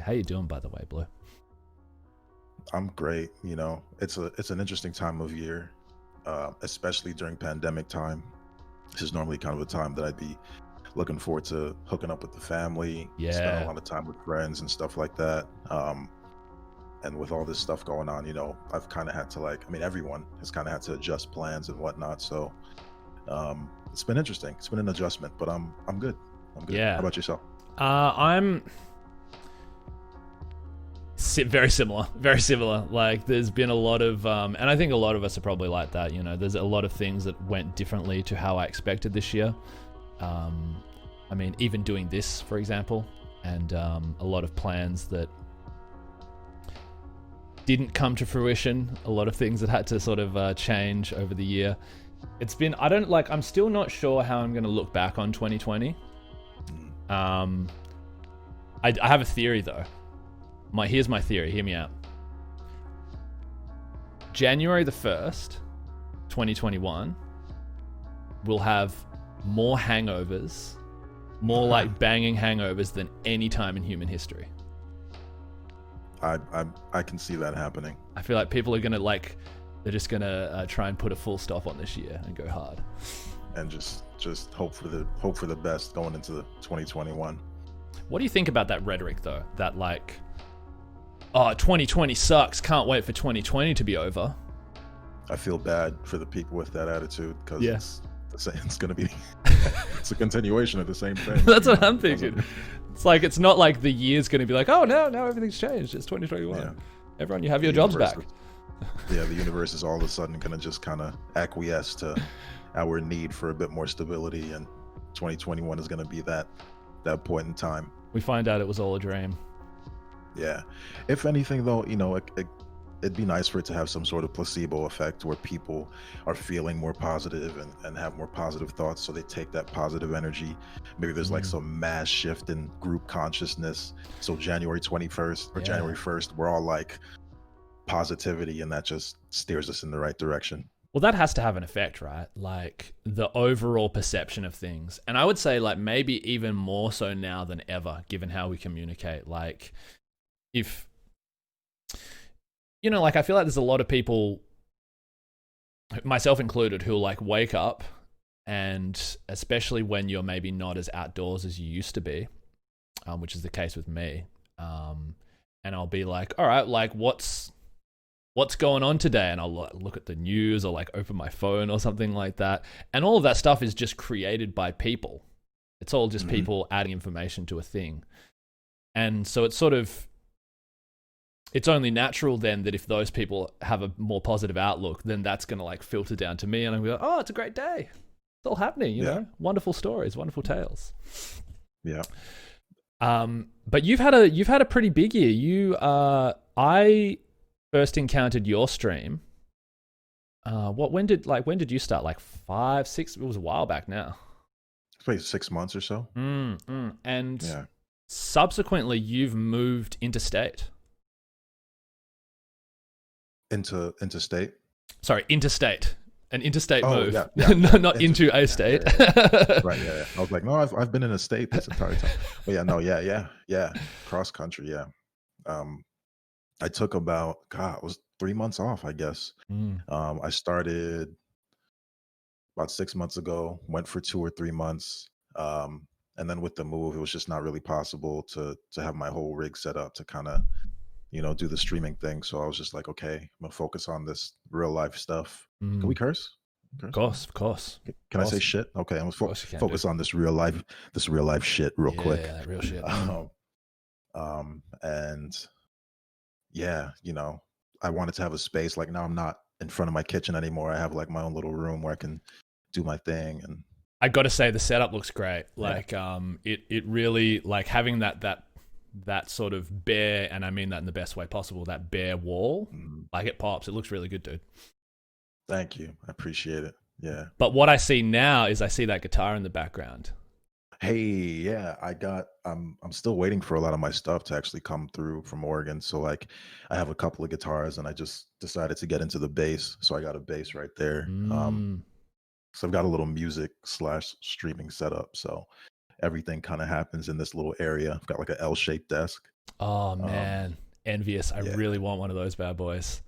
How you doing, by the way, Blue? I'm great. It's an interesting time of year, especially during pandemic time. This is normally kind of a time that I'd be looking forward to hooking up with the family, spending a Yeah. lot of time with friends and stuff like that. And with all this stuff going on, I've kind of had to everyone has kind of had to adjust plans and whatnot. So it's been interesting. It's been an adjustment, but I'm good. I'm good. How Yeah. about yourself? I'm very similar. Very similar. Like, there's been a lot of, and I think a lot of us are probably like that. There's a lot of things that went differently to how I expected this year. Even doing this, for example, and a lot of plans that didn't come to fruition. A lot of things that had to sort of change over the year. I'm still not sure how I'm going to look back on 2020. I have a theory though. Here's my theory. Hear me out. January the 1st, 2021, we'll have more hangovers, more like banging hangovers than any time in human history. I can see that happening. I feel like people are gonna they're just gonna try and put a full stop on this year and go hard, and just hope for the best going into 2021. What do you think about that rhetoric though? That 2020 sucks. Can't wait for 2020 to be over. I feel bad for the people with that attitude because it's going to be it's a continuation of the same thing. That's what I'm thinking. It's not like the year's going to be like, oh, now everything's changed. It's 2021. Yeah. Everyone, you have your jobs back. The universe is all of a sudden going to just kind of acquiesce to our need for a bit more stability, and 2021 is going to be that point in time. We find out it was all a dream. Yeah. If anything, though, it'd be nice for it to have some sort of placebo effect where people are feeling more positive and have more positive thoughts. So they take that positive energy. Maybe there's some mass shift in group consciousness. So January 21st or January 1st, we're all like positivity, and that just steers us in the right direction. Well, that has to have an effect, right? Like the overall perception of things. And I would say maybe even more so now than ever, given how we communicate. If I feel like there's a lot of people, myself included, who wake up, and especially when you're maybe not as outdoors as you used to be, which is the case with me, and I'll be like, all right, what's going on today? And I'll look at the news or open my phone or something like that, and all of that stuff is just created by people. It's all just people adding information to a thing, and so it's only natural then that if those people have a more positive outlook, then that's going to filter down to me, and I'm going to go, oh, it's a great day. It's all happening, you know, wonderful stories, wonderful tales. Yeah. But you've had a pretty big year. I first encountered your stream. When did you start? 5, 6, it was a while back now. It's probably 6 months or so. And subsequently you've moved interstate. Interstate? Sorry, interstate. An interstate move. Yeah. Not into a state. Right, yeah. I was like, no, I've been in a state this entire time. But yeah. Cross country, yeah. I took about, it was 3 months off, I guess. I started about 6 months ago, went for 2 or 3 months. And then with the move, it was just not really possible to have my whole rig set up to kind of do the streaming thing. So I was just like, okay, I'm gonna focus on this real life stuff. Can we curse? Of course. Can I say shit? Okay, I'm gonna focus on this real life shit real quick. Yeah, real shit. And yeah, I wanted to have a space. Now I'm not in front of my kitchen anymore. I have my own little room where I can do my thing. And I got to say, the setup looks great. It really having that sort of bare, and I mean that in the best way possible, that bare wall, it pops. It looks really good, dude. Thank you. I appreciate it. Yeah. But what I see now is I see that guitar in the background. Hey, yeah, I'm still waiting for a lot of my stuff to actually come through from Oregon. So I have a couple of guitars, and I just decided to get into the bass. So I got a bass right there. So I've got a little music / streaming setup. So everything kind of happens in this little area. I've got an L-shaped desk. Oh Um, man, envious. I yeah, really want one of those bad boys.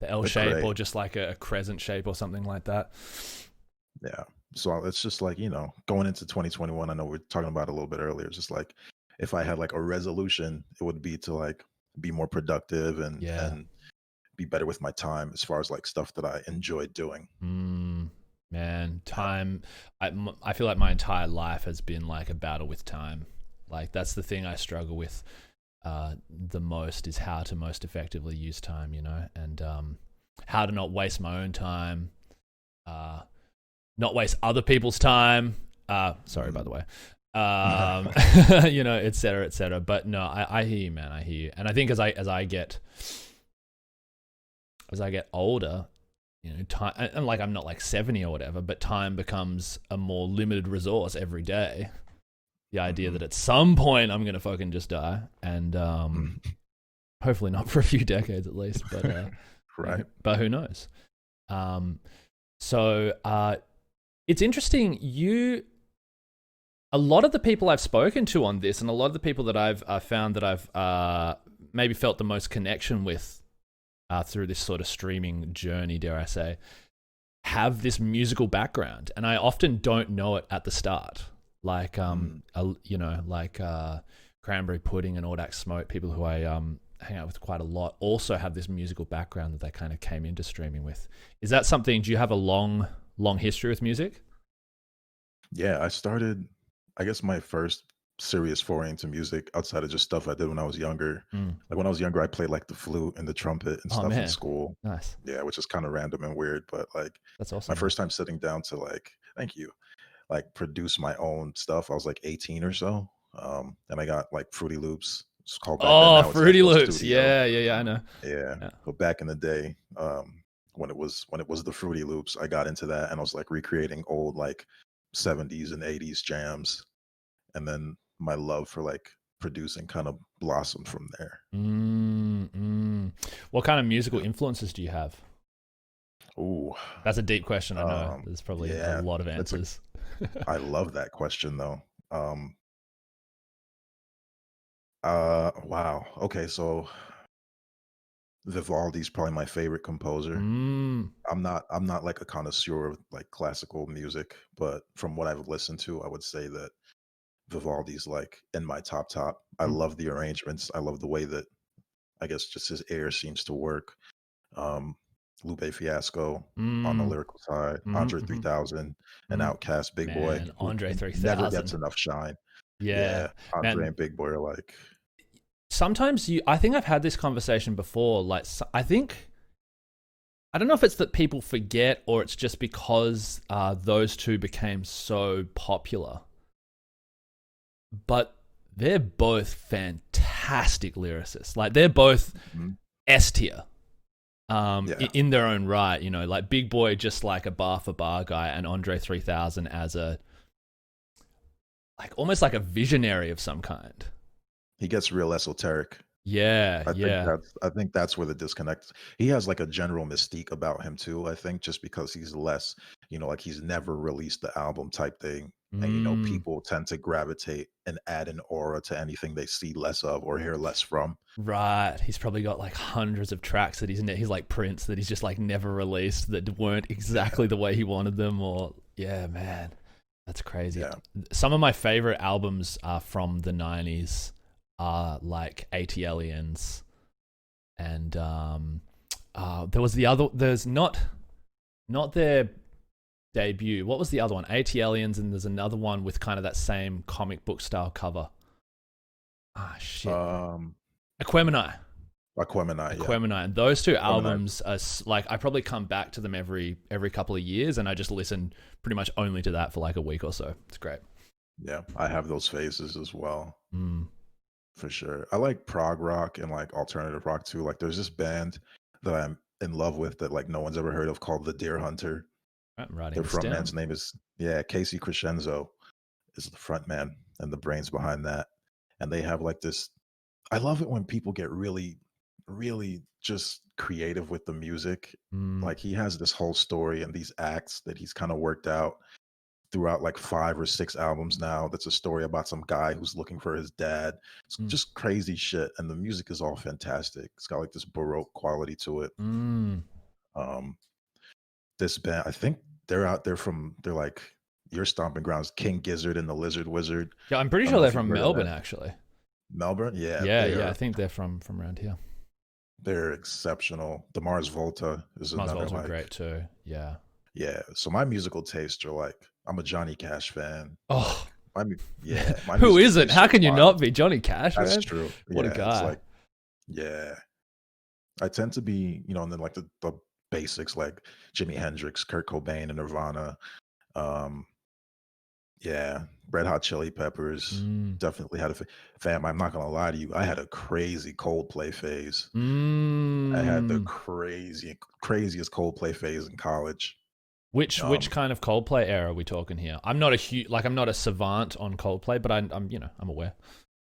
The L they're shape or great. just like a crescent shape or something like that. Yeah. So it's just like, going into 2021, I know we are talking about it a little bit earlier. It's just like if I had like a resolution, it would be to like be more productive Yeah. and be better with my time as far as like stuff that I enjoy doing. Man, Yeah. time. I feel like my entire life has been like a battle with time. Like that's the thing I struggle with the most is how to most effectively use time, and how to not waste my own time, uh, not waste other people's time. Sorry, by Mhm. the way. Et cetera, et cetera. But no, I hear you, man. I hear you. And I think as I get older, time, and like I'm not like 70 or whatever, but time becomes a more limited resource every day. The idea Mhm. that at some point I'm gonna fucking just die, and hopefully not for a few decades at least, but Right. but who knows? Um, so it's interesting. A lot of the people I've spoken to on this, and a lot of the people that I've found that I've maybe felt the most connection with through this sort of streaming journey, dare I say, have this musical background, and I often don't know it at the start. Like Mm. like Cranberry Pudding and Audax Smoke, people who I hang out with quite a lot, also have this musical background that they kind of came into streaming with. Is that something? Do you have a long history with music? Yeah, I started, I guess my first serious foray into music outside of just stuff I did when I was younger. Mm. Like when I was younger, I played like the flute and the trumpet and Oh stuff in man, school. nice. Yeah, which is kind of random and weird, but like That's my awesome, man. first time sitting down to like, thank you, like produce my own stuff, I was like 18 or so. And I got like Fruity Loops. It's called back then. Oh, Now it's Fruity FL Loops. Studio. Yeah, yeah, yeah. I know. Yeah, Yeah. but back in the day, when it was the Fruity Loops, I got into that and I was like recreating old like 70s and 80s jams, and then my love for like producing kind of blossomed from there. What kind of musical Yeah. influences do you have? Ooh, That's a deep question. I know. um, There's probably a yeah, lot of that's a. answers. I love that question though. Wow. Okay, so Vivaldi's probably my favorite composer. mm, I'm not like a connoisseur of like classical music, but from what I've listened to, I would say that Vivaldi's like in my top. I mm, love the arrangements. I love the way that I guess just his air seems to work. Um, Lupe Fiasco on the mm, lyrical side, mm, Andre mm, 3000, and mm. Outcast, Big Boy, Man, who Andre never 3000. gets enough shine. Yeah, Yeah, Andre man. and Big Boy are like, Sometimes I think I've had this conversation before. Like, I don't know if it's that people forget or it's just because those two became so popular, but they're both fantastic lyricists. Like, they're both mhm, S tier yeah, in their own right. Like Big Boy, just like a bar for bar guy, and Andre 3000 as a like almost like a visionary of some kind. he gets real esoteric. Yeah, I think yeah. that's where the disconnect. He has like a general mystique about him too. I think just because he's less, like he's never released the album type thing, and Mm, people tend to gravitate and add an aura to anything they see less of or hear less from. right. He's probably got like hundreds of tracks that he's like Prince that he's just like never released that weren't Yeah, exactly the way he wanted them. Or yeah, man, that's crazy. yeah. Some of my favorite albums are from the '90s, are like ATLians, and there was the other. There's not their debut. What was the other one? ATLians, and there's another one with kind of that same comic book style cover. Ah, shit. Um, Aquemini. Aquemini, yeah, Aquemini. And those two Aquemini. albums are like I probably come back to them every couple of years, and I just listen pretty much only to that for like a week or so. It's great. Yeah, I have those phases as well, Mm. for sure. I like prog rock and like alternative rock too. Like, there's this band that I'm in love with that like no one's ever heard of called the Deer Hunter. Right, I'm writing Their this down. frontman's name is, yeah, Casey Crescenzo is the front man and the brains behind that. And they have like this. I love it when people get really, really just creative with the music. Mm. Like he has this whole story and these acts that he's kind of worked out. throughout like 5 or 6 albums now. That's a story about some guy who's looking for his dad. It's Mm. just crazy shit, and the music is all fantastic. It's got like this baroque quality to it. Mm. Um, this band, I think they're like your stomping grounds, King Gizzard and the Lizard Wizard. Yeah, I'm pretty I don't sure know they're if you've from heard of Melbourne, them. actually. Melbourne, yeah, Yeah, yeah, I think they're from around here. they're exceptional. The Mars Volta is Mars another Volta are like, great too. Yeah. yeah. So my musical tastes are like, I'm a Johnny Cash fan. Like Oh, my who musical isn't? tastes How are can you wild. not be? Johnny Cash, That's man. true. What a Yeah, it's guy. like, yeah. I tend to be, and then like the basics like Jimi Hendrix, Kurt Cobain, and Nirvana. Um, yeah, Red Hot Chili Peppers. Mm. Definitely had fam. I'm not gonna lie to you. I had a crazy Coldplay phase. I had the Mm. craziest Coldplay phase in college. Which kind of Coldplay era are we talking here? I'm not I'm not a savant on Coldplay, but I'm aware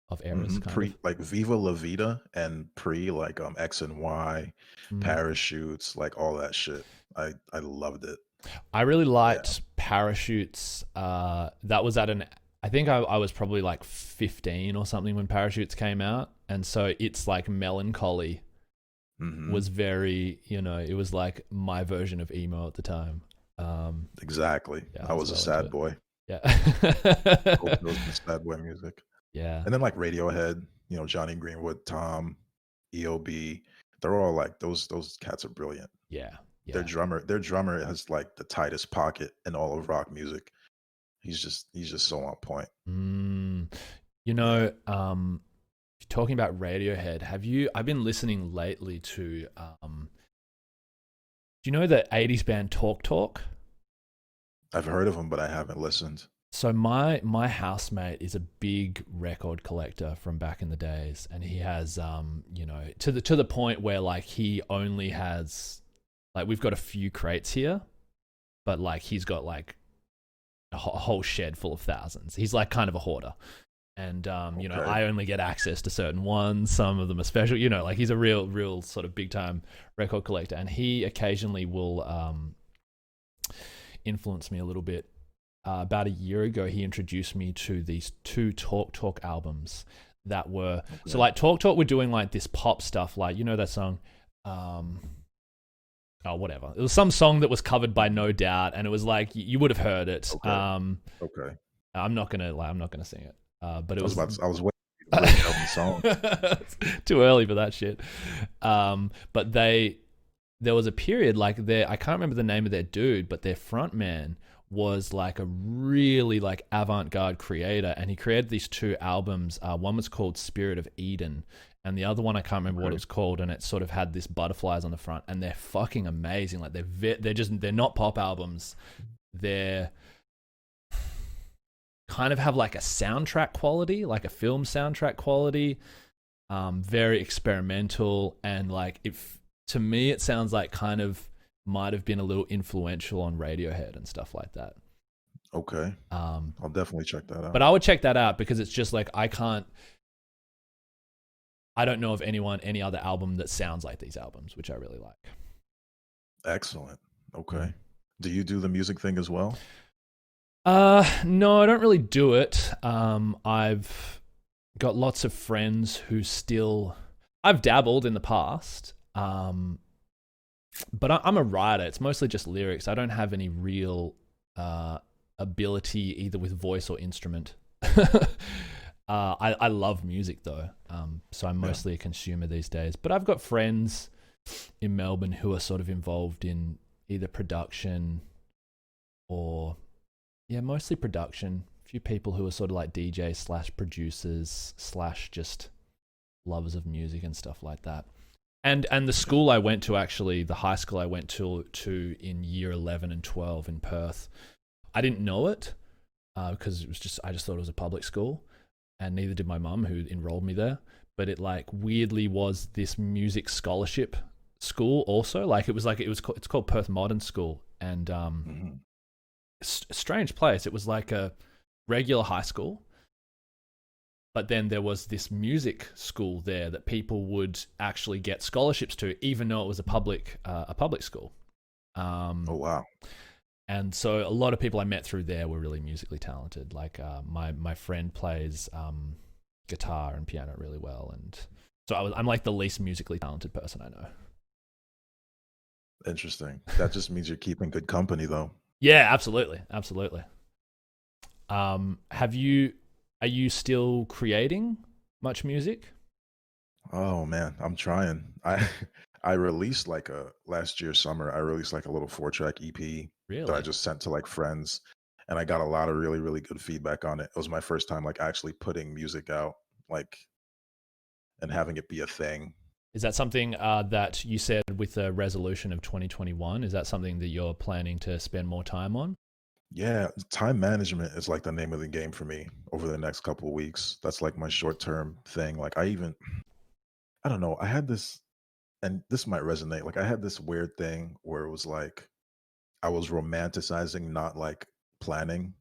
of eras kind Pre of. like Viva La Vida and pre like X and Y, Mm. Parachutes, like all that shit. I loved it. I really Yeah. liked Parachutes. That was I think I was probably like 15 or something when Parachutes came out. And so it's like melancholy was very, it was like my version of emo at the time. Exactly. Yeah, I was a well sad boy. Yeah. Both of those were sad boy music. Yeah. And then like Radiohead, Johnny Greenwood, Tom, EOB, they're all like those cats are brilliant. Yeah. Their Yeah. drummer has like the tightest pocket in all of rock music. He's just so on point. Mm. Yeah. Talking about Radiohead, I've been listening lately to do you know the 80s band Talk Talk? I've heard of him, but I haven't listened. So my housemate is a big record collector from back in the days, and he has to the point where like he only has like we've got a few crates here, but like he's got like a whole shed full of thousands. He's like kind of a hoarder. And Okay. I only get access to certain ones. Some of them are special. Like he's a real sort of big time record collector, and he occasionally will influence me a little bit. About a year ago, he introduced me to these 2 Talk Talk albums that were so like Talk Talk were doing like this pop stuff, like that song. Whatever. It was some song that was covered by No Doubt, and it was like you would have heard it. Okay. I'm not gonna sing it. But it was I was waiting for you to break out the song. too early for that shit. But there was a period like I can't remember the name of their dude, but their front man was like a really like avant-garde creator, and he created these 2 albums. One was called Spirit of Eden, and the other one I can't remember what it was called, and it sort of had this butterflies on the front, and they're fucking amazing. Like they're not pop albums. They're kind of have like a soundtrack quality, like a film soundtrack quality. Very experimental, and like to me it sounds like kind of might have been a little influential on Radiohead and stuff like that. Okay. I'll definitely check that out. But I would check that out because it's just like I don't know of any other album that sounds like these albums, which I really like. Excellent. Okay. Do you do the music thing as well? No, I don't really do it. I've got lots of friends who I've dabbled in the past. But I'm a writer. It's mostly just lyrics. I don't have any real ability either with voice or instrument. I love music though, so I'm mostly a consumer these days. But I've got friends in Melbourne who are sort of involved in either production or, mostly production. A few people who are sort of like DJs / producers / just lovers of music and stuff like that. And the school I went to, actually, the high school I went to in year 11 and 12 in Perth, I didn't know it because I just thought it was a public school, and neither did my mum who enrolled me there. But it like weirdly was this music scholarship school also. Like it's called Perth Modern School, and a strange place. It was like a regular high school, but then there was this music school there that people would actually get scholarships to, even though it was a public school. Oh wow! And so a lot of people I met through there were really musically talented. Like my friend plays guitar and piano really well, and so I'm like the least musically talented person I know. Interesting. That just means you're keeping good company, though. Yeah, absolutely, absolutely. Are you still creating much music? Oh man, I'm trying. I I released like a last year summer. I released like a little 4-track EP that I Really? just sent to like friends, and I got a lot of really really good feedback on it. It was my first time like actually putting music out, like, and having it be a thing. Is that something that you said with the resolution of 2021? Is that something that you're planning to spend more time on? Yeah, time management is like the name of the game for me over the next couple of weeks. That's like my short term thing. Like I don't know. I had this, and this might resonate. Like I had this weird thing where it was like I was romanticizing not like planning,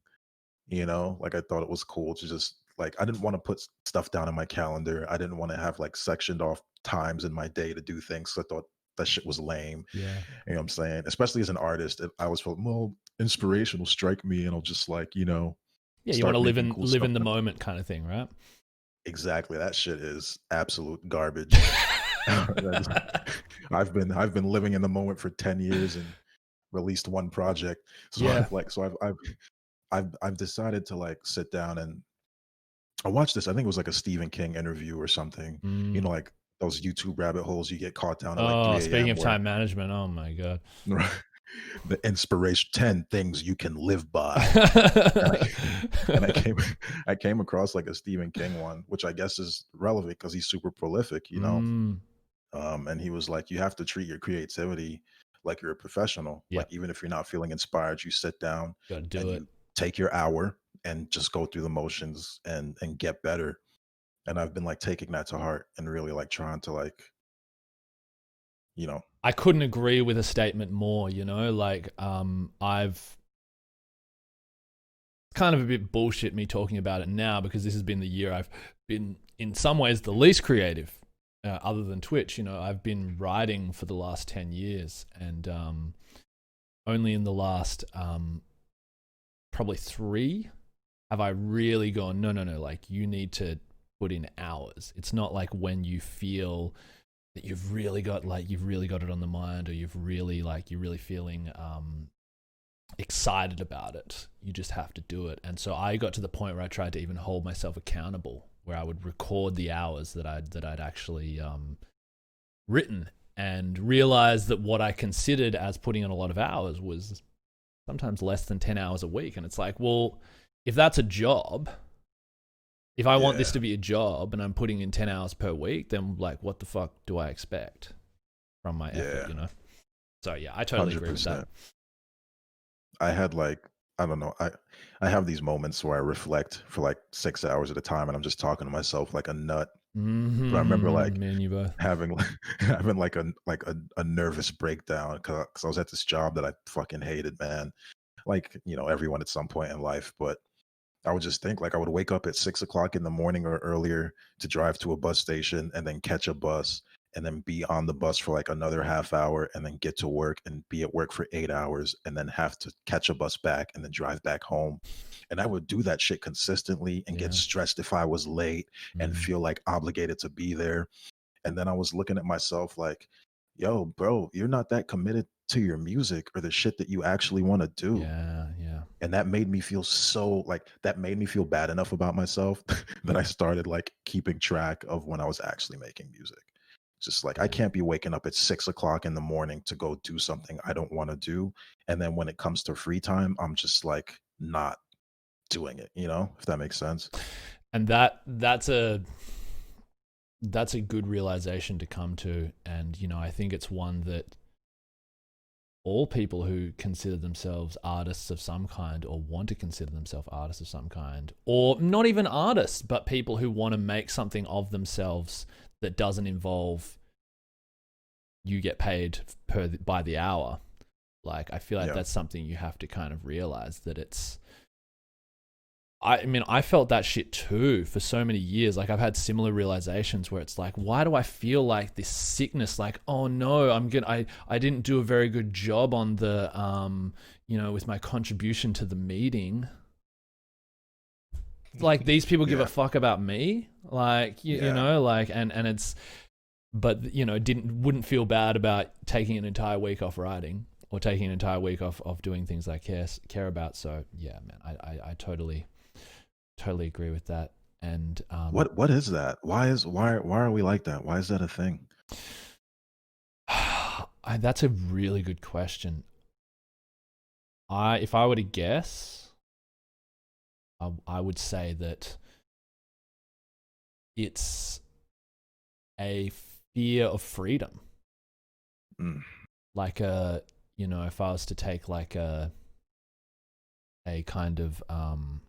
like I thought it was cool to just like I didn't want to put stuff down in my calendar. I didn't want to have like sectioned off times in my day to do things. So I thought that shit was lame. Yeah. You know what I'm saying? Especially as an artist, I always felt, well, inspiration will strike me and I'll just like, Yeah, you want start to making cool live stuff. in the moment kind of thing, right? Exactly. That shit is absolute garbage. I've been living in the moment for 10 years and released one project. So Yeah. I've decided to like sit down and I watched this. I think it was like a Stephen King interview or something. Mm. Like those YouTube rabbit holes you get caught down at like Oh, 3 speaking a.m. of where time management, oh my god. the inspiration 10 things you can live by. And I, and I came I came across like a Stephen King one, which I guess is relevant because he's super prolific, Mm. And he was like, you have to treat your creativity like you're a professional. Like Yep, even if you're not feeling inspired, you sit down got to do and it. you take your hour and just go through the motions and get better. And I've been like taking that to heart and really like trying to like, you know, I couldn't agree with a statement more, like I've kind of a bit bullshit me talking about it now because this has been the year I've been in some ways the least creative other than Twitch. I've been writing for the last 10 years and only in the last probably 3 have I really gone, no, like you need to put in hours. It's not like when you feel that you've really got it on the mind or you're really feeling excited about it. You just have to do it. And so I got to the point where I tried to even hold myself accountable, where I would record the hours that I'd actually written, and realize that what I considered as putting in a lot of hours was sometimes less than 10 hours a week. And it's like, well, if that's a job, if I want this to be a job and I'm putting in 10 hours per week, then like, what the fuck do I expect from my effort, So yeah, I totally 100%. agree with that. I had like, I don't know, I have these moments where I reflect for like 6 hours at a time and I'm just talking to myself like a nut. Mm-hmm, But I remember like me and you both. having having like a nervous breakdown because I was at this job that I fucking hated, man. Like, everyone at some point in life, but I would just think like I would wake up at 6 o'clock in the morning or earlier to drive to a bus station and then catch a bus and then be on the bus for like another half hour and then get to work and be at work for 8 hours and then have to catch a bus back and then drive back home. And I would do that shit consistently and get Yeah. stressed if I was late and feel like obligated to be there. And then I was looking at myself like, yo, bro, you're not that committed to your music or the shit that you actually want to do. Yeah, yeah. And that made me feel that made me feel bad enough about myself that I started like keeping track of when I was actually making music. Just like I can't be waking up at 6 o'clock in the morning to go do something I don't want to do. And then when it comes to free time, I'm just like not doing it, if that makes sense. And that's a good realization to come to. And, I think it's one that all people who consider themselves artists of some kind or want to consider themselves artists of some kind, or not even artists, but people who want to make something of themselves that doesn't involve you get paid by the hour. Like, I feel like that's something you have to kind of realize that it's, I mean, I felt that shit too for so many years. Like I've had similar realizations where it's like, why do I feel like this sickness? Like, oh no, I didn't do a very good job on the, with my contribution to the meeting, like these people give a fuck about me, like you know, like and it's, but wouldn't feel bad about taking an entire week off writing or taking an entire week off of doing things I care about. So yeah, man, I totally agree with that. And what is that? Why are we like that? Why is that a thing? That's a really good question. If I were to guess, I would say that it's a fear of freedom. Like if I was to take like a kind of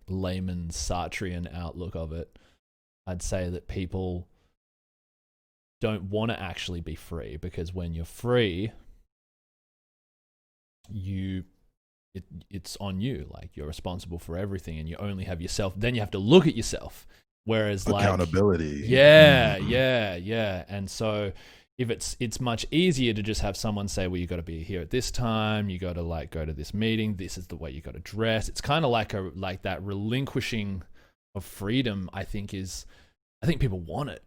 layman's Sartrean outlook of it, I'd say that people don't want to actually be free, because when you're free, it's on you. Like, you're responsible for everything, and you only have yourself. Then you have to look at yourself. Whereas accountability. Yeah. And so if it's much easier to just have someone say, well, you got to be here at this time, you got to like go to this meeting, this is the way you got to dress. It's kind of like that relinquishing of freedom. I think people want it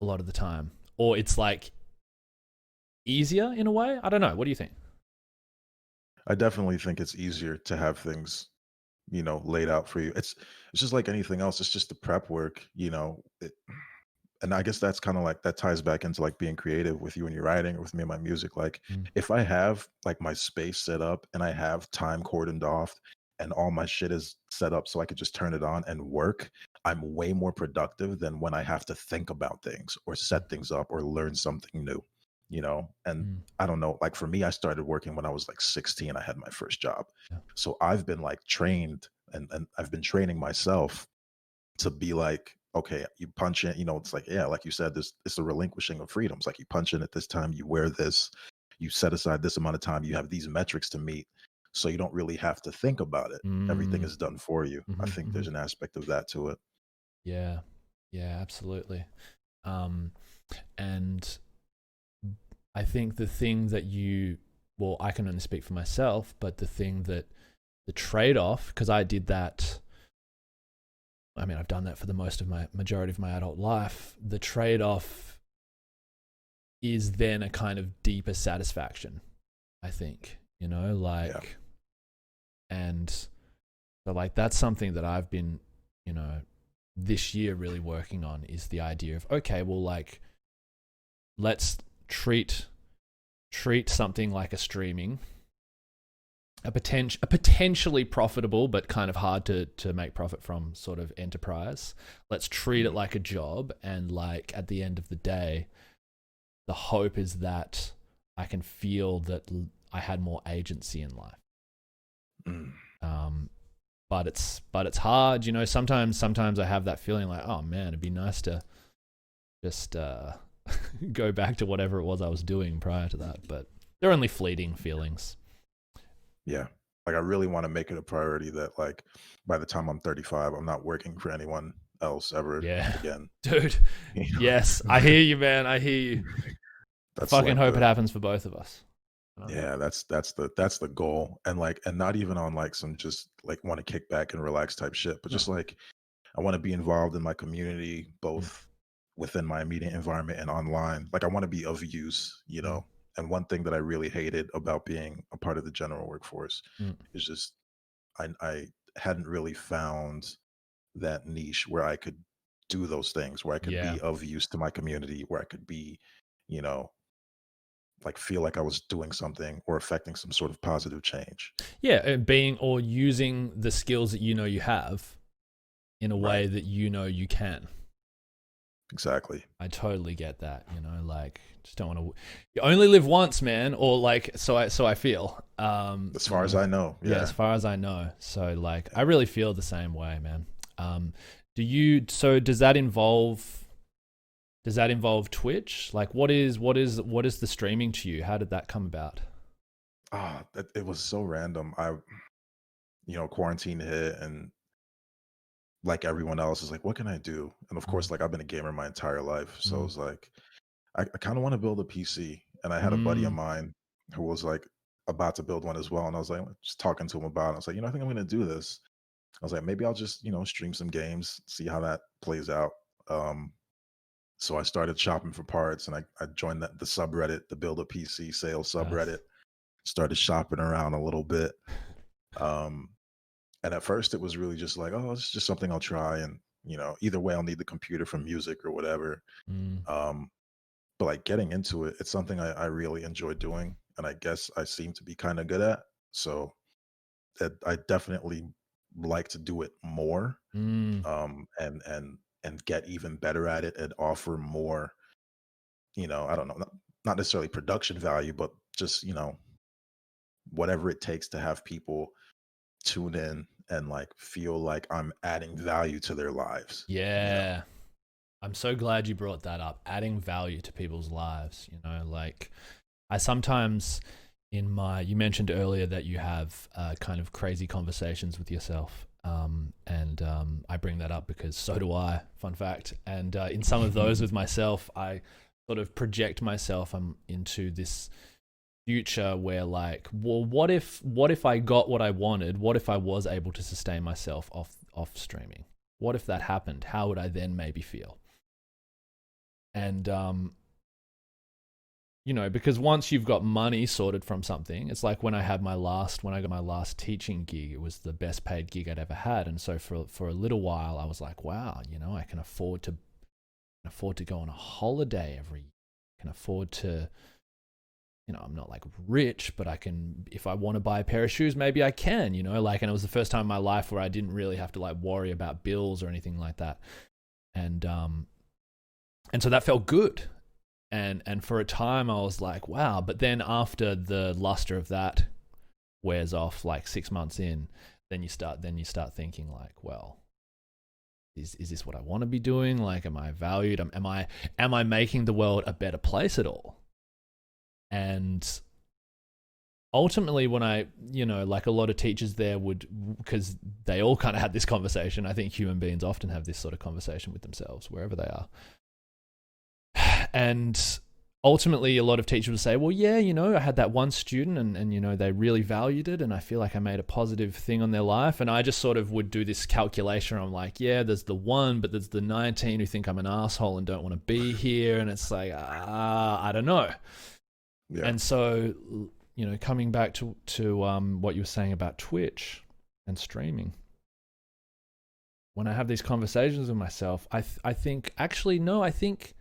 a lot of the time, or it's like easier in a way. I don't know. What do you think? I definitely think it's easier to have things, laid out for you. It's just like anything else. It's just the prep work, and I guess that's kind of like that ties back into like being creative with you and your writing, or with me and my music. Like, if I have like my space set up and I have time cordoned off and all my shit is set up so I could just turn it on and work, I'm way more productive than when I have to think about things or set things up or learn something new, And I don't know, like for me, I started working when I was like 16. I had my first job. Yeah. So I've been like trained, and I've been training myself to be like, okay, you punch in, it's like, yeah, like you said, it's a relinquishing of freedoms. Like, you punch in at this time, you wear this, you set aside this amount of time, you have these metrics to meet. So you don't really have to think about it. Everything is done for you. I think there's an aspect of that to it. Yeah, absolutely. And I think the thing that I can only speak for myself, but the trade-off, because I did that, I mean, I've done that for the majority of my adult life. The trade-off is then a kind of deeper satisfaction, I think, and so like, that's something that I've been, this year really working on, is the idea of, okay, well, like, let's treat something like a streaming, a potentially profitable but kind of hard to make profit from sort of enterprise. Let's treat it like a job, and like at the end of the day, the hope is that I can feel that I had more agency in life. But it's hard, sometimes I have that feeling like, oh man, it'd be nice to just go back to whatever it was I was doing prior to that, but they're only fleeting feelings. Yeah. Like, I really want to make it a priority that, like, by the time I'm 35, I'm not working for anyone else ever again. Dude. Yes. I hear you, man. I hear you. That's fucking hope it happens for both of us. Yeah, that's the goal. And like, and not even on like some just like want to kick back and relax type shit, but just like, I want to be involved in my community, both within my immediate environment and online. Like, I want to be of use, And one thing that I really hated about being a part of the general workforce is just I hadn't really found that niche where I could do those things, where I could be of use to my community, where I could be, like, feel like I was doing something or affecting some sort of positive change. Yeah, being or using the skills that you have in a way that you can. Exactly. I totally get that. Like, just don't want to. You only live once, man. Or like, so I feel. As far as I know, yeah. As far as I know, so like, I really feel the same way, man. So does that involve Twitch? Like, what is the streaming to you? How did that come about? It was so random. Quarantine hit, and like everyone else is like, what can I do? And of course, like, I've been a gamer my entire life. So it was like, I kind of want to build a PC. And I had a buddy of mine who was like, about to build one as well, and I was like just talking to him about it. I was like, I think I'm gonna do this. I was like, maybe I'll just, stream some games, see how that plays out. Um, so I started shopping for parts, and I joined the subreddit, the Build a PC sales Nice. subreddit. Started shopping around a little bit. Um, and at first it was really just like, oh, it's just something I'll try, and either way I'll need the computer for music or whatever. Mm. Um, but like getting into it, it's something I really enjoy doing, and I guess I seem to be kind of good at. So I definitely like to do it more, Mm. and get even better at it and offer more, I don't know, not necessarily production value, but just, whatever it takes to have people tune in and like feel like I'm adding value to their lives. Yeah. I'm so glad you brought that up. Adding value to people's lives, like I sometimes you mentioned earlier that you have kind of crazy conversations with yourself. And I bring that up because so do I, fun fact. And in some of those with myself, I sort of project myself into this future where like, well, what if I got what I wanted? What if I was able to sustain myself off streaming? What if that happened? How would I then maybe feel? And because once you've got money sorted from something, it's like when I got my last teaching gig, it was the best paid gig I'd ever had. And so for a little while I was like, wow, I can afford to go on a holiday every year. I can afford to, I'm not like rich, but I can, if I want to buy a pair of shoes, maybe I can, like, and it was the first time in my life where I didn't really have to like worry about bills or anything like that. And so that felt good. And for a time I was like, wow. But then after the luster of that wears off, like 6 months in, then you start thinking like, well, is this what I want to be doing? Like, am I valued? Am I making the world a better place at all? And ultimately when I, like a lot of teachers there would, because they all kind of had this conversation. I think human beings often have this sort of conversation with themselves wherever they are. And ultimately a lot of teachers would say, well, yeah, I had that one student and they really valued it, and I feel like I made a positive thing on their life. And I just sort of would do this calculation. I'm like, yeah, there's the one, but there's the 19 who think I'm an asshole and don't want to be here. And it's like, I don't know. Yeah. And so, coming back to what you were saying about Twitch and streaming, when I have these conversations with myself, I think, actually, no, I think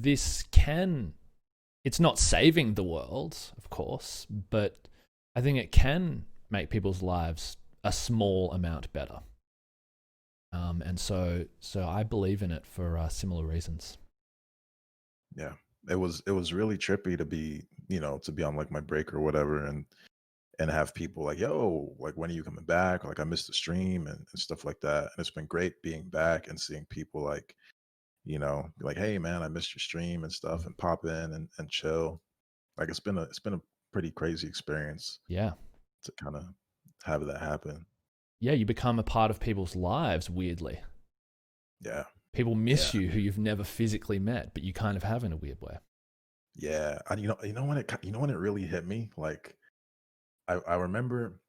it's not saving the world, of course, but I think it can make people's lives a small amount better. And so I believe in it for similar reasons. Yeah. It was really trippy to be, to be on like my break or whatever, and have people like, yo, like, when are you coming back? Like, I missed the stream and stuff like that. And it's been great being back and seeing people like, be like, hey man, I missed your stream and stuff, and pop in and chill. Like, it's been a pretty crazy experience. Yeah. To kind of have that happen. Yeah, you become a part of people's lives, weirdly. Yeah. People miss you who you've never physically met, but you kind of have in a weird way. Yeah. And when it really hit me, like, I remember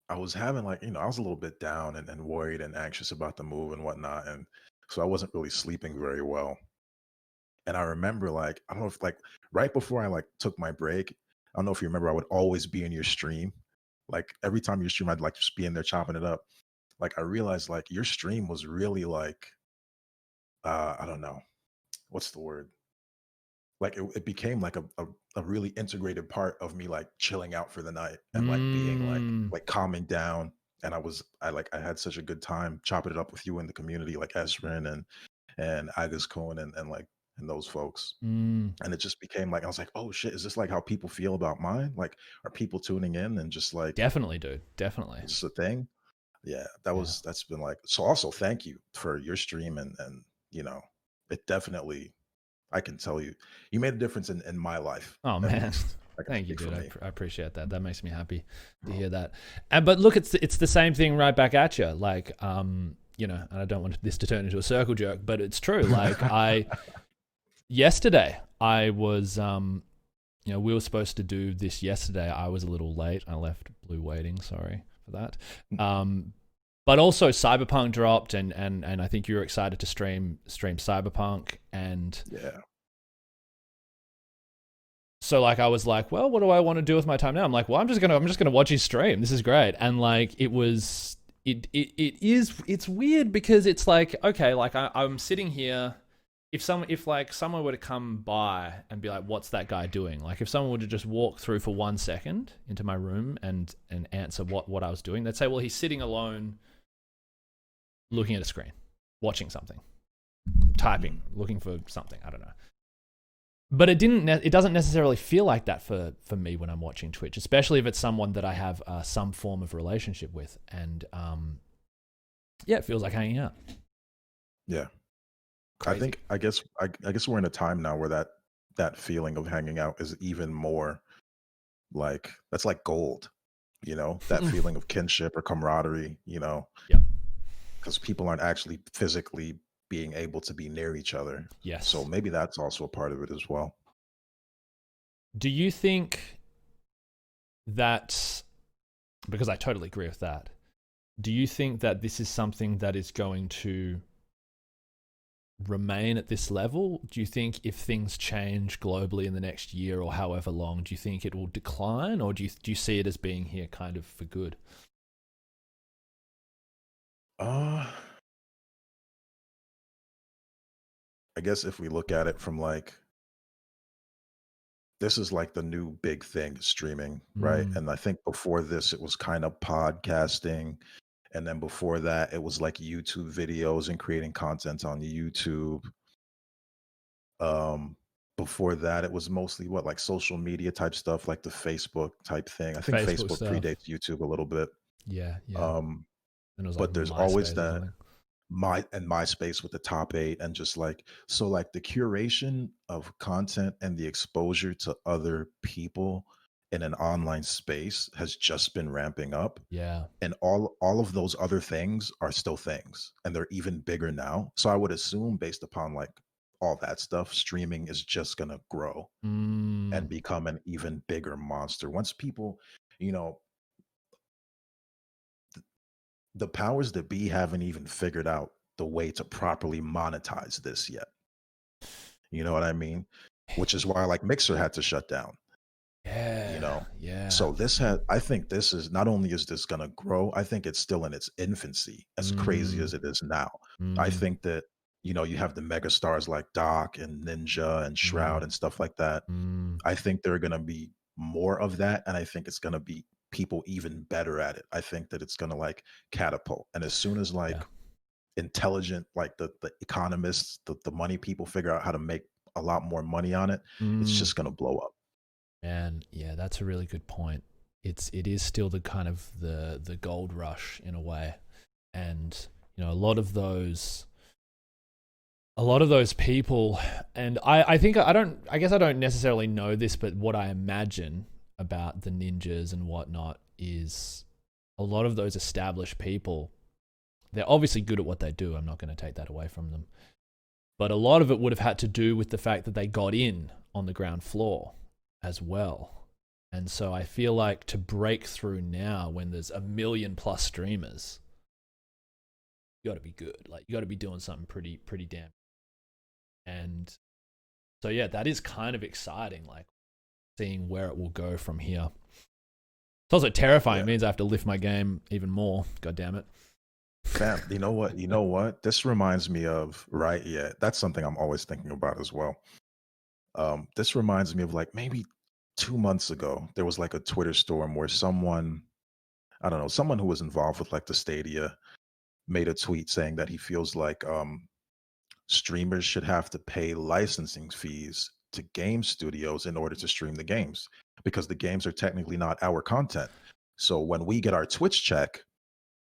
I was having like, I was a little bit down and worried and anxious about the move and whatnot. And so I wasn't really sleeping very well. And I remember, like, I don't know if like right before I like took my break, I don't know if you remember, I would always be in your stream. Like, every time you stream, I'd like just be in there chopping it up. Like, I realized like your stream was really like, I don't know, what's the word? Like, it became like a really integrated part of me, like chilling out for the night and like being like calming down. And I had such a good time chopping it up with you in the community, like Esrin and Agus Cohen and like, and those folks. And it just became like, I was like, oh shit, is this like how people feel about mine? Like, are people tuning in and just like, definitely, dude, definitely, it's a thing. Yeah, that's been like, so also thank you for your stream, and it definitely, I can tell you made a difference in my life. Oh man, thank you, dude. I appreciate that. That makes me happy to hear that. But look, it's the same thing right back at you. Like, and I don't want this to turn into a circle jerk, but it's true. Like, yesterday I was we were supposed to do this yesterday. I was a little late. I left Blue waiting. Sorry for that. But also Cyberpunk dropped, and I think you were excited to stream Cyberpunk, and yeah. So like I was like, well, what do I want to do with my time now? I'm like, well, I'm just gonna watch his stream. This is great. And like it's weird because it's like, okay, like I'm sitting here. If someone were to come by and be like, what's that guy doing? Like if someone were to just walk through for 1 second into my room and answer what I was doing, they'd say, well, he's sitting alone, looking at a screen, watching something, typing, looking for something. I don't know. But it doesn't necessarily feel like that for me when I'm watching Twitch, especially if it's someone that I have some form of relationship with. And it feels like hanging out. Yeah. Crazy. I guess we're in a time now where that feeling of hanging out is even more like, that's like gold, that feeling of kinship or camaraderie, Yeah. because people aren't actually physically being able to be near each other. Yes. So maybe that's also a part of it as well. Do you think that, because I totally agree with that, do you think that this is something that is going to remain at this level? Do you think if things change globally in the next year or however long, do you think it will decline, or do you see it as being here kind of for good? I guess if we look at it from like, this is like the new big thing, streaming, right? And I think before this, it was kind of podcasting. And then before that, it was like YouTube videos and creating content on YouTube. Before that, it was mostly like social media type stuff, like the Facebook type thing. I think Facebook stuff predates YouTube a little bit. Yeah. And it was but like there's always MySpace or that something. MySpace with the top 8, and just like, so like the curation of content and the exposure to other people in an online space has just been ramping up. Yeah. And all of those other things are still things, and they're even bigger now. So I would assume, based upon like all that stuff, streaming is just gonna grow and become an even bigger monster once people, the powers that be haven't even figured out the way to properly monetize this yet. You know what I mean? Which is why like Mixer had to shut down. Yeah. So I think this is, not only is this gonna grow, I think it's still in its infancy, as crazy as it is now. I think that, you have the mega stars like Doc and Ninja and Shroud and stuff like that. I think there are gonna be more of that, and I think it's gonna be people even better at it. I think that it's gonna like catapult. And as soon as like intelligent, like the economists, the money people figure out how to make a lot more money on it, it's just gonna blow up. And yeah, that's a really good point. It is still the kind of the gold rush in a way. And a lot of those people, and I think I guess I don't necessarily know this, but what I imagine about the ninjas and whatnot is a lot of those established people, they're obviously good at what they do. I'm not going to take that away from them. But a lot of it would have had to do with the fact that they got in on the ground floor as well. And so I feel like to break through now, when there's 1 million+ streamers, you got to be good. Like, you got to be doing something pretty damn. And so yeah, that is kind of exciting, like seeing where it will go from here. It's also terrifying. It means I have to lift my game even more. God damn it. Fam, you know what? This reminds me of, right? Yeah, that's something I'm always thinking about as well. This reminds me of like maybe 2 months ago, there was like a Twitter storm where someone, I don't know, someone who was involved with like the Stadia made a tweet saying that he feels like streamers should have to pay licensing fees to game studios in order to stream the games, because the games are technically not our content. So when we get our Twitch check,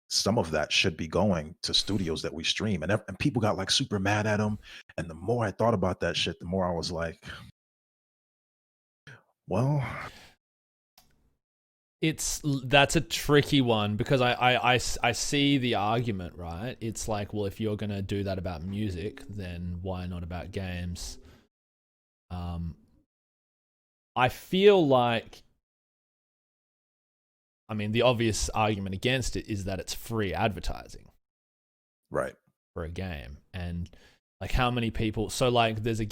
some of that should be going to studios that we stream. And people got like super mad at him. And the more I thought about that shit, the more I was like, well, that's a tricky one, because I see the argument, right? It's like, well, if you're going to do that about music, then why not about games? I feel like, I mean, the obvious argument against it is that it's free advertising. Right. For a game. And like how many people, so like there's this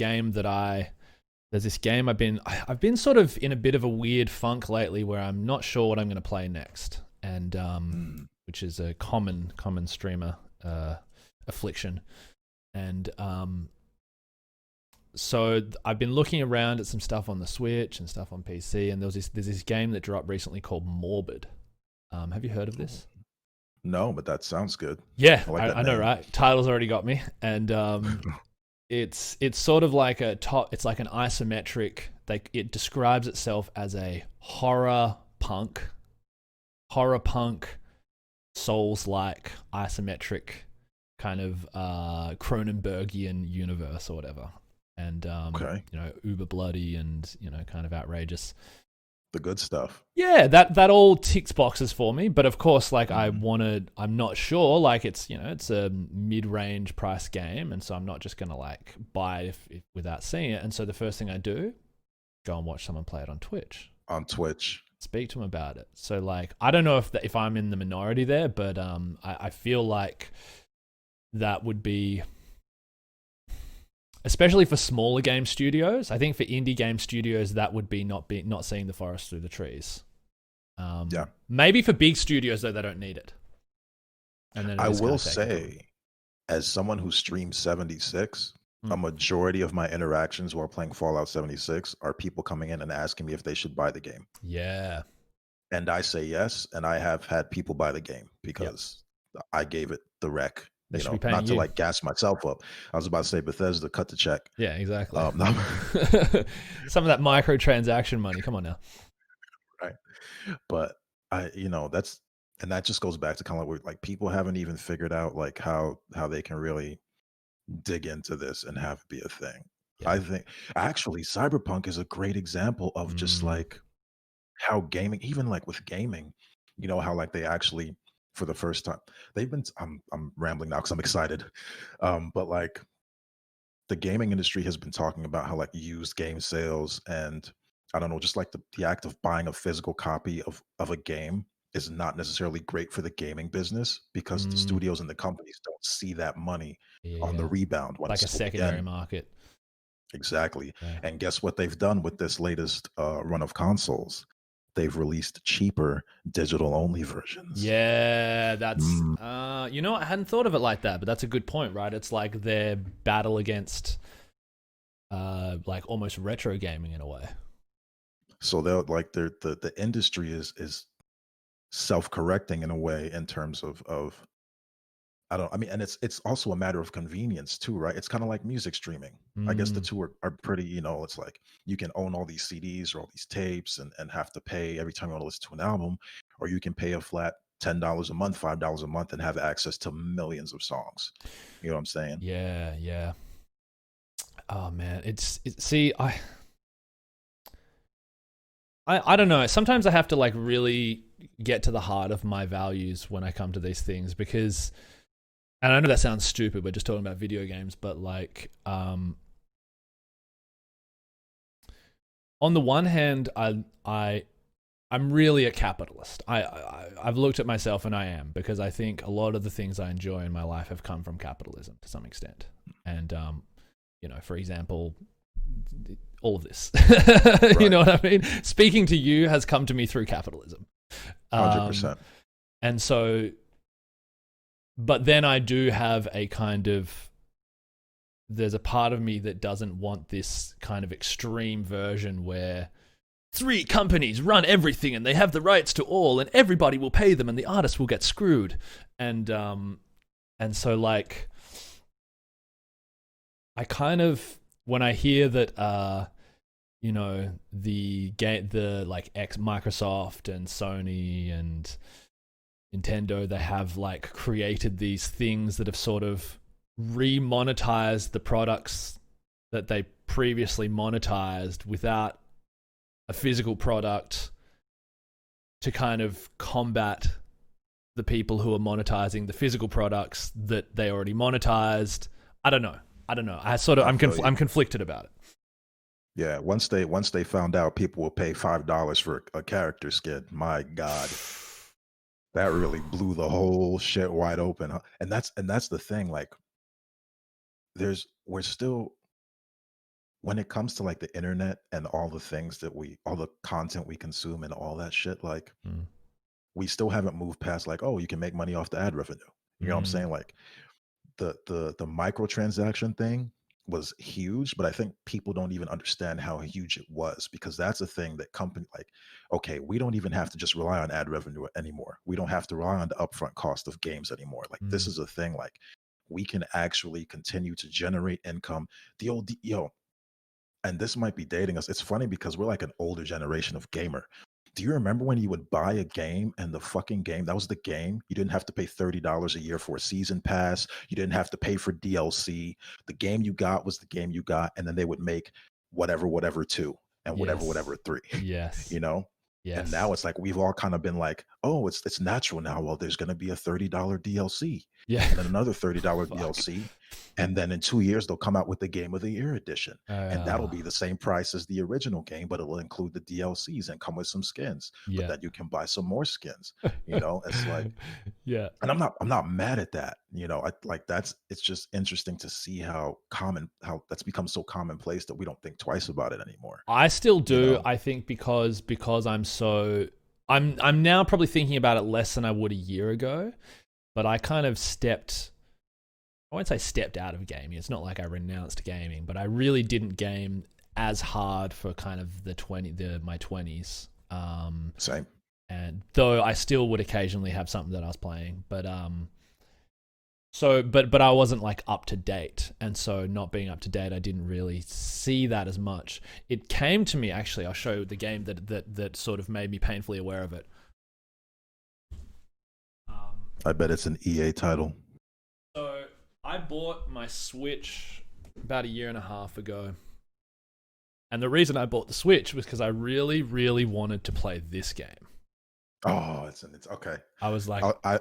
game I've been sort of in a bit of a weird funk lately where I'm not sure what I'm going to play next. And which is a common streamer affliction. And so I've been looking around at some stuff on the Switch and stuff on PC, and there's this game that dropped recently called Morbid. Have you heard of this? No, but that sounds good. Yeah, I know, right? Title's already got me, and it's sort of like it's like an isometric. It describes itself as a horror punk, Souls-like isometric kind of Cronenbergian universe or whatever. And uber bloody and kind of outrageous. The good stuff. Yeah, that all ticks boxes for me. But of course, like I'm not sure. Like it's a mid-range price game, and so I'm not just gonna like buy it if without seeing it. And so the first thing I do, go and watch someone play it on Twitch. Speak to them about it. So like I don't know if I'm in the minority there, but I feel like that would be. Especially for smaller game studios, I think for indie game studios that would be not seeing the forest through the trees. Maybe for big studios though, they don't need it. And then I will say, as someone who streams 76, a majority of my interactions while playing Fallout 76 are people coming in and asking me if they should buy the game. Yeah, and I say yes, and I have had people buy the game because I gave it the rec. Not to like gas myself up. I was about to say Bethesda, cut the check. Yeah, exactly. Some of that microtransaction money. Come on now. Right. But that just goes back to kind of like people haven't even figured out like how they can really dig into this and have it be a thing. Yeah. I think actually Cyberpunk is a great example of just like how gaming, even like with gaming, how like they actually, for the first time, I'm rambling now because I'm excited. But like the gaming industry has been talking about how like used game sales and I don't know, just like the act of buying a physical copy of a game is not necessarily great for the gaming business because the studios and the companies don't see that money on the rebound. When like a secondary market. Exactly. Yeah. And guess what they've done with this latest run of consoles? They've released cheaper digital-only versions. Yeah, that's... I hadn't thought of it like that, but that's a good point, right? It's like their battle against like almost retro gaming in a way. So the industry is self-correcting in a way in terms of and it's also a matter of convenience too, right? It's kind of like music streaming. I guess the two are pretty, it's like you can own all these CDs or all these tapes and have to pay every time you want to listen to an album, or you can pay a flat $10 a month, $5 a month and have access to millions of songs. You know what I'm saying? Yeah. Oh man, I don't know. Sometimes I have to like really get to the heart of my values when I come to these things because, and I know that sounds stupid, we're just talking about video games, but like, on the one hand, I'm really a capitalist. I've looked at myself and I am, because I think a lot of the things I enjoy in my life have come from capitalism to some extent. And, for example, all of this, right. You know what I mean? Speaking to you has come to me through capitalism. 100%. And so, but then I do have a kind of, there's a part of me that doesn't want this kind of extreme version where 3 companies run everything and they have the rights to all and everybody will pay them and the artist will get screwed. And so like, I kind of, when I hear that, the like Microsoft and Sony and Nintendo, they have like created these things that have sort of remonetized the products that they previously monetized without a physical product to kind of combat the people who are monetizing the physical products that they already monetized. I don't know. I'm conflicted about it. Yeah, once they found out people will pay $5 for a character skin, my God, that really blew the whole shit wide open, huh? And that's the thing, like, we're still when it comes to like the internet and all the things that all the content we consume and all that shit, like Mm. we still haven't moved past like, oh, you can make money off the ad revenue. You know what I'm Mm. saying? Like the microtransaction thing was huge, but I think people don't even understand how huge it was because that's a thing that company like, okay, we don't even have to just rely on ad revenue anymore. We don't have to rely on the upfront cost of games anymore. Like this Mm. is a thing like we can actually continue to generate income. Yo, and this might be dating us. It's funny because we're like an older generation of gamer. Do you remember when you would buy a game and the fucking game, that was the game? You didn't have to pay $30 a year for a season pass. You didn't have to pay for DLC. The game you got was the game you got. And then they would make whatever, whatever two and whatever, Yes. whatever three, Yes. you know? And now Yes. it's like we've all kind of been like, oh, it's natural now. Well, there's going to be a $30 DLC Yeah. and then another $30 Fuck. DLC. And then in 2 years, they'll come out with the Game of the Year edition. And that'll Uh, be the same price as the original game, but it'll include the DLCs and come with some skins. But yeah. then you can buy some more skins. You know, it's like, Yeah. and I'm not mad at that. I like it's just interesting to see how that's become so commonplace that we don't think twice about it anymore. I still You do. know? I think because I'm now probably thinking about it less than I would a year ago, but I kind of I won't say stepped out of gaming. It's not like I renounced gaming, but I really didn't game as hard for kind of my 20s. Same. And though I still would occasionally have something that I was playing, but but I wasn't like up to date, and so not being up to date, I didn't really see that as much. It came to me actually. I'll show you the game that sort of made me painfully aware of it. I bet it's an EA title. So I bought my Switch about a year and a half ago, and the reason I bought the Switch was because I really, really wanted to play this game. Oh, it's okay. I was like, I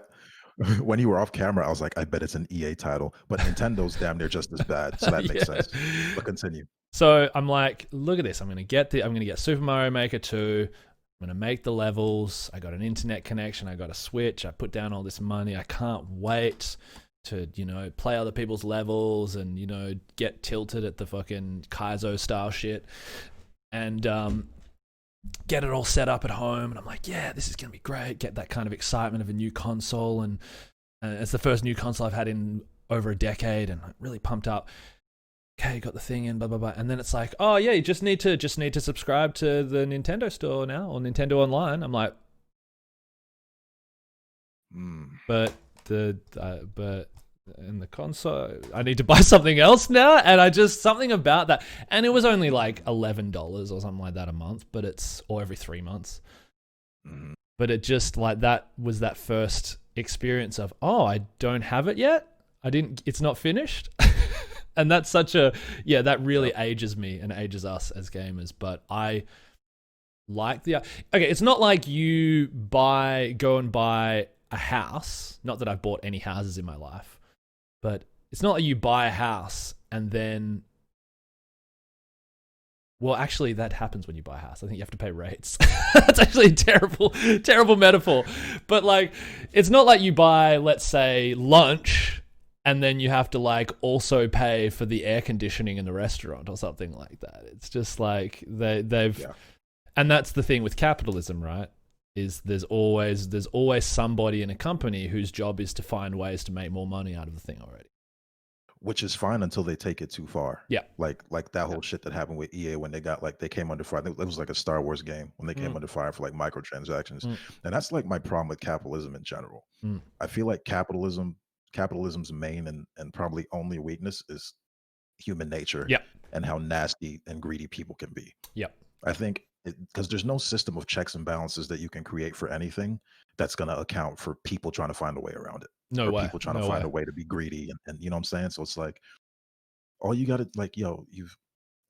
when you were off camera, I was like, I bet it's an EA title, but Nintendo's damn near just as bad, so that makes yeah. sense. But continue. So I'm like, look at this. I'm gonna get Super Mario Maker 2. I'm gonna make the levels. I got an internet connection. I got a Switch. I put down all this money. I can't wait to, play other people's levels and, get tilted at the fucking Kaizo style shit. And get it all set up at home. And I'm like, yeah, this is gonna be great. Get that kind of excitement of a new console. And it's the first new console I've had in over a decade, and I'm really pumped up. Okay, got the thing in, blah blah blah, and then it's like, oh yeah, you just need to subscribe to the Nintendo Store now or Nintendo Online. I'm like, but in the console, I need to buy something else now, and I just something about that, and it was only like $11 or something like that a month, or every 3 months, but it just like that was that first experience of, oh, I don't have it yet. It's not finished. And that's that really ages me and ages us as gamers. But I like okay, it's not like you go and buy a house. Not that I've bought any houses in my life, but it's not like you buy a house and then, well, actually that happens when you buy a house. I think you have to pay rates. That's actually a terrible metaphor. But like, it's not like you buy, let's say, lunch, and then you have to like also pay for the air conditioning in the restaurant or something like that. It's just like and that's the thing with capitalism, right? Is there's always somebody in a company whose job is to find ways to make more money out of the thing already. Which is fine until they take it too far. Yeah. Like that whole shit that happened with EA when they came under fire. It was like a Star Wars game when they came under fire for like microtransactions. And that's like my problem with capitalism in general. I feel like capitalism's main and probably only weakness is human nature and how nasty and greedy people can be. I think because there's no system of checks and balances that you can create for anything that's going to account for people trying to find a way around it. No way. People trying to find a way to be greedy and you know what I'm saying? So it's like all you got to like, you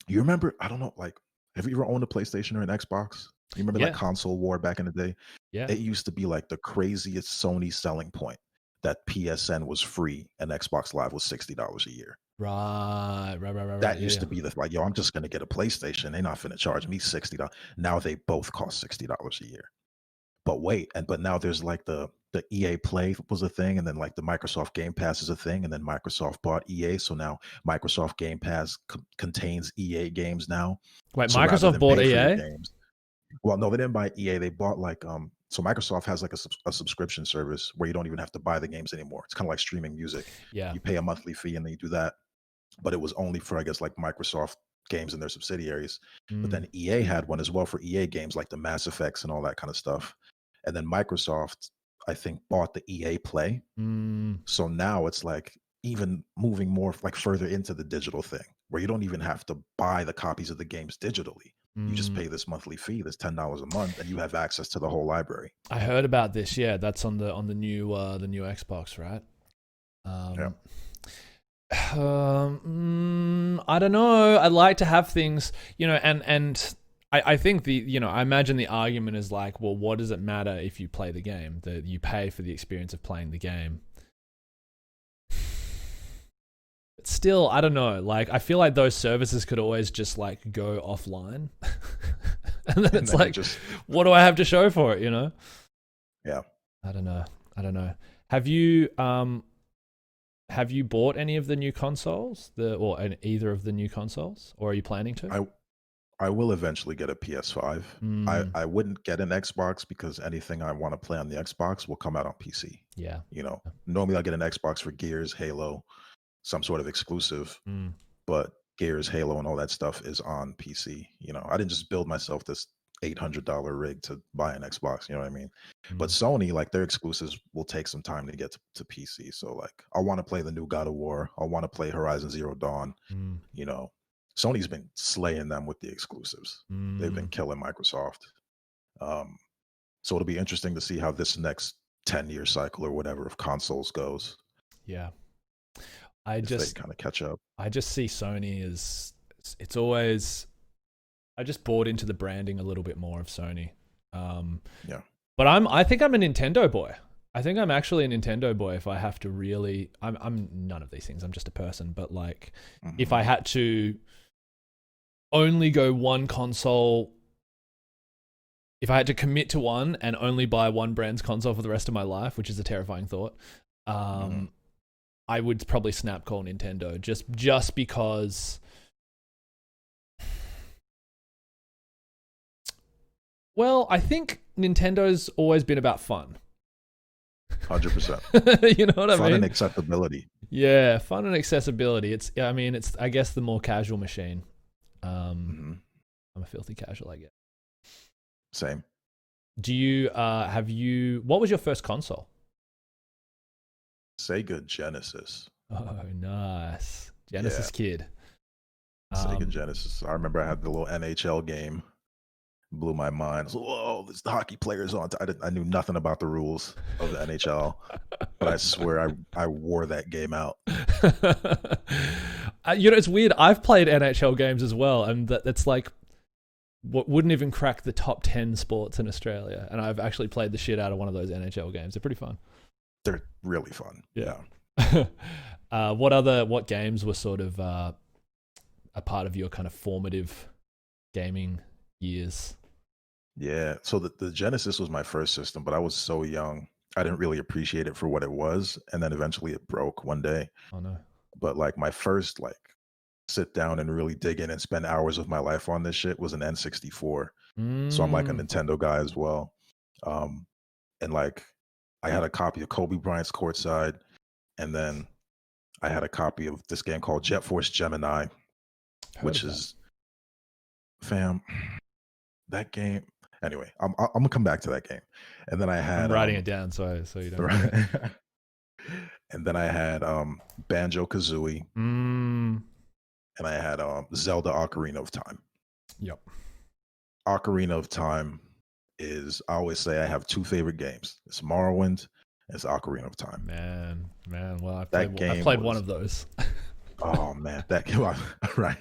remember, I don't know, like, have you ever owned a PlayStation or an Xbox? You remember that console war back in the day? Yeah. It used to be like the craziest Sony selling point that PSN was free and Xbox Live was $60 a year. Right. That Yeah, used yeah. to be the like, yo, I'm just gonna get a PlayStation. They're not finna charge me $60. Now they both cost $60 a year. But wait, but now there's like the EA Play was a thing, and then like the Microsoft Game Pass is a thing, and then Microsoft bought EA, so now Microsoft Game Pass contains EA games now. Wait, So rather Microsoft than bought pay for your EA? games, well, no, they didn't buy EA. They bought like so Microsoft has like a subscription service where you don't even have to buy the games anymore. It's kind of like streaming music. Yeah. You pay a monthly fee and then you do that. But it was only for I guess like Microsoft games and their subsidiaries. But Mm. then EA had one as well for EA games like the Mass Effects and all that kind of stuff. And then Microsoft, I think, bought the EA Play. Mm. So now it's like even moving more like further into the digital thing where you don't even have to buy the copies of the games digitally. You just Mm. pay this monthly fee, this $10 a month, and you have access to the whole library. I heard about this. Yeah, that's on the new Xbox, right? Yeah. I don't know. I like to have things, and I think I imagine the argument is like, well, what does it matter if you play the game? That you pay for the experience of playing the game. But still, I don't know. Like, I feel like those services could always just like go offline, and then it's like, what do I have to show for it? Yeah. I don't know. Have you bought any of the new consoles, either of the new consoles, or are you planning to? I will eventually get a PS5. I wouldn't get an Xbox because anything I want to play on the Xbox will come out on PC. Yeah. Normally I'll get an Xbox for Gears, Halo, some sort of exclusive, but Gears, Halo, and all that stuff is on PC. I didn't just build myself this $800 rig to buy an Xbox. You know what I mean? But Sony, like their exclusives will take some time to get to PC. So like I want to play the new God of War. I want to play Horizon Zero Dawn. Sony's been slaying them with the exclusives. They've been killing Microsoft. So it'll be interesting to see how this next 10-year cycle or whatever of consoles goes. Yeah. They kind of catch up. I just see Sony as it's always. I just bought into the branding a little bit more of Sony. Yeah. But I think I'm a Nintendo boy. I think I'm actually a Nintendo boy if I have to really. I'm none of these things. I'm just a person. But like, if I had to only go one console, if I had to commit to one and only buy one brand's console for the rest of my life, which is a terrifying thought, I would probably snap call Nintendo just because. Well, I think Nintendo's always been about fun. 100%. You know what I mean? Fun and accessibility. Yeah, fun and accessibility. It's I guess the more casual machine. I'm a filthy casual, I guess. Same. Do you what was your first console? Sega Genesis. Oh, nice. Genesis kid. Sega Genesis. I remember I had the little NHL game. Blew my mind. So, whoa, there's the hockey players on. I knew nothing about the rules of the NHL, but I swear I wore that game out. It's weird. I've played NHL games as well, and that's like what wouldn't even crack the top 10 sports in Australia. And I've actually played the shit out of one of those NHL games. They're pretty fun. They're really fun. Yeah. What games were sort of a part of your kind of formative gaming years? Yeah. So the Genesis was my first system, but I was so young. I didn't really appreciate it for what it was. And then eventually it broke one day. Oh no. But like my first like sit down and really dig in and spend hours of my life on this shit was an N64. So I'm like a Nintendo guy as well. And like I had a copy of Kobe Bryant's Courtside, and then I had a copy of this game called Jet Force Gemini, which is fam. That game. Anyway, I'm gonna come back to that game, and then I had I'm writing it down so you don't. Right. And then I had Banjo Kazooie, and I had Zelda Ocarina of Time. Yep. Ocarina of Time is, I always say I have two favorite games. It's Morrowind and it's Ocarina of Time. Man. Well, I played one of those. Oh man, that game, right?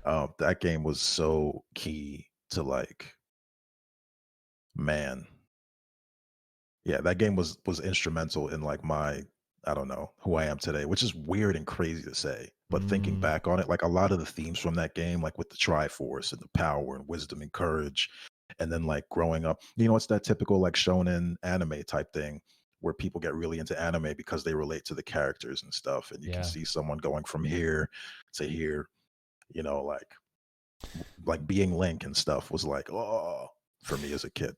That game was so key to like, man. Yeah, that game was instrumental in like my, I don't know, who I am today, which is weird and crazy to say. But thinking Mm, back on it, like a lot of the themes from that game, like with the Triforce and the power and wisdom and courage, and then like growing up, it's that typical like shonen anime type thing where people get really into anime because they relate to the characters and stuff, and you can yeah. see someone going from here to here, you know, like being Link and stuff was like, oh, for me as a kid.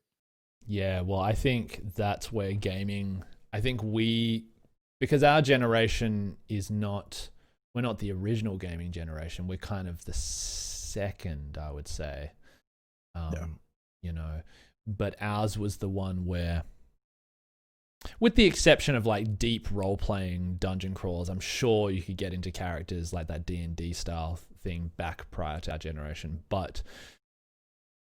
Yeah, well, I think that's where gaming, I think because our generation is not, we're not the original gaming generation. We're kind of the second, I would say. Yeah. Um, you know, but ours was the one where, with the exception of like deep role playing dungeon crawls, I'm sure you could get into characters like that D&D style thing back prior to our generation. But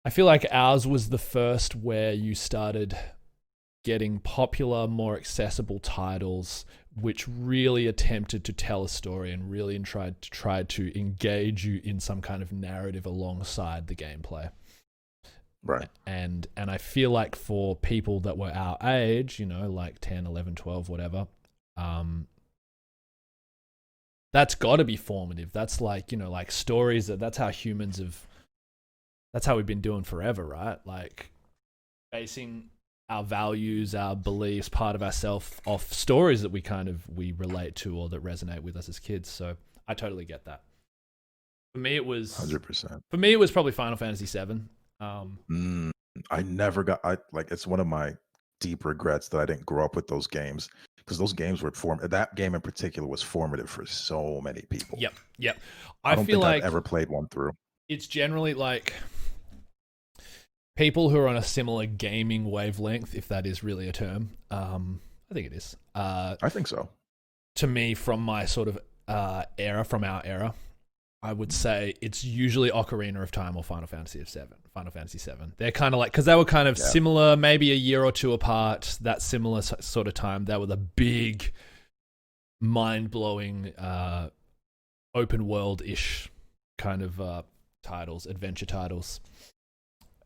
I feel like ours was the first where you started getting popular, more accessible titles which really attempted to tell a story and really tried to engage you in some kind of narrative alongside the gameplay. Right. And I feel like for people that were our age, like 10, 11, 12, whatever, that's got to be formative. That's like, like stories that's how humans have, that's how we've been doing forever, right? Like basing our values, our beliefs, part of ourself off stories that we relate to or that resonate with us as kids. So I totally get that. For me, it was 100%. probably Final Fantasy VII. Mm, I never got. I like. It's one of my deep regrets that I didn't grow up with those games because those games were That game in particular was formative for so many people. Yep. I I don't feel think I've like ever played one through. it's generally like people who are on a similar gaming wavelength, if that is really a term. I think it is. I think so. To me, from my sort of era, from our era, I would say it's usually Ocarina of Time or Final Fantasy VII. Final Fantasy VII. They're kind of like, because they were kind of similar, maybe a year or two apart. That similar sort of time. They were the big, mind-blowing, open world-ish kind of titles, adventure titles.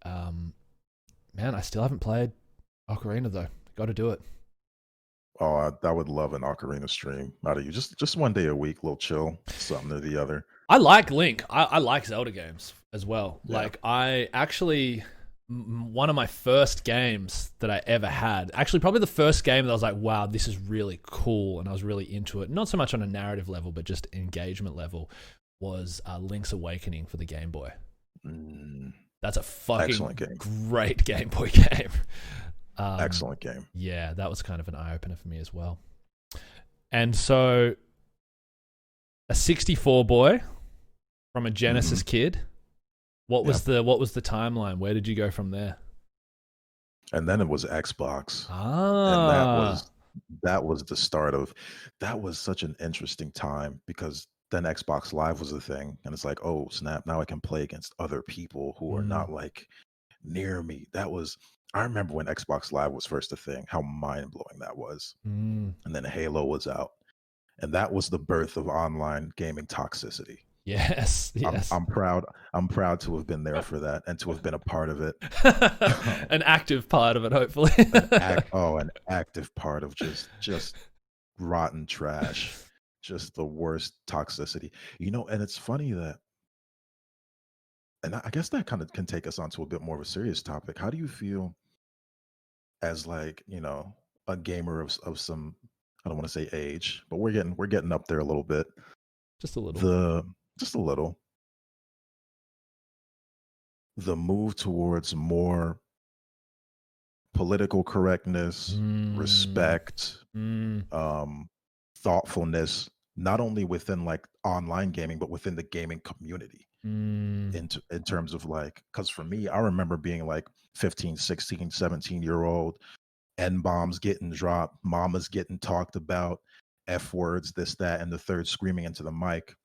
Man, I still haven't played Ocarina though. Got to do it. Oh, I would love an Ocarina stream out of you. Just one day a week, little chill, something or the other. I like Link. I like Zelda games as well. Yeah. Like I actually, one of my first games that I ever had, actually probably the first game that I was like, wow, this is really cool, and I was really into it. Not so much on a narrative level, but just engagement level, was Link's Awakening for the Game Boy. That's a fucking great Game Boy game. Excellent game. Yeah, that was kind of an eye-opener for me as well. And so, a 64 boy from a Genesis kid. What was the timeline? Where did you go from there? And then it was Xbox. Ah. And that was the start of, that was such an interesting time because then Xbox Live was the thing. And it's like, oh, snap, now I can play against other people who are not like near me. I remember when Xbox Live was first a thing, how mind-blowing that was. And then Halo was out. And that was the birth of online gaming toxicity. Yes. I'm proud to have been there for that and to have been a part of it. An active part of it, hopefully. An active part of just rotten trash. Just the worst toxicity. And it's funny that, and I guess that kind of can take us onto a bit more of a serious topic. How do you feel as like, a gamer of some, I don't want to say age, but we're getting up there a little bit. Just a little. Just a little. The move towards more political correctness, respect, thoughtfulness, not only within like online gaming, but within the gaming community. In terms of like, because for me, I remember being like 15, 16, 17-year-old, N-bombs getting dropped, mamas getting talked about, F words, this, that, and the third, screaming into the mic.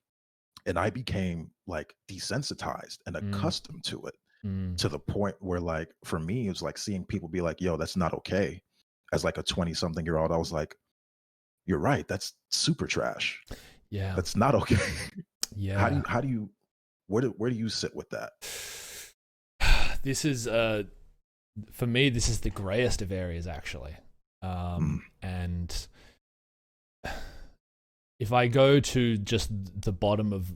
And I became like desensitized and accustomed to it, to the point where like, for me, it was like seeing people be like, yo, that's not okay. As like a 20-something-year-old, I was like, you're right, that's super trash. Yeah. That's not okay. Yeah. How do you, where do you sit with that? This is for me, this is the grayest of areas, actually. And if I go to just the bottom of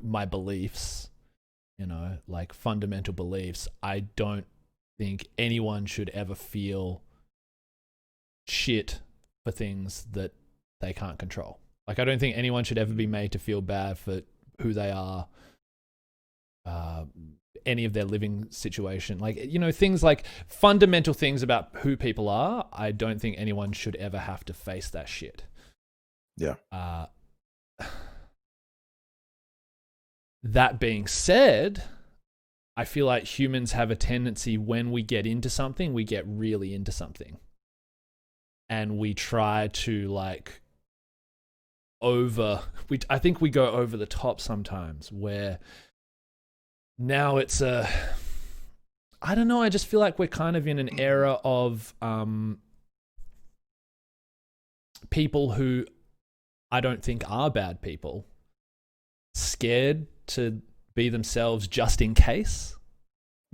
my beliefs, you know, like fundamental beliefs, I don't think anyone should ever feel shit for things that they can't control. Like, I don't think anyone should ever be made to feel bad for who they are, any of their living situation. Like, you know, things like fundamental things about who people are, I don't think anyone should ever have to face that shit. Yeah. That being said, I feel like humans have a tendency, when we get into something, we get really into something. And we try to like I think we go over the top sometimes, where now it's I don't know, I just feel like we're kind of in an era of people who I don't think are bad people, scared to be themselves just in case.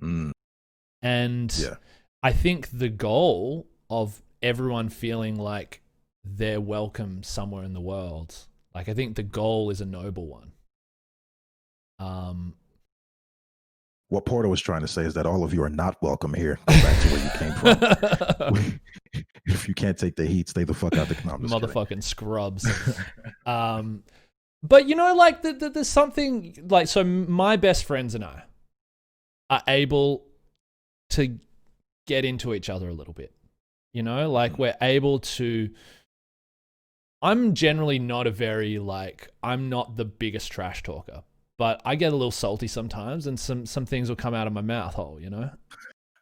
And Yeah. I think the goal of everyone feeling like they're welcome somewhere in the world, like, I think the goal is a noble one. What Porto was trying to say is that all of you are not welcome here. Go back to where you came from. If you can't take the heat, stay the fuck out the motherfucking scrubs. But you know, like, there's something like, so my best friends and I are able to get into each other a little bit. You know, like, we're able to. I'm generally not I'm not the biggest trash talker, but I get a little salty sometimes, and some things will come out of my mouth hole, you know?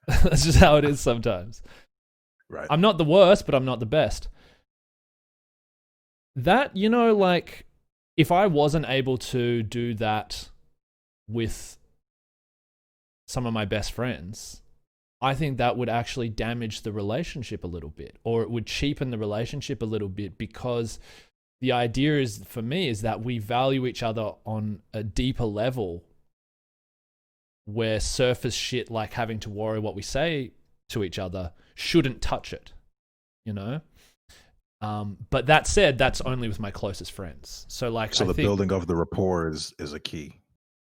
That's just how it is sometimes. Right. I'm not the worst, but I'm not the best. That, you know, like, if I wasn't able to do that with some of my best friends, I think that would actually damage the relationship a little bit, or it would cheapen the relationship a little bit, because the idea is, for me, is that we value each other on a deeper level, where surface shit like having to worry what we say to each other shouldn't touch it, you know? But that said, that's only with my closest friends. So like, so the building of the rapport is a key.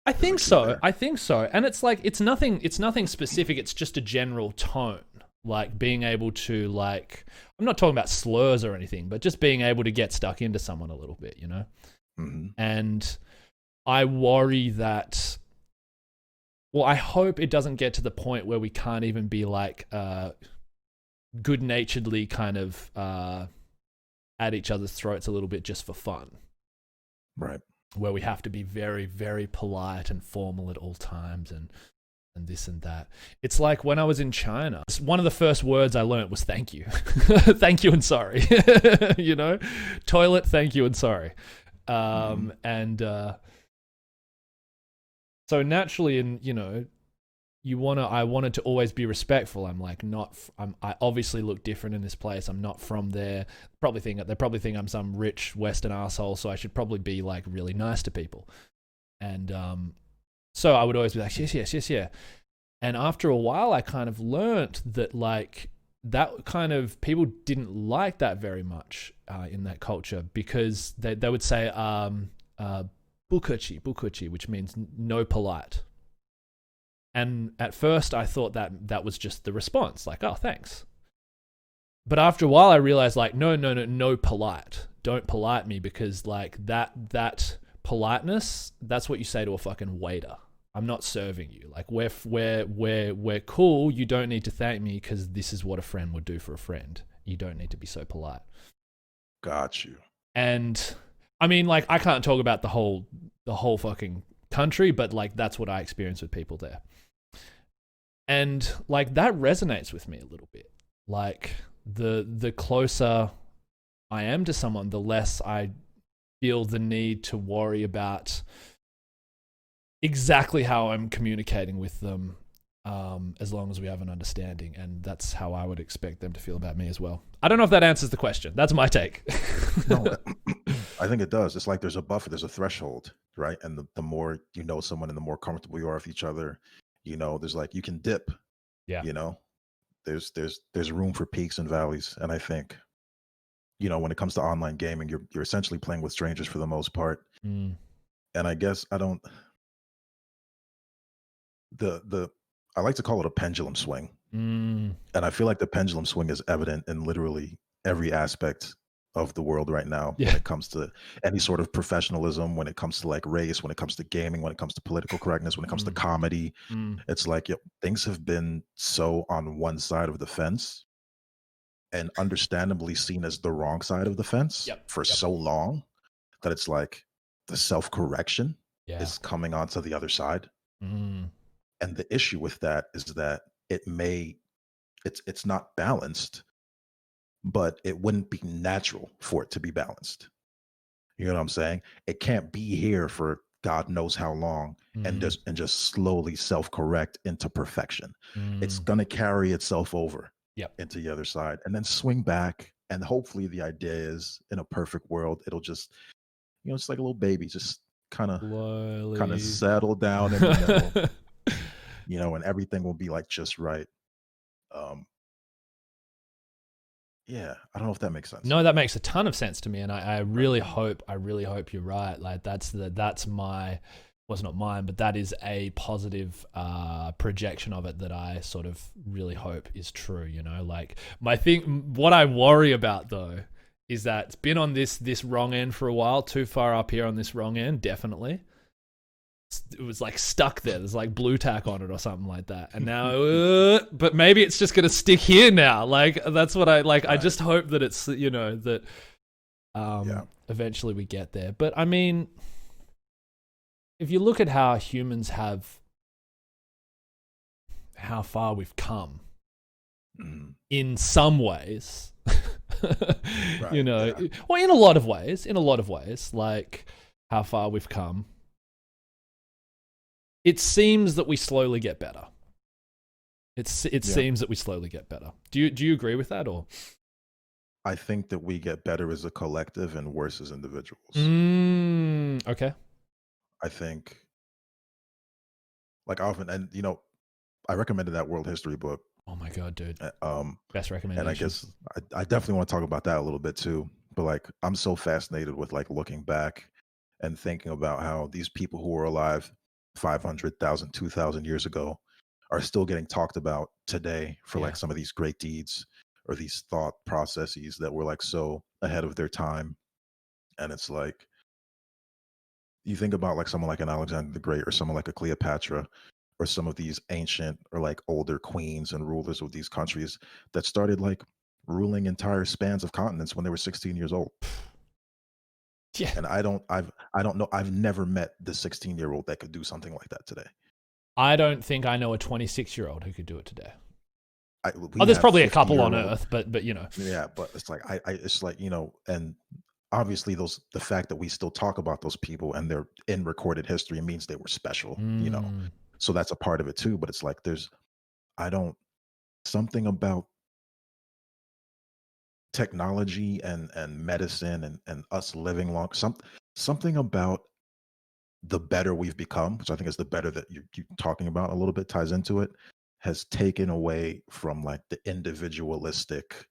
I think so. I think so. And it's like, it's nothing specific. It's just a general tone. Like, being able to, like, I'm not talking about slurs or anything, but just being able to get stuck into someone a little bit, you know? Mm-hmm. And I worry that, well, I hope it doesn't get to the point where we can't even be like good-naturedly kind of at each other's throats a little bit just for fun. Right. Where we have to be very, very polite and formal at all times, and this and that. It's like when I was in China, one of the first words I learned was thank you. Thank you and sorry. You know? Toilet, thank you and sorry. And so naturally, you know, I wanted to always be respectful. I'm like, I obviously look different in this place. I'm not from there. They probably think I'm some rich Western asshole, so I should probably be like really nice to people. And so I would always be like, yes. And after a while, I kind of learnt that, like, that kind of people didn't like that very much in that culture, because they would say bukuchi, which means no polite. And at first I thought that was just the response, like, oh, thanks. But after a while I realized, like, no polite. Don't polite me, because like that politeness, that's what you say to a fucking waiter. I'm not serving you. Like, we're cool. You don't need to thank me, because this is what a friend would do for a friend. You don't need to be so polite. Got you. And I mean, like, I can't talk about the whole fucking country, but like, that's what I experienced with people there. And like, that resonates with me a little bit. Like, the closer I am to someone, the less I feel the need to worry about exactly how I'm communicating with them, as long as we have an understanding. And that's how I would expect them to feel about me as well. I don't know if that answers the question. That's my take. No, I think it does. It's like there's a buffer, there's a threshold, right? And the more you know someone and the more comfortable you are with each other, you know, there's like, you can dip. Yeah. You know, there's room for peaks and valleys. And I think when it comes to online gaming, you're essentially playing with strangers for the most part. Mm. And I guess I don't the I like to call it a pendulum swing. Mm. And I feel like the pendulum swing is evident in literally every aspect of the world right now when Yeah. it comes to any sort of professionalism, when it comes to like race, when it comes to gaming, when it comes to political correctness, when it comes to Mm. comedy. Mm. It's like, things have been so on one side of the fence and understandably seen as the wrong side of the fence Yep. for Yep. so long that it's like the self correction Yeah. is coming onto the other side. Mm. And the issue with that is that it's not balanced, but it wouldn't be natural for it to be balanced. You know what I'm saying? It can't be here for God knows how long and Mm. just slowly self-correct into perfection. It's Mm. gonna carry itself over Yep. into the other side and then swing back. And hopefully the idea is in a perfect world, it'll just, it's like a little baby, just kind of Slowly. settle down in the middle, and everything will be like just right. Um, yeah, I don't know if that makes sense. No, that makes a ton of sense to me, and I really hope you're right. Like that's my, well, it's not mine, but that is a positive projection of it that I sort of really hope is true. Like my thing, what I worry about though is that it's been on this wrong end for a while, too far up here on this wrong end, definitely. It was like stuck there. There's like blue tack on it or something like that. And now, but maybe it's just going to stick here now. Like, that's what I like. I just hope that it's, that eventually we get there. But I mean, if you look at how humans how far we've come in some ways, well, in a lot of ways, like how far we've come, it seems that we slowly get better. It seems that we slowly get better. Do you agree with that, or? I think that we get better as a collective and worse as individuals. Okay. I think, like often, and I recommended that world history book. Oh my god, dude! Best recommendation. And I guess I definitely want to talk about that a little bit too. But like, I'm so fascinated with like looking back and thinking about how these people who were alive 500,000, 2,000 years ago are still getting talked about today for like some of these great deeds or these thought processes that were like so ahead of their time. And it's like, you think about like someone like an Alexander the Great or someone like a Cleopatra or some of these ancient or like older queens and rulers of these countries that started like ruling entire spans of continents when they were 16 years old. Yeah. And I don't know. I've never met the 16-year-old that could do something like that today. I don't think I know a 26-year-old who could do it today. There's probably a couple on Earth, but Yeah, but it's like it's like, and obviously the fact that we still talk about those people and they're in recorded history means they were special, So that's a part of it too. But it's like something about technology and medicine and us living long, something about the better we've become, which I think is the better that you're talking about a little bit ties into it, has taken away from like the individualistic,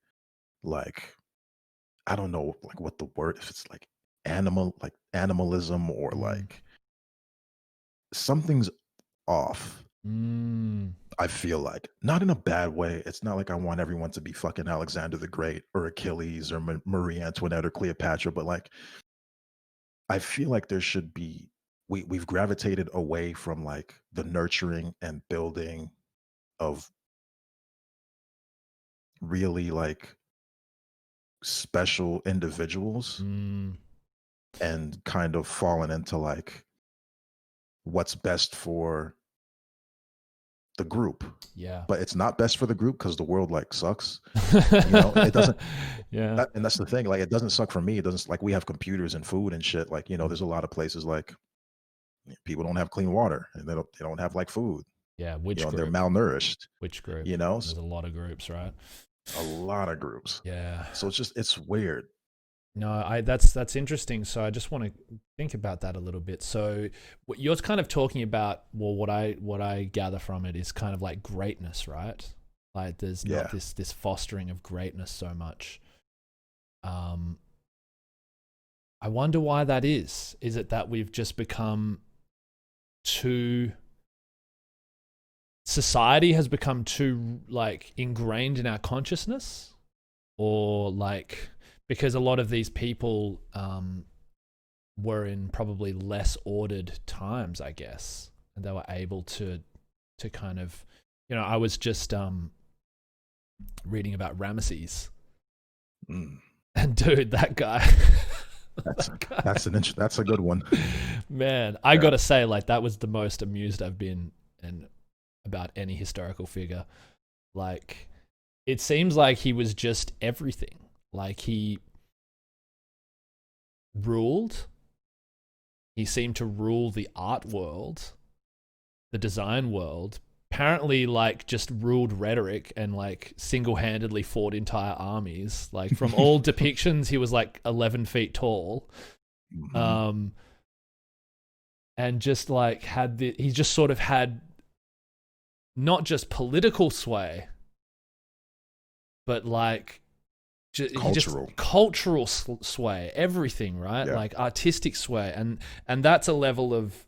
like, I don't know like what the word, if it's like animalism or like something's off. I feel like, not in a bad way. It's not like I want everyone to be fucking Alexander the Great or Achilles or Marie Antoinette or Cleopatra, but like, I feel like there should be, we've gravitated away from like the nurturing and building of really like special individuals and kind of fallen into like what's best for the group. Yeah. But it's not best for the group because the world like sucks. It doesn't. Yeah. And that's the thing. Like, it doesn't suck for me. It doesn't, like, we have computers and food and shit. Like, there's a lot of places like people don't have clean water and they don't have like food. Yeah. Which group? They're malnourished. Which group? So There's a lot of groups, right? a lot of groups. Yeah. So it's weird. No, that's interesting. So I just want to think about that a little bit. So what you're kind of talking about, well, what I gather from it is kind of like greatness, right? Like there's not this fostering of greatness so much. Um, I wonder why that is. Is it that we've just become too, society has become too like ingrained in our consciousness, or like because a lot of these people were in probably less ordered times, I guess, and they were able to kind of, I was just reading about Ramesses, and dude, that guy. That's a good one. Man, I gotta say, like, that was the most amused I've been in about any historical figure. Like, it seems like he was just everything. Like, he ruled. He seemed to rule the art world, the design world. Apparently, like, just ruled rhetoric and like single-handedly fought entire armies. Like, from all depictions, he was like 11 feet tall. And just like he just sort of had not just political sway, but like cultural sway, everything, right? Yeah. Like artistic sway, and that's a level of,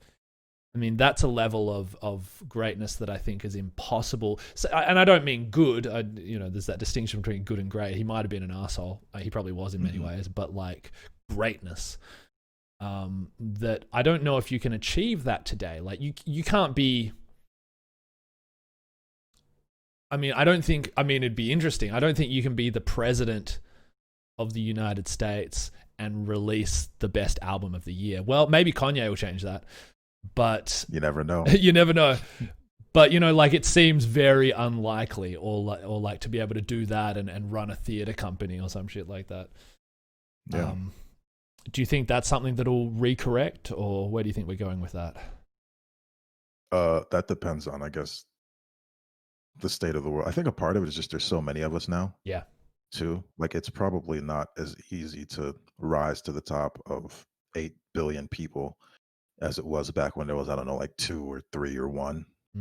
that's a level of greatness that I think is impossible. So, and I don't mean good. There's that distinction between good and great. He might have been an asshole. He probably was in many ways, but like greatness. That I don't know if you can achieve that today. Like you can't be. It'd be interesting. I don't think you can be the president of the United States and release the best album of the year. Well, maybe Kanye will change that, but you never know. You never know. But like it seems very unlikely, or like to be able to do that and run a theater company or some shit like that. Yeah. Do you think that's something that'll recorrect, or where do you think we're going with that? That depends on, I guess, the state of the world. I think a part of it is just there's so many of us now. Yeah. Too. Like it's probably not as easy to rise to the top of 8 billion people as it was back when there was, I don't know, like 2 or 3 or 1. 8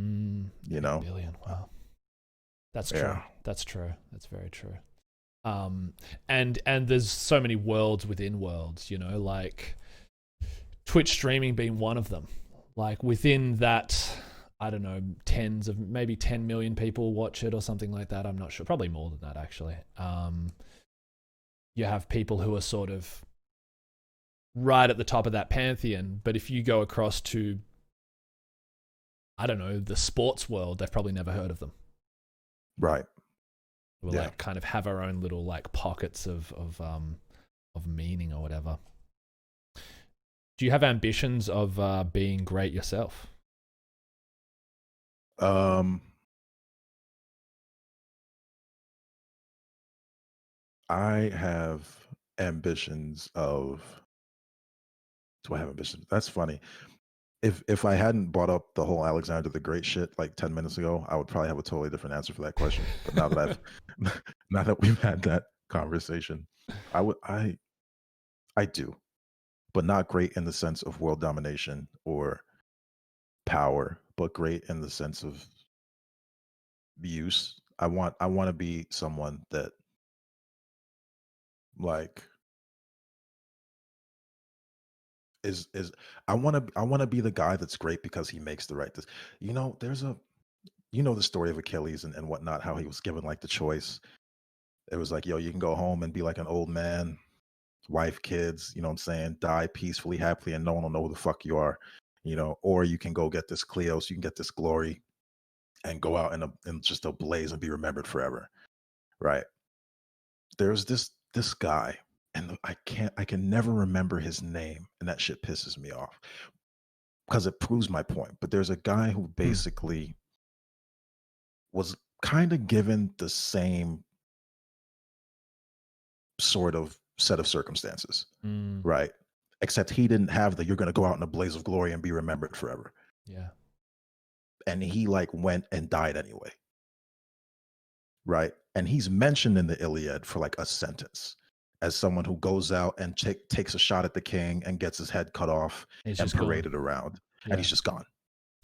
billion. Wow. That's true. Yeah. That's true. That's very true. And there's so many worlds within worlds, like Twitch streaming being one of them. Like within that, I don't know, maybe 10 million people watch it or something like that. I'm not sure. Probably more than that, actually. You have people who are sort of right at the top of that pantheon. But if you go across to, I don't know, the sports world, they've probably never heard of them. Right. We'll like kind of have our own little like pockets of meaning or whatever. Do you have ambitions of being great yourself? I have ambitions of. Do I have ambitions? That's funny. If I hadn't brought up the whole Alexander the Great shit like 10 minutes ago, I would probably have a totally different answer for that question. But now that now that we've had that conversation, I do, but not great in the sense of world domination or power, but great in the sense of use. I want to be someone that like is I want to be the guy that's great because he makes the right there's a the story of Achilles and whatnot, how he was given like the choice. It was like, yo, you can go home and be like an old man, wife, kids, you know what I'm saying, die peacefully, happily, and no one will know who the fuck you are, or you can go get this Clio, so you can get this glory and go out in just a blaze and be remembered forever. Right. There's this guy, and I can never remember his name, and that shit pisses me off because it proves my point. But there's a guy who basically was kind of given the same sort of set of circumstances, right? Except he didn't have you're going to go out in a blaze of glory and be remembered forever. Yeah. And he like went and died anyway. Right. And he's mentioned in the Iliad for like a sentence as someone who goes out and takes a shot at the king and gets his head cut off and paraded around. Yeah. And he's just gone.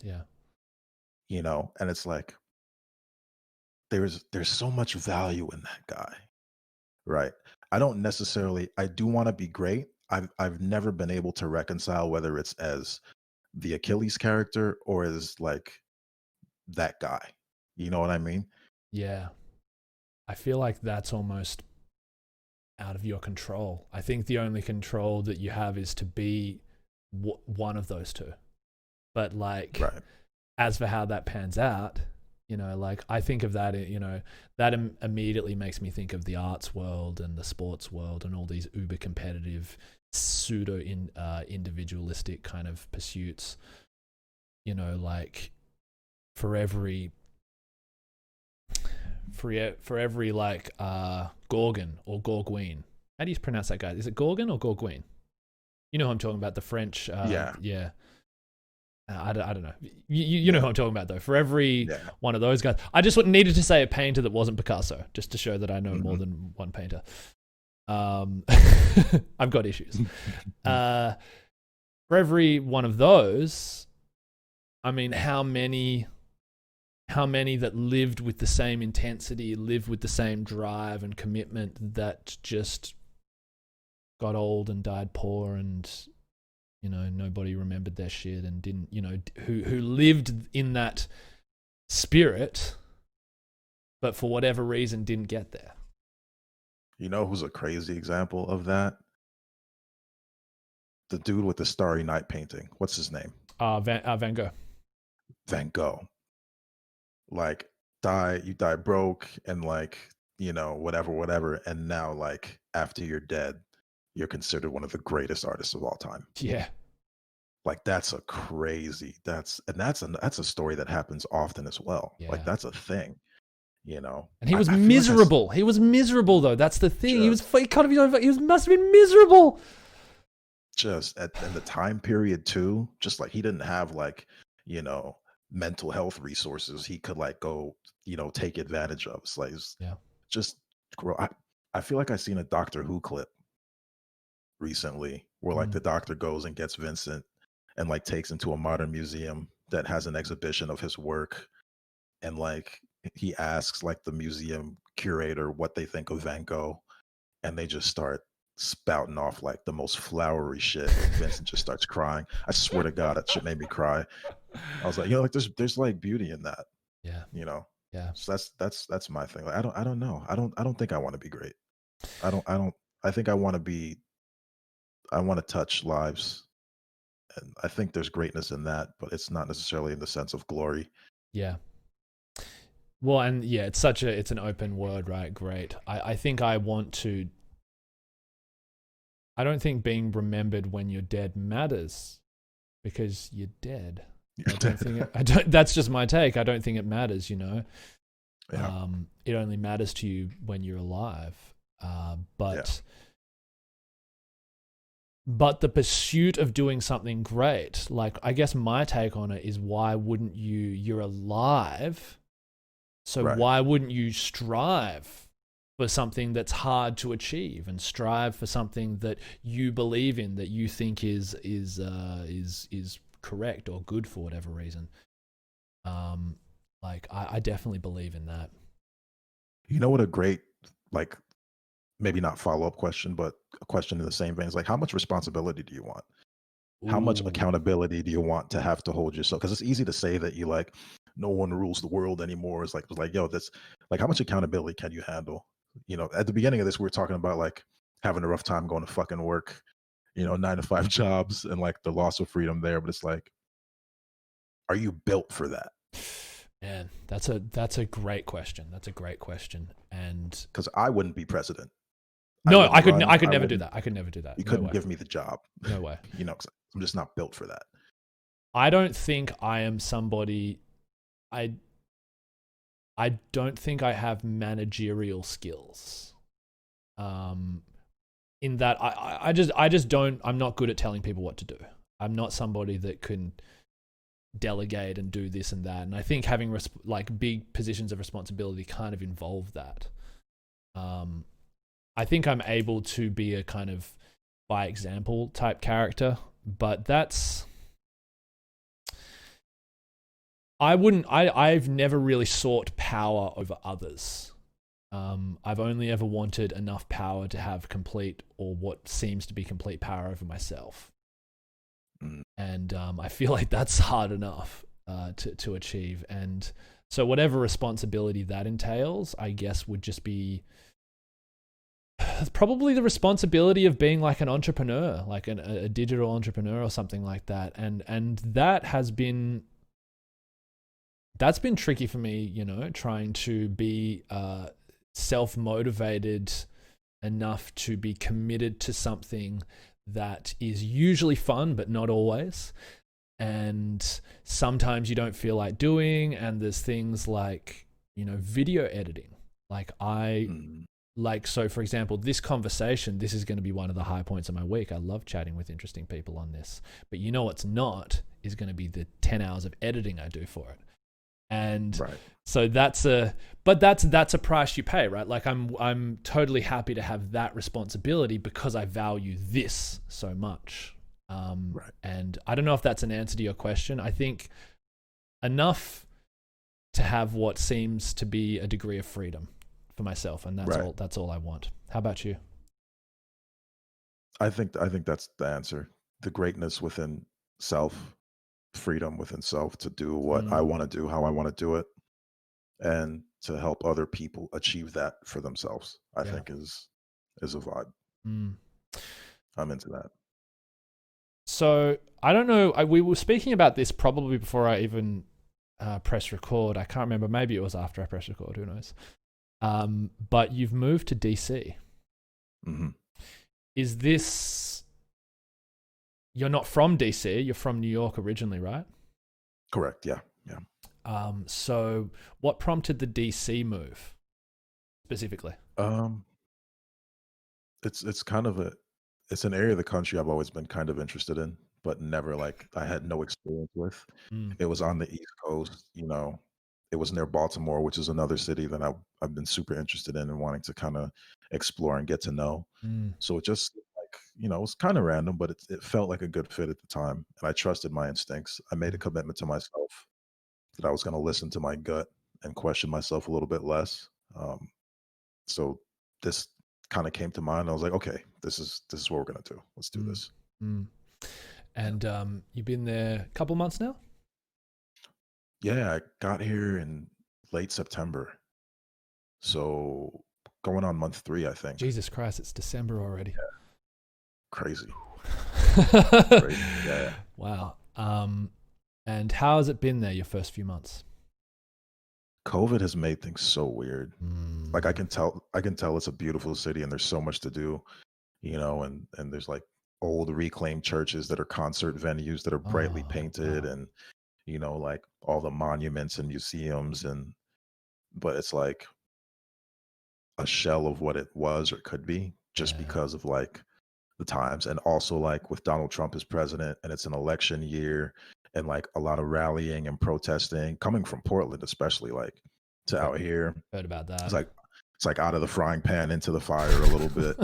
Yeah. And it's like, there's so much value in that guy. Right. I don't necessarily. I do want to be great. I've never been able to reconcile whether it's as the Achilles character or as like that guy. You know what I mean? Yeah. I feel like that's almost out of your control. I think the only control that you have is to be one of those two. But like, Right. as for how that pans out, you know, like I think of that, you know, that immediately makes me think of the arts world and the sports world and all these uber competitive, pseudo individualistic kind of pursuits. You know, like for every like Gorgon or Gorguin. How do you pronounce that guy? Is it Gorgon or Gorguin? You know who I'm talking about, the French. Yeah. I don't know. You know who I'm talking about, though. For every one of those guys. I just needed to say a painter that wasn't Picasso, just to show that I know more than one painter. I've got issues. For every one of those, I mean, how many that lived with the same intensity, lived with the same drive and commitment that just got old and died poor and, you know, nobody remembered their shit and didn't, you know, who lived in that spirit, but for whatever reason didn't get there. You know who's a crazy example of that? The dude with the Starry Night painting. What's his name? Van Gogh. Van Gogh. Like, you die broke and like, you know, whatever. And now, like, after you're dead, you're considered one of the greatest artists of all time. Yeah. Like that's a story that happens often as well. Yeah. Like that's a thing, you know. And he was miserable. He was miserable though. That's the thing. He must have been miserable. Just in the time period too. Just like he didn't have like, you know, mental health resources he could like go, you know, take advantage of. It's like just I feel like I seen a Doctor Who clip recently where like the doctor goes and gets Vincent and like takes him to a modern museum that has an exhibition of his work, and like he asks like the museum curator what they think of Van Gogh, and they just start spouting off like the most flowery shit, and Vincent just starts crying. I swear to God, that shit made me cry. I was like, you know, like there's like beauty in that. Yeah. You know. Yeah. So that's my thing. Like, I don't know. I don't think I want to be great. I think I want to touch lives, and I think there's greatness in that, but it's not necessarily in the sense of glory. Yeah. Well, and yeah, it's an open word, right? Great. I think I don't think being remembered when you're dead matters because you're dead. That's just my take. I don't think it matters, you know. Yeah. It only matters to you when you're alive. But the pursuit of doing something great, like I guess my take on it is, why wouldn't you're alive, so why wouldn't you strive for something that's hard to achieve and strive for something that you believe in, that you think is correct or good for whatever reason. Like I definitely believe in that. You know what a great, like, maybe not follow-up question, but a question in the same vein is like, how much responsibility do you want? How much accountability do you want to have to hold yourself? Because it's easy to say that you like, no one rules the world anymore. It's like, yo, that's like, how much accountability can you handle? You know, at the beginning of this, we were talking about like having a rough time going to fucking work, you know, 9-to-5 jobs and like the loss of freedom there. But it's like, are you built for that? Man, that's a great question. That's a great question. And because I wouldn't be president. No, I could never do that. I could never do that. You couldn't give me the job. No way. You know, 'cause I'm just not built for that. I don't think I am somebody. I don't think I have managerial skills. In that I just don't. I'm not good at telling people what to do. I'm not somebody that can delegate and do this and that. And I think having like big positions of responsibility kind of involve that. I think I'm able to be a kind of by example type character, but I've never really sought power over others. I've only ever wanted enough power to have complete, or what seems to be complete, power over myself. And I feel like that's hard enough to achieve. And so whatever responsibility that entails, I guess, would just be probably the responsibility of being like an entrepreneur, like a digital entrepreneur or something like that. And that's been tricky for me, you know, trying to be self-motivated enough to be committed to something that is usually fun, but not always. And sometimes you don't feel like doing, and there's things like, you know, video editing. So for example, this conversation, this is going to be one of the high points of my week. I love chatting with interesting people on this, but you know, what's not is going to be the 10 hours of editing I do for it. And so that's a price you pay, right? Like I'm totally happy to have that responsibility because I value this so much. And I don't know if that's an answer to your question. I think enough to have what seems to be a degree of freedom for myself, and that's all I want. How about you? I think that's the answer. The greatness within self, freedom within self to do what I want to do, how I want to do it, and to help other people achieve that for themselves. I think is a vibe. I'm into that. So I don't know. We were speaking about this probably before I even press record. I can't remember. Maybe it was after I press record. Who knows? But you've moved to DC. Is this? You're not from DC. You're from New York originally, right? Correct. Yeah. So what prompted the DC move specifically? It's kind of it's an area of the country I've always been kind of interested in, but never like I had no experience with. It was on the East Coast, you know. It was near Baltimore, which is another city that I've been super interested in and wanting to kind of explore and get to know. So it just like, you know, it was kind of random, but it felt like a good fit at the time. And I trusted my instincts. I made a commitment to myself that I was going to listen to my gut and question myself a little bit less. So this kind of came to mind. I was like, okay, this is what we're going to do. Let's do this. And you've been there a couple months now? Yeah, I got here in late September. So going on month 3, I think. Jesus Christ, it's December already. Yeah. Crazy. Crazy. Yeah. Wow. And how has it been there your first few months? COVID has made things so weird. Like I can tell it's a beautiful city and there's so much to do, you know, and there's like old reclaimed churches that are concert venues that are brightly painted and, you know, like all the monuments and museums but it's like a shell of what it was or could be just because of like the times. And also like with Donald Trump as president and it's an election year and like a lot of rallying and protesting coming from Portland, especially like to out here. Heard about that. It's like out of the frying pan into the fire a little bit.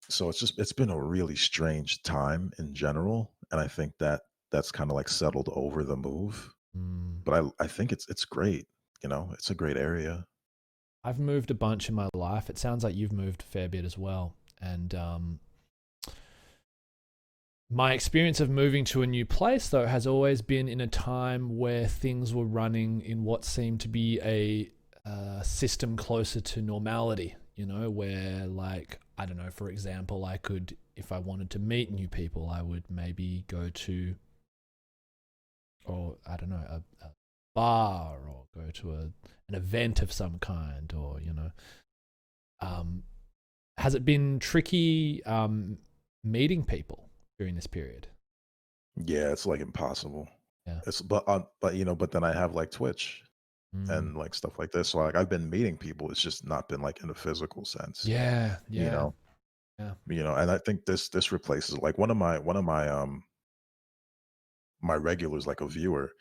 So it's been a really strange time in general. And I think that's kind of like settled over the move. But I think it's great. You know, it's a great area. I've moved a bunch in my life. It sounds like you've moved a fair bit as well. And my experience of moving to a new place, though, has always been in a time where things were running in what seemed to be a system closer to normality, you know, where like, I don't know, for example, I could, if I wanted to meet new people, I would maybe go to, or I don't know, a bar or go to an event of some kind, or, you know, has it been tricky meeting people during this period? Yeah, it's like impossible. Yeah. But you know, but then I have like Twitch and like stuff like this. So like I've been meeting people. It's just not been like in a physical sense. Yeah. You know. Yeah. You know, and I think this replaces like one of my my regulars, like a viewer.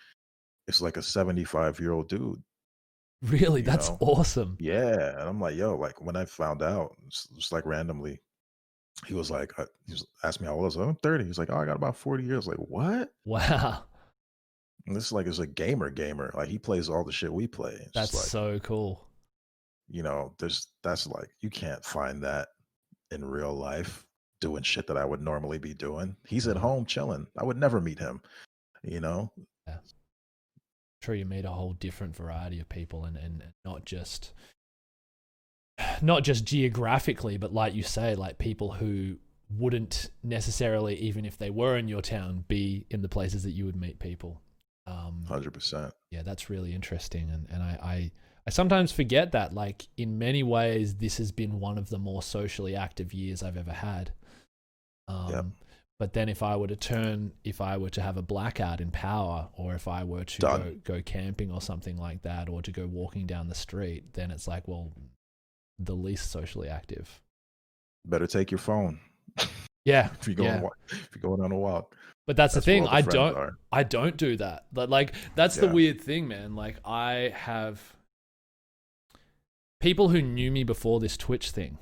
It's like a 75-year-old dude. Really? That's awesome. Yeah. And I'm like, yo, like when I found out, just like randomly, he was like, asked me how old I was. I'm 30. He's like, oh, I got about 40 years. Like, what? Wow. And this is like, it's a gamer. Like he plays all the shit we play. It's That's like, so cool. that's like, you can't find that in real life doing shit that I would normally be doing. He's at Yeah. home chilling. I would never meet him, you know? Yeah. Sure, you meet a whole different variety of people, and not just geographically, but like you say, like people who wouldn't necessarily, even if they were in your town, be in the places that you would meet people. 100%. Yeah, that's really interesting. And I sometimes forget that, like, in many ways, this has been one of the more socially active years I've ever had. Yep. But then if I were to have a blackout in power, or if I were to go camping or something like that, or to go walking down the street, then it's like, well, the least socially active. Better take your phone. Yeah. if you're going on a walk. But that's the thing. I don't do that. But like, that's the weird thing, man. Like, I have people who knew me before this Twitch thing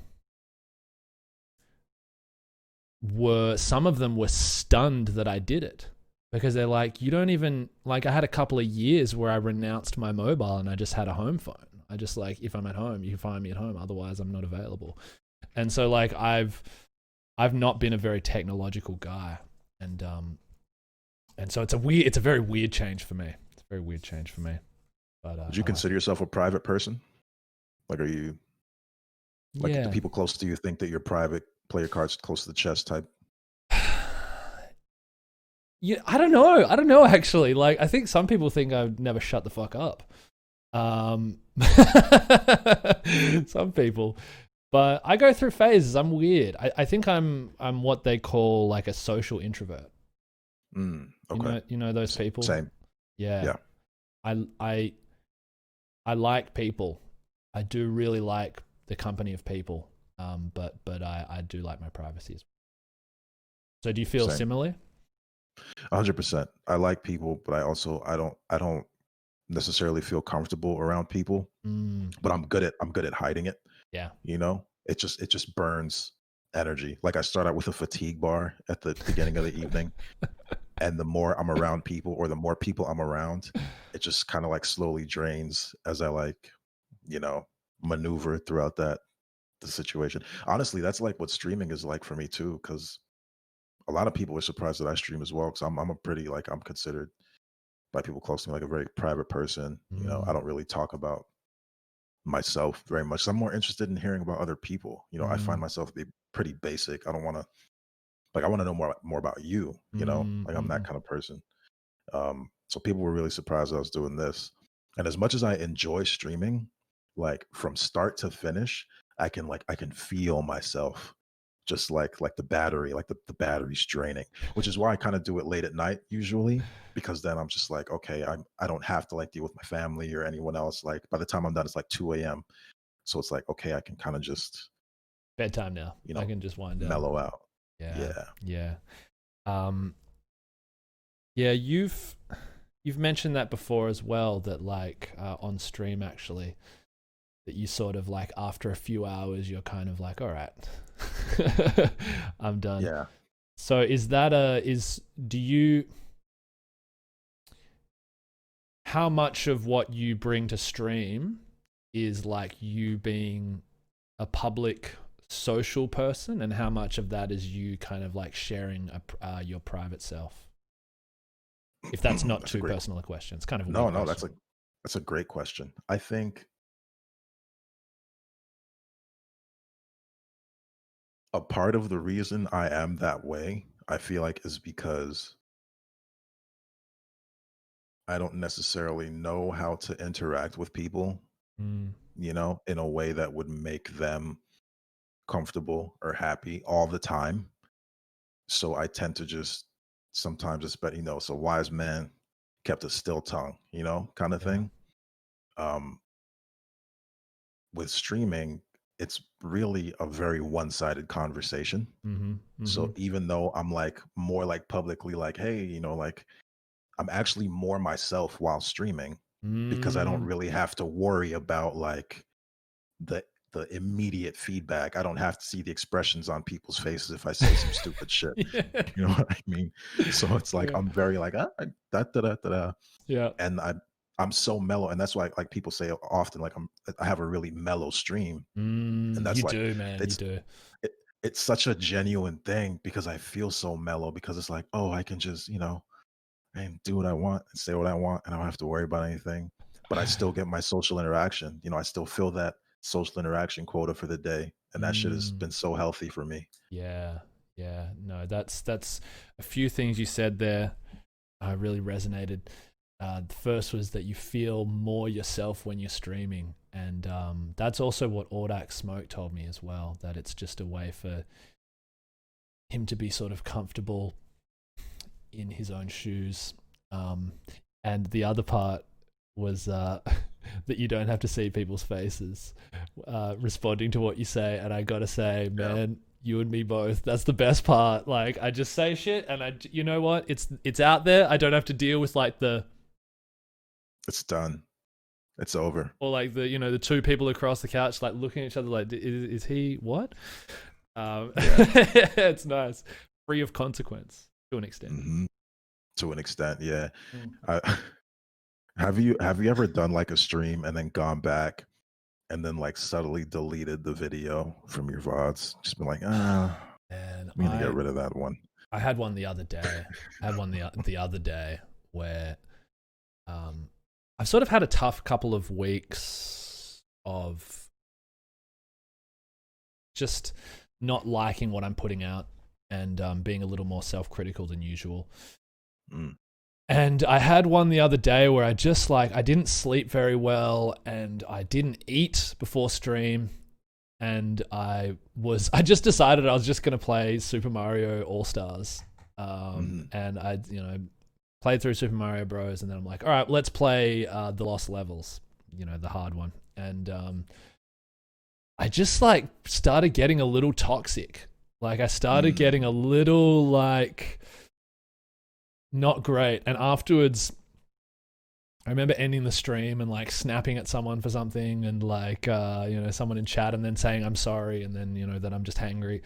some of them were stunned that I did it, because they're like, you don't even, like, I had a couple of years where I renounced my mobile and I just had a home phone. I just, like, if I'm at home, you can find me at home. Otherwise I'm not available. And so, like, I've not been a very technological guy. And so it's a very weird change for me. It's a very weird change for me. But would you consider yourself a private person? Like, are you, like, do people close to you think that you're private, play your cards close to the chest type? Yeah, I don't know actually. Like, I think some people think I never shut the fuck up. Some people. But I go through phases. I'm weird. I think I'm what they call, like, a social introvert. Okay. You know those people? Same. Yeah. I like people. I do really like the company of people. But I do like my privacy. So do you feel similarly? 100%. I like people, but I don't necessarily feel comfortable around people. But I'm good at hiding it. Yeah. It just burns energy. Like, I start out with a fatigue bar at the beginning of the evening, and the more I'm around people, or the more people I'm around, it just kind of, like, slowly drains as I, like, maneuver throughout the situation. Honestly, that's like what streaming is like for me too, because a lot of people are surprised that I stream as well, because I'm a pretty, like, I'm considered by people close to me like a very private person. I don't really talk about myself very much. So I'm more interested in hearing about other people. I find myself to be pretty basic. I don't want to, like, I want to know more about you, like, I'm that kind of person. So people were really surprised I was doing this. And as much as I enjoy streaming, like, from start to finish, I can feel myself just like the battery, like the battery's draining, which is why I kind of do it late at night usually, because then I'm just like, okay, I don't have to, like, deal with my family or anyone else. Like, by the time I'm done, it's like 2 a.m. So it's like, okay, I can kind of just bedtime now. I can just wind down, mellow out. Yeah. Yeah, you've mentioned that before as well, that, like, on stream actually, that you sort of, like, after a few hours, you're kind of like, all right, I'm done. Yeah. So how much of what you bring to stream is, like, you being a public social person, and how much of that is you kind of, like, sharing your private self? If that's not too personal a question, it's kind of no, that's a great question. I think a part of the reason I am that way, I feel like, is because I don't necessarily know how to interact with people, in a way that would make them comfortable or happy all the time. So I tend to just sometimes expect, so wise man kept a still tongue, kind of thing. With streaming, it's really a very one-sided conversation. So even though I'm, like, more, like, publicly, like, hey, like, I'm actually more myself while streaming, because I don't really have to worry about, like, the immediate feedback. I don't have to see the expressions on people's faces if I say some stupid shit. Yeah. You know what I mean? So it's like, I'm very, like, da da da da da. Yeah. And I'm so mellow, and that's why like people say often like I have a really mellow stream, and that's You like do, man. You it's do. it, it's such a genuine thing because I feel so mellow because it's like, oh, I can just, and do what I want and say what I want, and I don't have to worry about anything. But I still get my social interaction. I still feel that social interaction quota for the day, and that shit has Mm, been so healthy for me. yeah. Yeah. No, that's a few things you said there. Really resonated. The first was that you feel more yourself when you're streaming, and that's also what Audax Smoke told me as well. That it's just a way for him to be sort of comfortable in his own shoes. And the other part was that you don't have to see people's faces responding to what you say. And I gotta say, Yeah, man, you and me both. That's the best part. Like, I just say shit, and you know what? It's out there. I don't have to deal with like it's done. It's over. or like the two people across the couch like looking at each other like, is he what? Yeah. It's nice, free of consequence to an extent. hmm To an extent, yeah. Mm. I, have you ever done like a stream and then gone back and then like subtly deleted the video from your VODs? Just been like, And I'm gonna get rid of that one. I had one the other day. I had one the other day where I've sort of had a tough couple of weeks of just not liking what I'm putting out and being a little more self-critical than usual. Mm. And I had one the other day where I just I didn't sleep very well and I didn't eat before stream. And I just decided I was just going to play Super Mario All-Stars. And I, played through Super Mario Bros. And then I'm like, all right, let's play the Lost Levels, the hard one. And I just started getting a little toxic. Like I started getting a little not great. And afterwards, I remember ending the stream and snapping at someone for something and someone in chat and then saying I'm sorry and then that I'm just angry.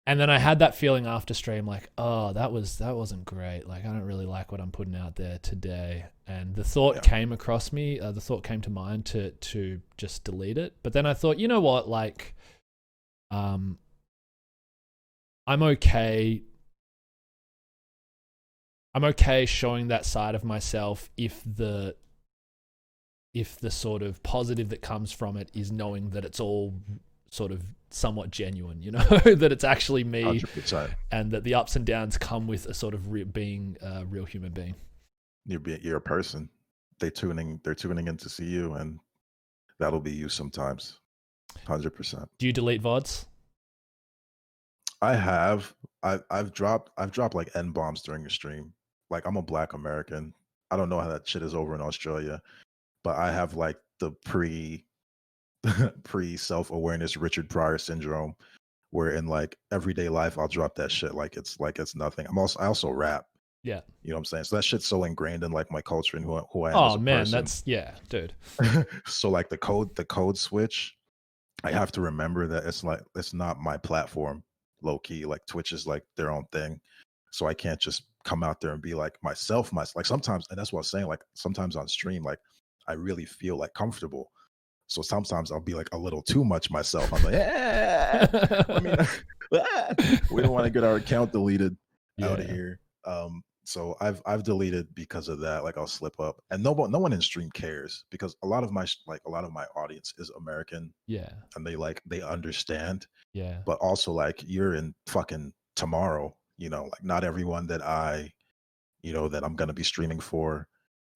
And then I had that feeling after stream oh, that wasn't great. Like I don't really like what I'm putting out there today. And the thought came across me, the thought came to mind to just delete it. But then I thought, you know what? I'm okay. I'm okay showing that side of myself if the sort of positive that comes from it is knowing that it's all sort of somewhat genuine, that it's actually me 100%. And that the ups and downs come with a sort of being a real human being. You're a person. They're tuning in to see you, and that'll be you sometimes. 100%. Do you delete VODs? I have. I've dropped like N bombs during a stream. Like I'm a Black American. I don't know how that shit is over in Australia, but I have like the pre self-awareness Richard Pryor syndrome, where in like everyday life I'll drop that shit like it's nothing. I also rap. Yeah. You know what I'm saying? So that shit's so ingrained in like my culture and who I am Oh as a man, person. that's dude. So like the code switch, I have to remember that it's not my platform, low key. Like Twitch is like their own thing. So I can't just come out there and be like myself. Like sometimes, and that's what I was saying, like sometimes on stream, like I really feel like comfortable. So sometimes I'll be like a little too much myself. I'm like, we don't want to get our account deleted out of here. So I've deleted because of that. Like I'll slip up, and no one in stream cares because a lot of my audience is American. Yeah. And they understand. Yeah. But also like you're in fucking tomorrow. Like not everyone that that I'm gonna be streaming for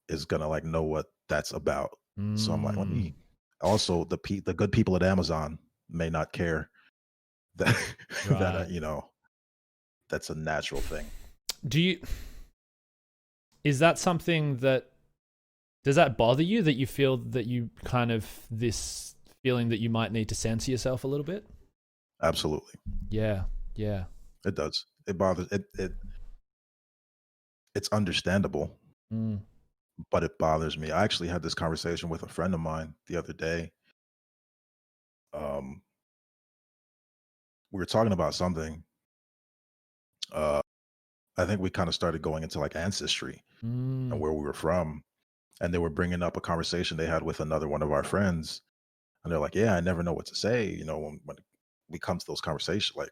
is gonna like know what that's about. So I'm like, let me. Also, the good people at Amazon may not care that Right. that's a natural thing. Is that something that does that bother you, that you feel that you kind of this feeling that you might need to censor yourself a little bit? Absolutely. Yeah. It does. It bothers it's understandable. But it bothers me. I actually had this conversation with a friend of mine the other day. We were talking about something. I think we kind of started going into like ancestry and where we were from. and they were bringing up a conversation they had with another one of our friends, and they're like, "Yeah, I never know what to say." When we come to those conversations, like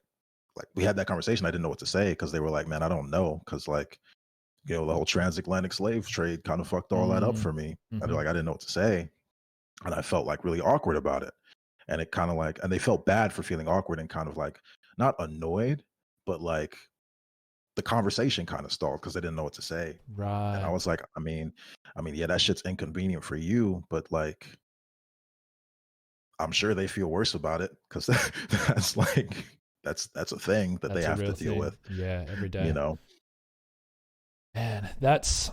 we had that conversation, I didn't know what to say because they were like, "Man, I don't know," because like the whole transatlantic slave trade kind of fucked all that up Mm. for me. And they're Mhm. like, I didn't know what to say, and I felt like really awkward about it. And it kind of like, and they felt bad for feeling awkward and kind of like not annoyed, but like the conversation kind of stalled because they didn't know what to say. And I Right. was like, yeah, that shit's inconvenient for you, but like, I'm sure they feel worse about it because that's like that's a thing that they That's a have to real deal thing. with, Yeah, every you day. know. Man, that's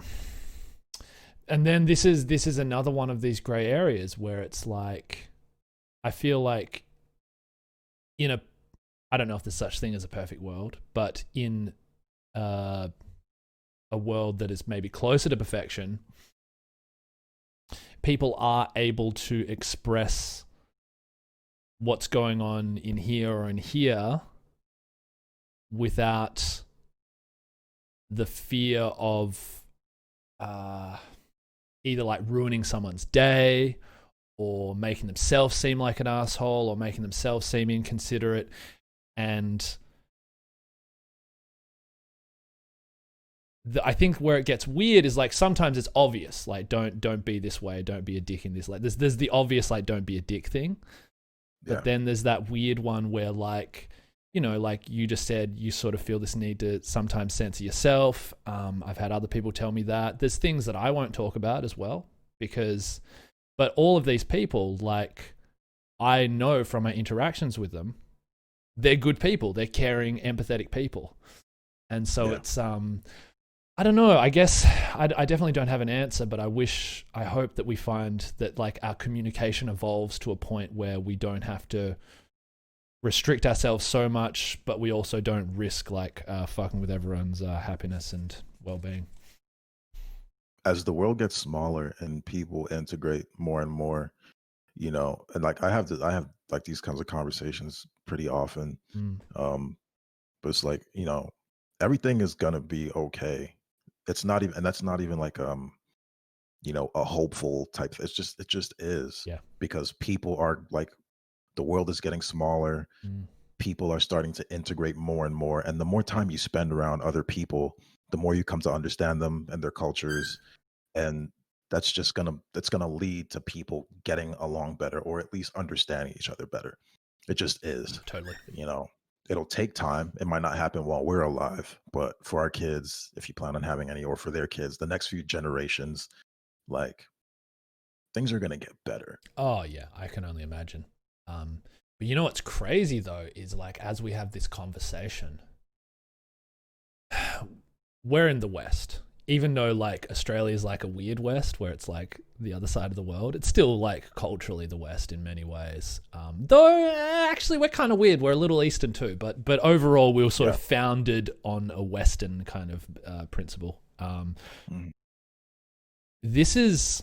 and then this is another one of these gray areas where it's like I feel like in a I don't know if there's such thing as a perfect world, but in uh, a world that is maybe closer to perfection, people are able to express what's going on in here or in here without the fear of uh, either like ruining someone's day or making themselves seem like an asshole or making themselves seem inconsiderate. And I think where it gets weird is like sometimes it's obvious, like don't be this way, don't be a dick in this. Like there's the obvious like don't be a dick thing, but Yeah. then there's that weird one where like like you just said, you sort of feel this need to sometimes censor yourself. I've had other people tell me that there's things that I won't talk about as well because, but all of these people, like I know from my interactions with them, they're good people, they're caring, empathetic people, and so Yeah. it's I don't know. I guess I definitely don't have an answer, but I hope that we find that like our communication evolves to a point where we don't have to restrict ourselves so much, but we also don't risk like fucking with everyone's happiness and well-being. As the world gets smaller and people integrate more and more, and like I have like these kinds of conversations pretty often. Mm. Um, but it's like, everything is gonna be okay. It's not even, and that's not even like a hopeful type. It just is, Yeah. because people are like, the world is getting smaller. Mm. People are starting to integrate more and more. And the more time you spend around other people, the more you come to understand them and their cultures. And that's gonna lead to people getting along better, or at least understanding each other better. It just is. Totally. you know it'll take time. It might not happen while we're alive, but for our kids, if you plan on having any, or for their kids, the next few generations, like, things are gonna get better. Oh yeah, I can only imagine. But you know what's crazy though is like as we have this conversation, we're in the West. Even though like Australia is like a weird West where it's like the other side of the world, it's still like culturally the West in many ways. Though actually we're kind of weird. We're a little Eastern too, but overall we were sort Yeah. of founded on a Western kind of principle. Mhm. This is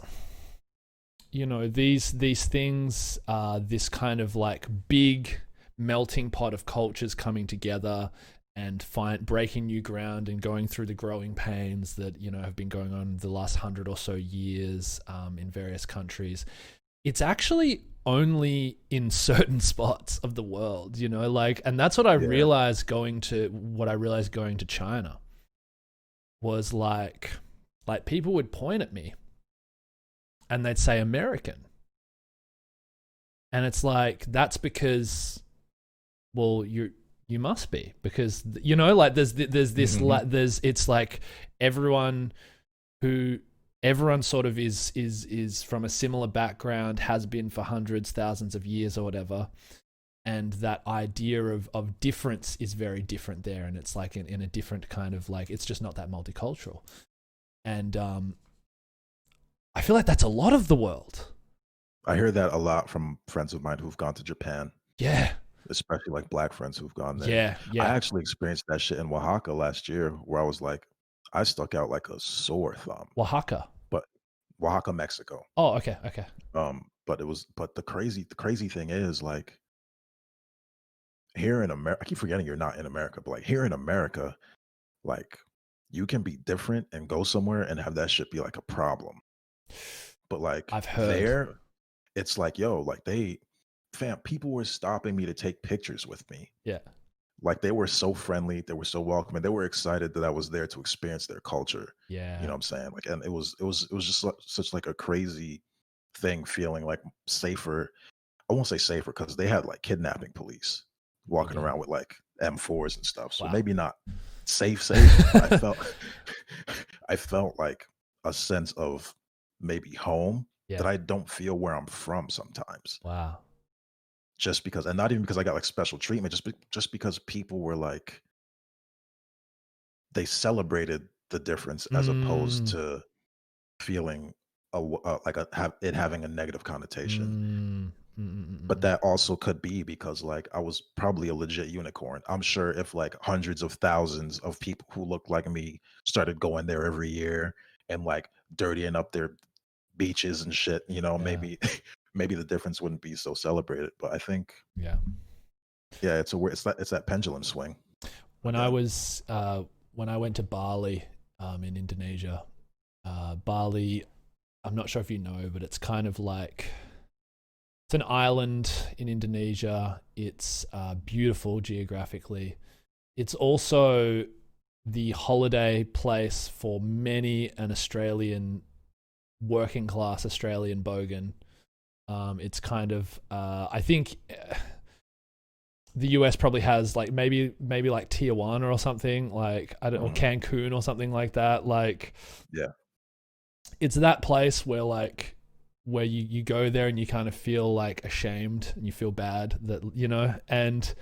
these things are this kind of like big melting pot of cultures coming together and breaking new ground and going through the growing pains that have been going on the last 100 or so years in various countries. It's actually only in certain spots of the world, and that's what I Yeah. realized going to China was like people would point at me and they'd say American. And it's like, that's because, well, you must be, because like there's this Mhm. it's like everyone sort of is from a similar background, has been for hundreds, thousands of years or whatever, and that idea of difference is very different there, and it's like in a different kind of like, it's just not that multicultural. And I feel like that's a lot of the world. I hear that a lot from friends of mine who've gone to Japan, Yeah, especially like black friends who've gone there. yeah, I yeah. actually experienced that shit in Oaxaca last year, where I was like, I stuck out like a sore thumb. Oaxaca. But Oaxaca, Mexico. Oh, okay, okay. But the crazy thing is, like, here in America, I keep forgetting you're not in America, but like here in America, like, you can be different and go somewhere and have that shit be like a problem. But like I've heard. there, it's like, yo, like people were stopping me to take pictures with me. Yeah. Like they were so friendly, they were so welcoming, they were excited that I was there to experience their culture. You Yeah. know what I'm saying? Like, and it was just such like a crazy thing, feeling like safer. I won't say safer because they had like kidnapping police They walking did. around with like M4s and stuff. So Wow. maybe not safe, but I felt I felt like a sense of maybe home that Yeah. I don't feel where I'm from sometimes. Wow. Just because, and not even because I got like special treatment, just because people were like they celebrated the difference as opposed Mm, to feeling it having a negative connotation. mm, mm, mm, mm, But mm. that also could be because like I was probably a legit unicorn. I'm sure if like hundreds of thousands of people who looked like me started going there every year and like dirtying up their beaches and shit, Yeah. maybe the difference wouldn't be so celebrated. But I think, Yeah. yeah, it's that pendulum swing When I again. was when I went to Bali, in Indonesia, Bali, I'm not sure if you know, but it's kind of like it's an island in Indonesia. It's beautiful geographically. It's also the holiday place for many an Australian working class Australian bogan. It's kind of I think the US probably has like maybe like Tijuana or something like I don't or Mhm. Cancun or something like that. Like Yeah. it's that place where like where you go there and you kind of feel like ashamed and you feel bad that and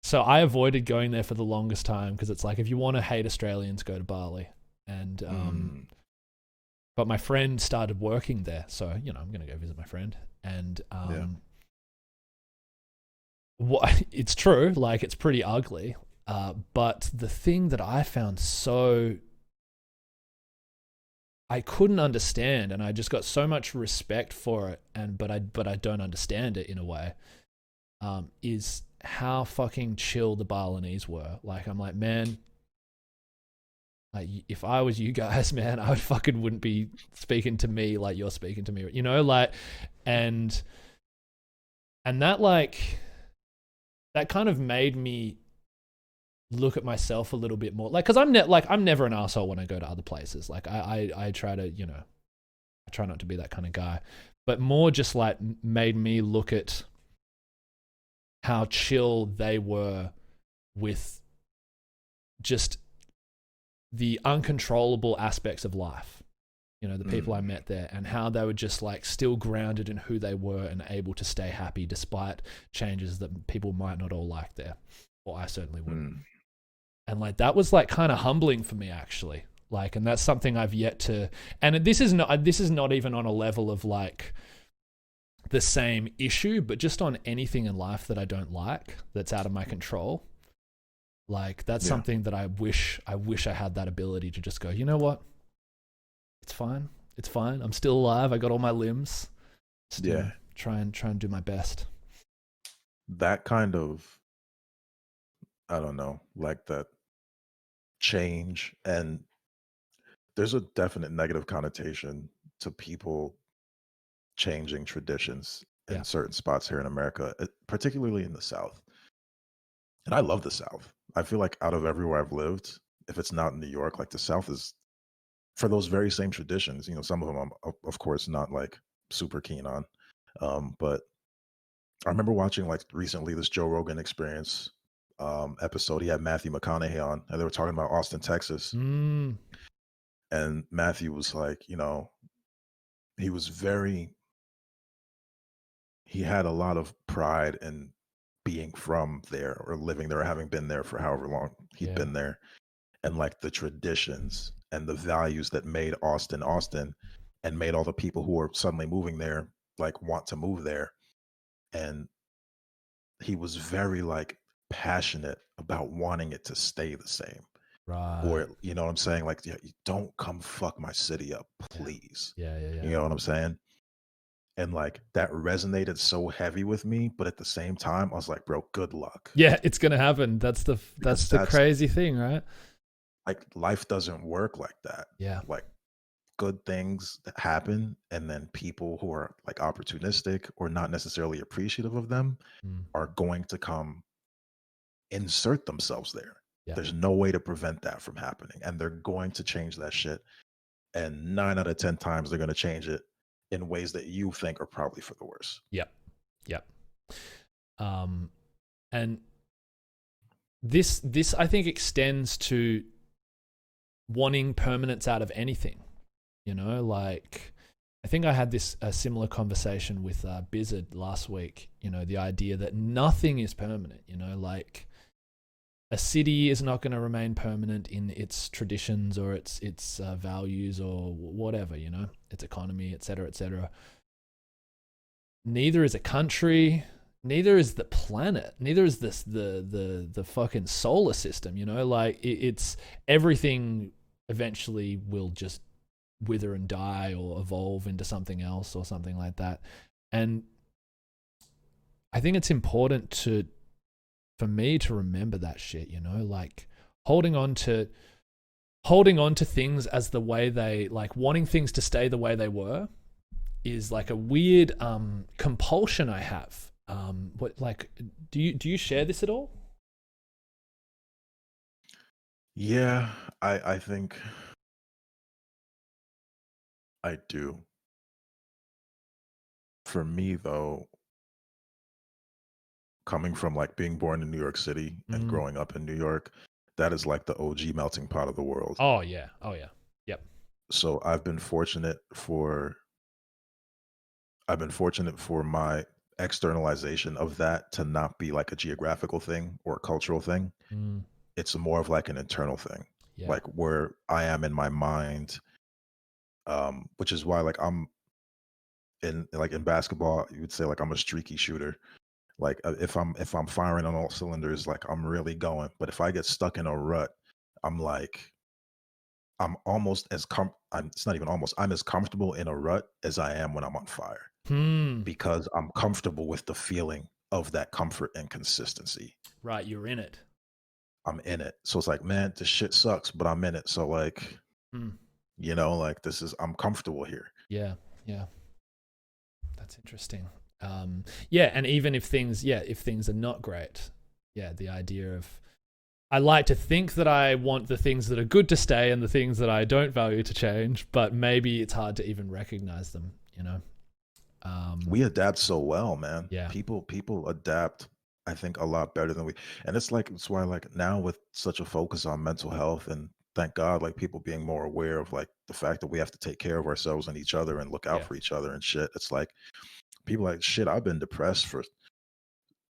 so I avoided going there for the longest time because it's like if you want to hate Australians, go to Bali. And Mm, but my friend started working there, so I'm gonna go visit my friend. And yeah. what it's true, like it's pretty ugly. But the thing that I found so I couldn't understand, and I just got so much respect for it, and but I don't understand it in a way. Is how fucking chill the Balinese were. Like I'm like, man, like if I was you guys, man, I would fucking wouldn't be speaking to me like you're speaking to me, like, and that like that kind of made me look at myself a little bit more, like, because I'm never an asshole when I go to other places. Like I try to I try not to be that kind of guy, but more just like made me look at how chill they were with just the uncontrollable aspects of life. The people I Mm, met there and how they were just like still grounded in who they were and able to stay happy despite changes that people might not all like there, or I certainly wouldn't. mm, And like that was like kind of humbling for me actually. Like, and that's something I've yet to. And this is not even on a level of like the same issue, but just on anything in life that I don't like that's out of my control. Like that's yeah. something that I wish I had that ability to just go, you know what? It's fine. It's fine. I'm still alive. I got all my limbs. Just, Yeah. try and do my best. That kind of, I don't know, like that change. And there's a definite negative connotation to people changing traditions in Yeah. certain spots here in America, particularly in the South. And I love the South. I feel like out of everywhere I've lived, if it's not in New York, like the South is for those very same traditions. Some of them I'm of course not like super keen on. But I remember watching like recently this Joe Rogan Experience episode. He had Matthew McConaughey on, and they were talking about Austin, Texas. Mm, And Matthew was like, he was very, he had a lot of pride in being from there or living there or having been there for however long he'd yeah. been there, and like the traditions and the values that made Austin Austin and made all the people who are suddenly moving there like want to move there. And he was very like passionate about wanting it to stay the same. Right. Or you know what I'm saying? Like, yeah, you don't come fuck my city up, Yeah. please. Yeah. Yeah. You Yeah. know what I'm saying? And like that resonated so heavy with me, but at the same time, I was like, bro, good luck. Yeah. It's gonna happen. That's Because the that's crazy thing, right? like life doesn't work like that. Yeah. Like good things that happen, and then people who are like opportunistic or not necessarily appreciative of them Mm. are going to come insert themselves there. Yeah. There's no way to prevent that from happening, and they're going to change that shit. And 9 out of 10 times, they're going to change it in ways that you think are probably for the worse. Yep. Yep. And this I think extends to wanting permanence out of anything. You know, like I think I had a similar conversation with Bizzard last week. You know, the idea that nothing is permanent. You know, like a city is not going to remain permanent in its traditions or its values or whatever. You know, its economy, etc., etc. Neither is a country. Neither is the planet. Neither is this the fucking solar system. You know, like it's everything eventually will just wither and die or evolve into something else or something like that. And I think it's important for me to remember that shit, you know, like holding on to things as the way they, like wanting things to stay the way they were is like a weird compulsion I have. What, like, do you share this at all? Yeah, I think I do. For me, though, coming from like being born in New York City and Mm. growing up in New York, that is like the OG melting pot of the world. Oh yeah. Oh yeah. Yep. So I've been fortunate for my externalization of that to not be like a geographical thing or a cultural thing. Mm. It's more of like an internal thing, Yeah. like where I am in my mind. Which is why like I'm in basketball, you would say like I'm a streaky shooter. Like if I'm firing on all cylinders, like I'm really going. But if I get stuck in a rut, I'm like I'm almost as it's not even almost. I'm as comfortable in a rut as I am when I'm on fire Hmm. because I'm comfortable with the feeling of that comfort and consistency. Right. You're in it. I'm in it. So it's like, man, this shit sucks, but I'm in it. So like, Hmm. like I'm comfortable here. Yeah. Yeah. That's interesting. Yeah, and even if things are not great, yeah, the idea of I like to think that I want the things that are good to stay and the things that I don't value to change, but maybe it's hard to even recognize them, you know? We adapt so well, man. Yeah. People adapt, I think, a lot better than we. And it's why like now with such a focus on mental health and thank God, like people being more aware of like the fact that we have to take care of ourselves and each other and look out Yeah. for each other and shit. It's like people like shit. I've been depressed for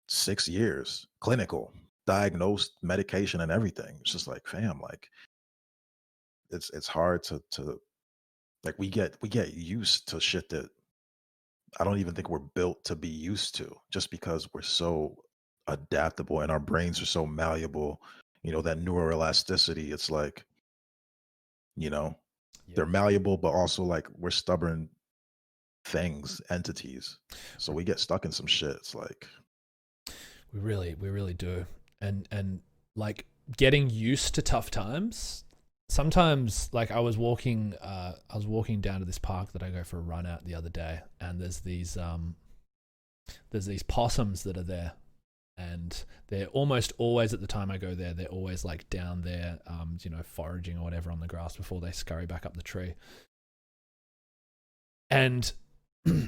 6 years, clinical, diagnosed, medication, and everything. It's just like, fam, like it's hard to like we get used to shit that I don't even think we're built to be used to just because we're so adaptable and our brains are so malleable. That neuroelasticity, it's like, you know, Yeah. they're malleable, but also like we're stubborn things, entities. So we get stuck in some shit. It's like, We really do. And like getting used to tough times. Sometimes like I was walking down to this park that I go for a run at the other day, and there's these possums that are there, and they're almost always at the time I go there, they're always like down there, foraging or whatever on the grass before they scurry back up the tree. And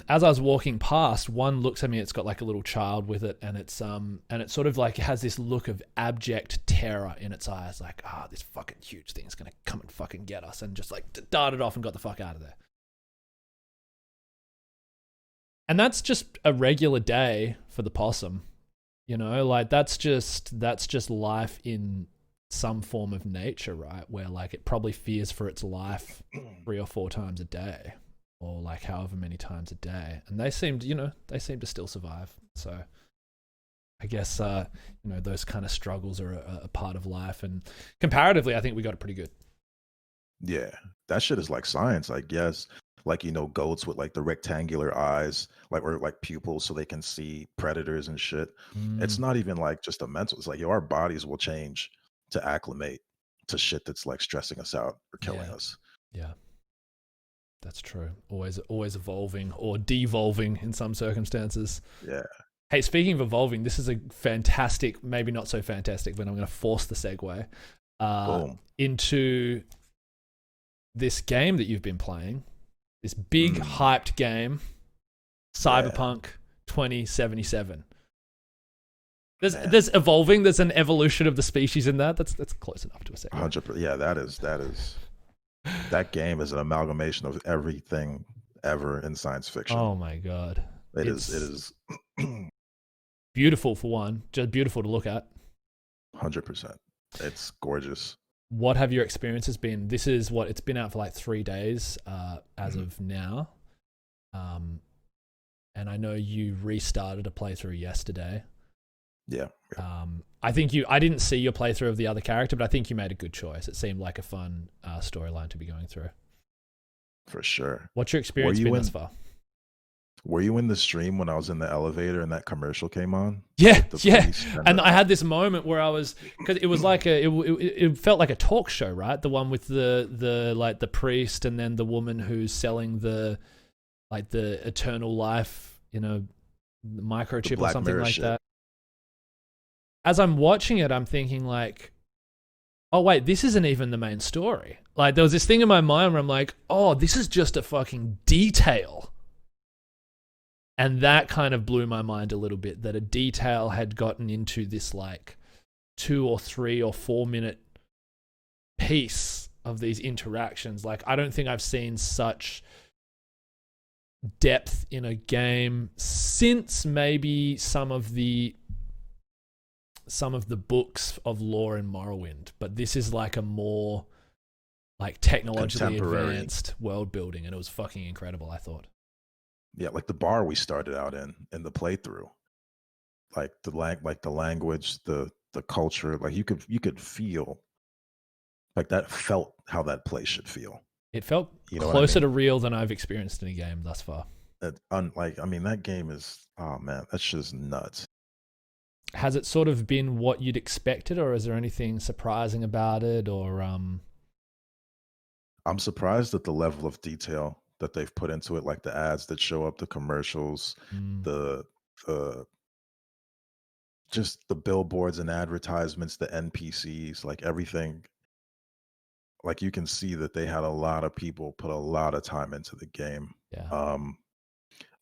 as I was walking past, one looks at me. It's got like a little child with it, and it sort of like has this look of abject terror in its eyes, like this fucking huge thing's gonna come and fucking get us, and just like darted off and got the fuck out of there. And that's just a regular day for the possum, like that's just life in some form of nature, right? Where like it probably fears for its life 3 or 4 times a day, or like however many times a day, and they seem to still survive. So I guess those kind of struggles are a part of life, and comparatively I think we got it pretty good. yeah, that shit is like science, I guess. Like, goats with like the rectangular eyes, like or like pupils so they can see predators and shit. It's Mm, not even like just a mental, it's like our bodies will change to acclimate to shit that's like stressing us out or killing yeah, us. yeah. That's true. Always evolving or devolving in some circumstances. Yeah. Hey, speaking of evolving, this is a fantastic, maybe not so fantastic, but I'm going to force the segue Boom. into this game that you've been playing. This big hyped game, Cyberpunk 2077. There's evolving. There's an evolution of the species in that. That's close enough to a segue. 100%. Yeah, that is. That game is an amalgamation of everything ever in science fiction. Oh my god! It is beautiful for one, just beautiful to look at. 100%. It's gorgeous. What have your experiences been? This is what it's been out for like 3 days as of now, and I know you restarted a playthrough yesterday. Yeah. I didn't see your playthrough of the other character, but I think you made a good choice. It seemed like a fun storyline to be going through. For sure. What's your experience been thus far? Were you in the stream when I was in the elevator and that commercial came on? Yeah. And I had this moment where I was, because it was like it felt like a talk show, right? The one with the like the priest and then the woman who's selling the eternal life, microchip or something like that. As I'm watching it, I'm thinking like, oh wait, this isn't even the main story. Like there was this thing in my mind where I'm like, oh, this is just a fucking detail. And that kind of blew my mind a little bit, that a detail had gotten into this like 2 or 3 or 4 minute piece of these interactions. Like I don't think I've seen such depth in a game since maybe some of the books of lore in Morrowind, but this is like a more like technologically advanced world building, and it was fucking incredible, I thought. Yeah, like the bar we started out in the playthrough, like the language, the culture, like you could feel like that felt how that place should feel. It felt closer to real than I've experienced in a game thus far. That game is, oh man, that's just nuts. Has it sort of been what you'd expected, or is there anything surprising about it? Or I'm surprised at the level of detail that they've put into it, like the ads that show up, the commercials, the just the billboards and advertisements, the NPCs, like everything. Like you can see that they had a lot of people put a lot of time into the game. Yeah.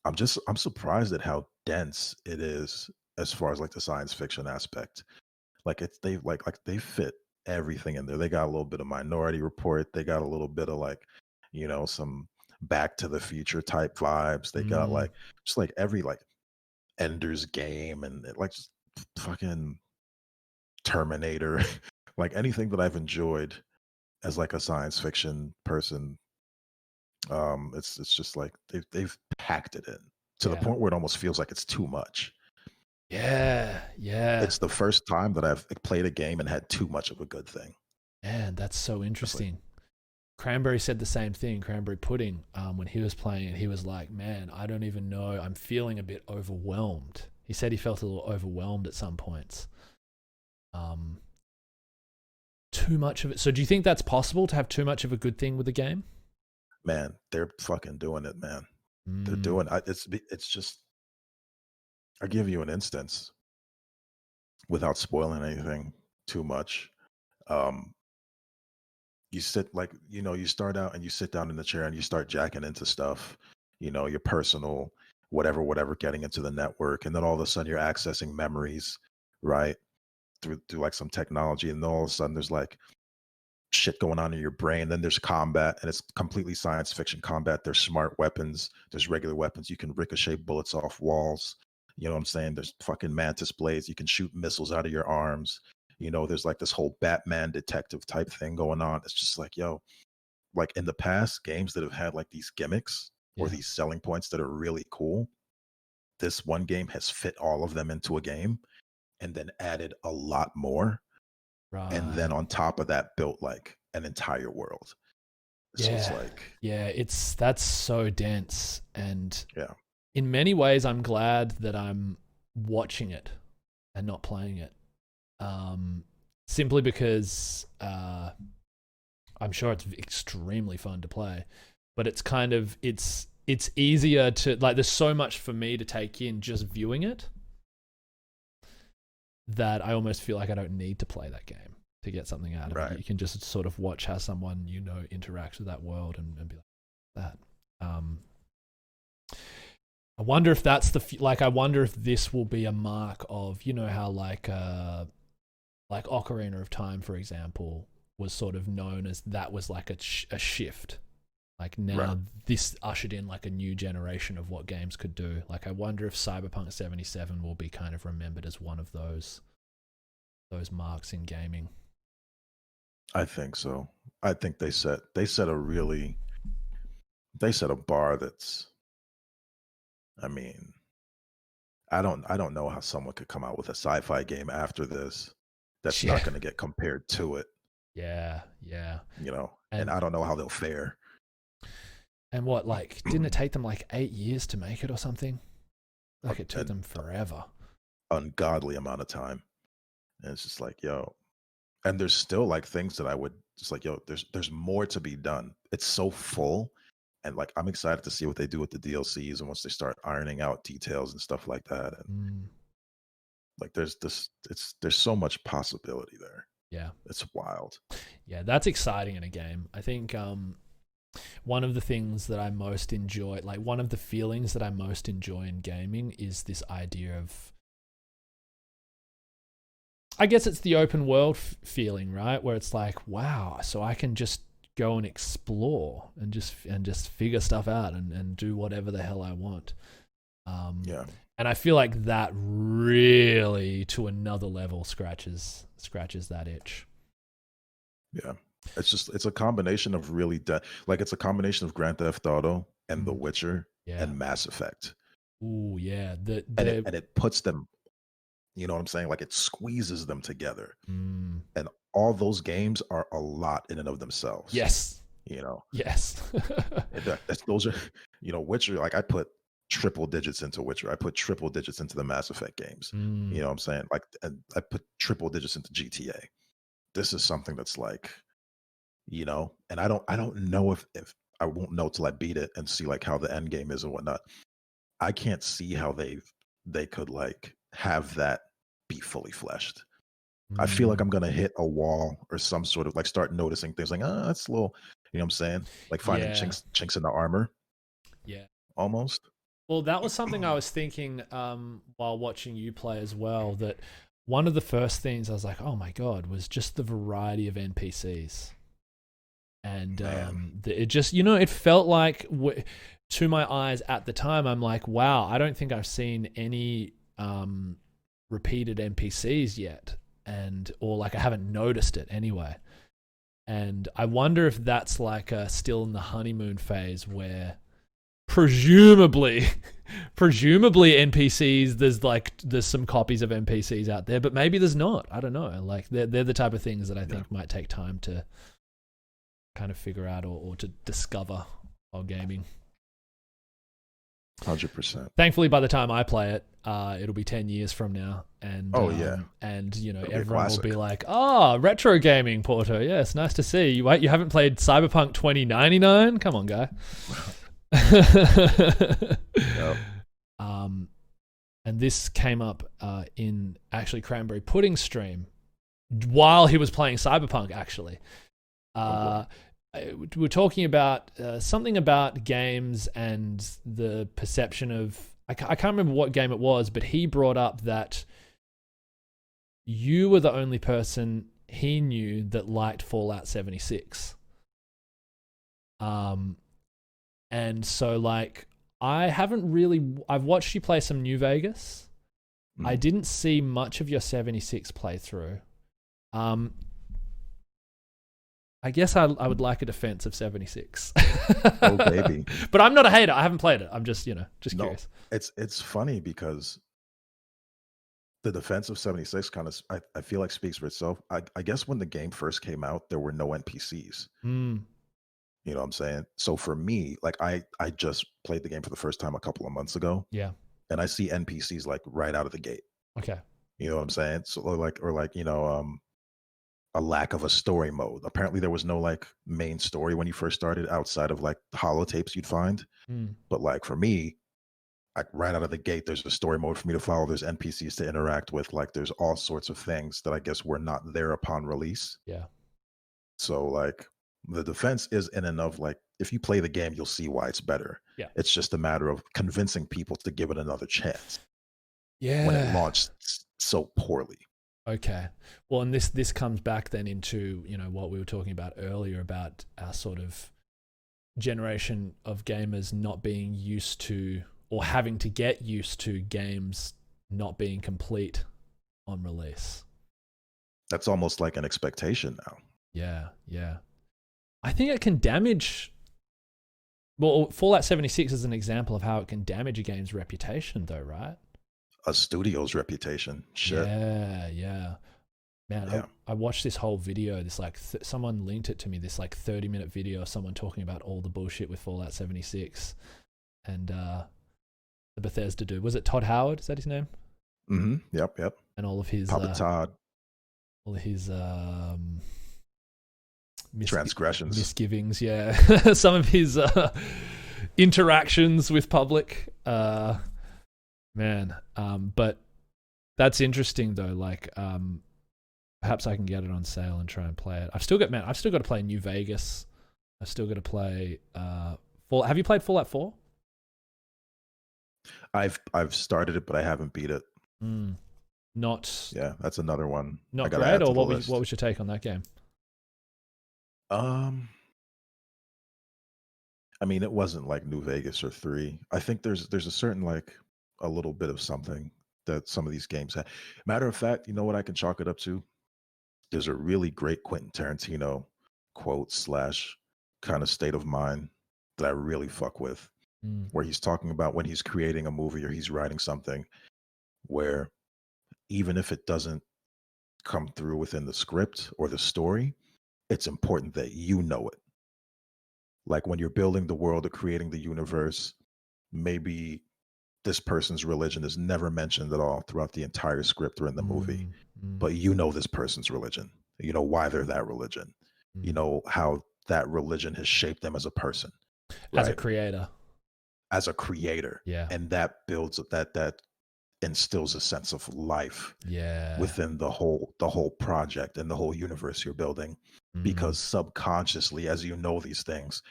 I'm surprised at how dense it is as far as like the science fiction aspect. Like they fit everything in there. They got a little bit of Minority Report. They got a little bit of like, some Back to the Future type vibes. They got like just like every like Ender's Game and like just fucking Terminator, like anything that I've enjoyed as like a science fiction person. It's just like they've packed it in to the point where it almost feels like it's too much. Yeah. It's the first time that I've played a game and had too much of a good thing. Man, that's so interesting. Cranberry said the same thing, Cranberry Pudding, when he was playing it. He was like, man, I don't even know. I'm feeling a bit overwhelmed. He said he felt a little overwhelmed at some points. Too much of it. So do you think that's possible, to have too much of a good thing with the game? Man, they're fucking doing it, man. They're doing it's just, I'll give you an instance without spoiling anything too much. You sit you start out and you sit down in the chair and you start jacking into stuff, your personal whatever, getting into the network, and then all of a sudden you're accessing memories, right? Through like some technology, and then all of a sudden there's like shit going on in your brain. Then there's combat, and it's completely science fiction combat. There's smart weapons, there's regular weapons. You can ricochet bullets off walls. You know what I'm saying? There's fucking mantis blades. You can shoot missiles out of your arms. There's like this whole Batman detective type thing going on. It's just like, yo, like in the past, games that have had like these gimmicks or these selling points that are really cool, this one game has fit all of them into a game and then added a lot more. Right. And then on top of that, built like an entire world. So it's like, that's so dense. And in many ways, I'm glad that I'm watching it and not playing it. Simply because I'm sure it's extremely fun to play. but it's kind of it's easier to like. There's so much for me to take in just viewing it that I almost feel like I don't need to play that game to get something out of it. You can just sort of watch how someone interacts with that world and be like that. I wonder if that's I wonder if this will be a mark of how like Ocarina of Time, for example, was sort of known as that was like a shift. Like now this ushered in like a new generation of what games could do. Like I wonder if Cyberpunk 77 will be kind of remembered as one of those marks in gaming. I think so. I think they set a bar that's, I mean, I don't know how someone could come out with a sci-fi game after this that's not going to get compared to it. Yeah. And I don't know how they'll fare. And what, like, didn't it take them like 8 years to make it or something? Like it took them forever. Ungodly amount of time. And it's just like, yo, and there's still like things that I would just like, yo, there's more to be done. It's so full. And like, I'm excited to see what they do with the DLCs and once they start ironing out details and stuff like that. And like, there's so much possibility there. Yeah. It's wild. Yeah. That's exciting in a game. I think, one of the things that I most enjoy, like one of the feelings that I most enjoy in gaming is this idea of, I guess it's the open world feeling, right? Where it's like, wow, so I can just go and explore and just figure stuff out and do whatever the hell I want. Yeah. And I feel like that really to another level scratches that itch. Yeah. It's a combination of really it's a combination of Grand Theft Auto and The Witcher and Mass Effect. Ooh, yeah. And it puts them, you know what I'm saying? Like it squeezes them together. And all those games are a lot in and of themselves. Yes. Yes. Those are, Witcher, like I put triple digits into Witcher. I put triple digits into the Mass Effect games. You know what I'm saying? Like, and I put triple digits into GTA. This is something that's like, and I don't know if I won't know till I beat it and see like how the end game is and whatnot. I can't see how they could like have that be fully fleshed. I feel like I'm gonna hit a wall or some sort of like start noticing things like, that's a little, you know what I'm saying? Like finding chinks in the armor. Yeah. Almost. Well, that was something I was thinking while watching you play as well, that one of the first things I was like, oh my God, was just the variety of NPCs. And it just, it felt like, to my eyes at the time, I'm like, wow, I don't think I've seen any repeated NPCs yet. Or like I haven't noticed it anyway. And I wonder if that's like still in the honeymoon phase where presumably NPCs, there's some copies of NPCs out there, but maybe there's not. I don't know. Like they're the type of things that I think might take time to kind of figure out or to discover while gaming. 100%. Thankfully, by the time I play it, it'll be 10 years from now, and and everyone will be like, retro gaming, Porto. Yeah, it's nice to see you. Wait, you haven't played Cyberpunk 2099? Come on, guy. Yep. And this came up in actually Cranberry Pudding's stream while he was playing Cyberpunk. Actually, we're talking about something about games and the perception of. I can't remember what game it was, but he brought up that you were the only person he knew that liked Fallout 76. And so like I've watched you play some New Vegas. I didn't see much of your 76 playthrough. I guess I would like a defense of 76. Oh baby. But I'm not a hater. I haven't played it. I'm just curious. It's funny because the defense of 76 kind of I feel like speaks for itself. I guess when the game first came out, there were no NPCs. You know what I'm saying? So for me, like I just played the game for the first time a couple of months ago. Yeah. And I see NPCs like right out of the gate. Okay. You know what I'm saying? So or like, a lack of a story mode. Apparently, there was no like main story when you first started outside of like holotapes you'd find. Mm, But like for me, like right out of the gate, there's a story mode for me to follow. There's NPCs to interact with. Like there's all sorts of things that I guess were not there upon release. yeah. So like the defense is in and of like if you play the game, you'll see why it's better. Yeah. It's just a matter of convincing people to give it another chance when it Yeah. launched so poorly. Okay. Well, and this comes back then into, what we were talking about earlier about our sort of generation of gamers not being used to or having to get used to games not being complete on release. That's almost like an expectation now. Yeah, yeah. I think it can damage. Well, Fallout 76 is an example of how it can damage a game's reputation, though, right? A studio's reputation. Shit. Yeah, yeah. Man, Yeah. I watched this whole video. This like someone linked it to me. This like 30-minute video of someone talking about all the bullshit with Fallout 76, and the Bethesda dude. Was it Todd Howard? Is that his name? Mm-hmm. Yep. And all of his Papa Todd. all of his Transgressions. misgivings. Yeah, some of his interactions with public. Man, but that's interesting though. Like, perhaps I can get it on sale and try and play it. I've still got to play New Vegas. I've still got to play Fallout. Have you played Fallout 4? I've started it, but I haven't beat it. Not That's another one. not great. Or what was your take on that game? I mean, it wasn't like New Vegas or 3. I think there's a certain like a little bit of something that some of these games have. Matter of fact, you know what I can chalk it up to? There's a really great Quentin Tarantino quote / kind of state of mind that I really fuck with, where he's talking about when he's creating a movie or he's writing something where even if it doesn't come through within the script or the story, it's important that you know it. Like when you're building the world or creating the universe, maybe this person's religion is never mentioned at all throughout the entire script or in the movie, but you know this person's religion. You know why they're that religion. You know how that religion has shaped them as a person, as a creator. Yeah, and that builds that instills a sense of life. Yeah, within the whole project and the whole universe you're building, because subconsciously, as you know these things,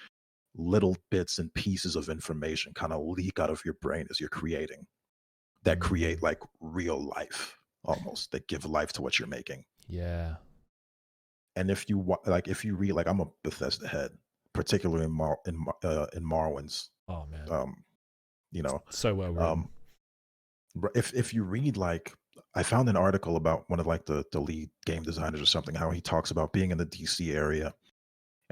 little bits and pieces of information kind of leak out of your brain as you're creating that create like real life almost, that give life to what you're making. Yeah. And if you read, like I'm a Bethesda head, particularly in Morrowind's. Oh man. So well written. If you read, like, I found an article about one of like the lead game designers or something, how he talks about being in the DC area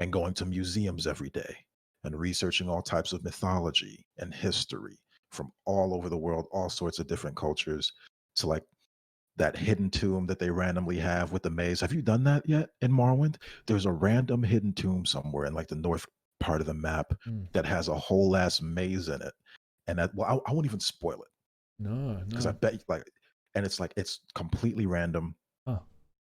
and going to museums every day and researching all types of mythology and history from all over the world, all sorts of different cultures, to like that hidden tomb that they randomly have with the maze. Have you done that yet in Morrowind? There's a random hidden tomb somewhere in like the north part of the map that has a whole ass maze in it. And I won't even spoil it. No. Because I bet and it's like, it's completely random. Huh.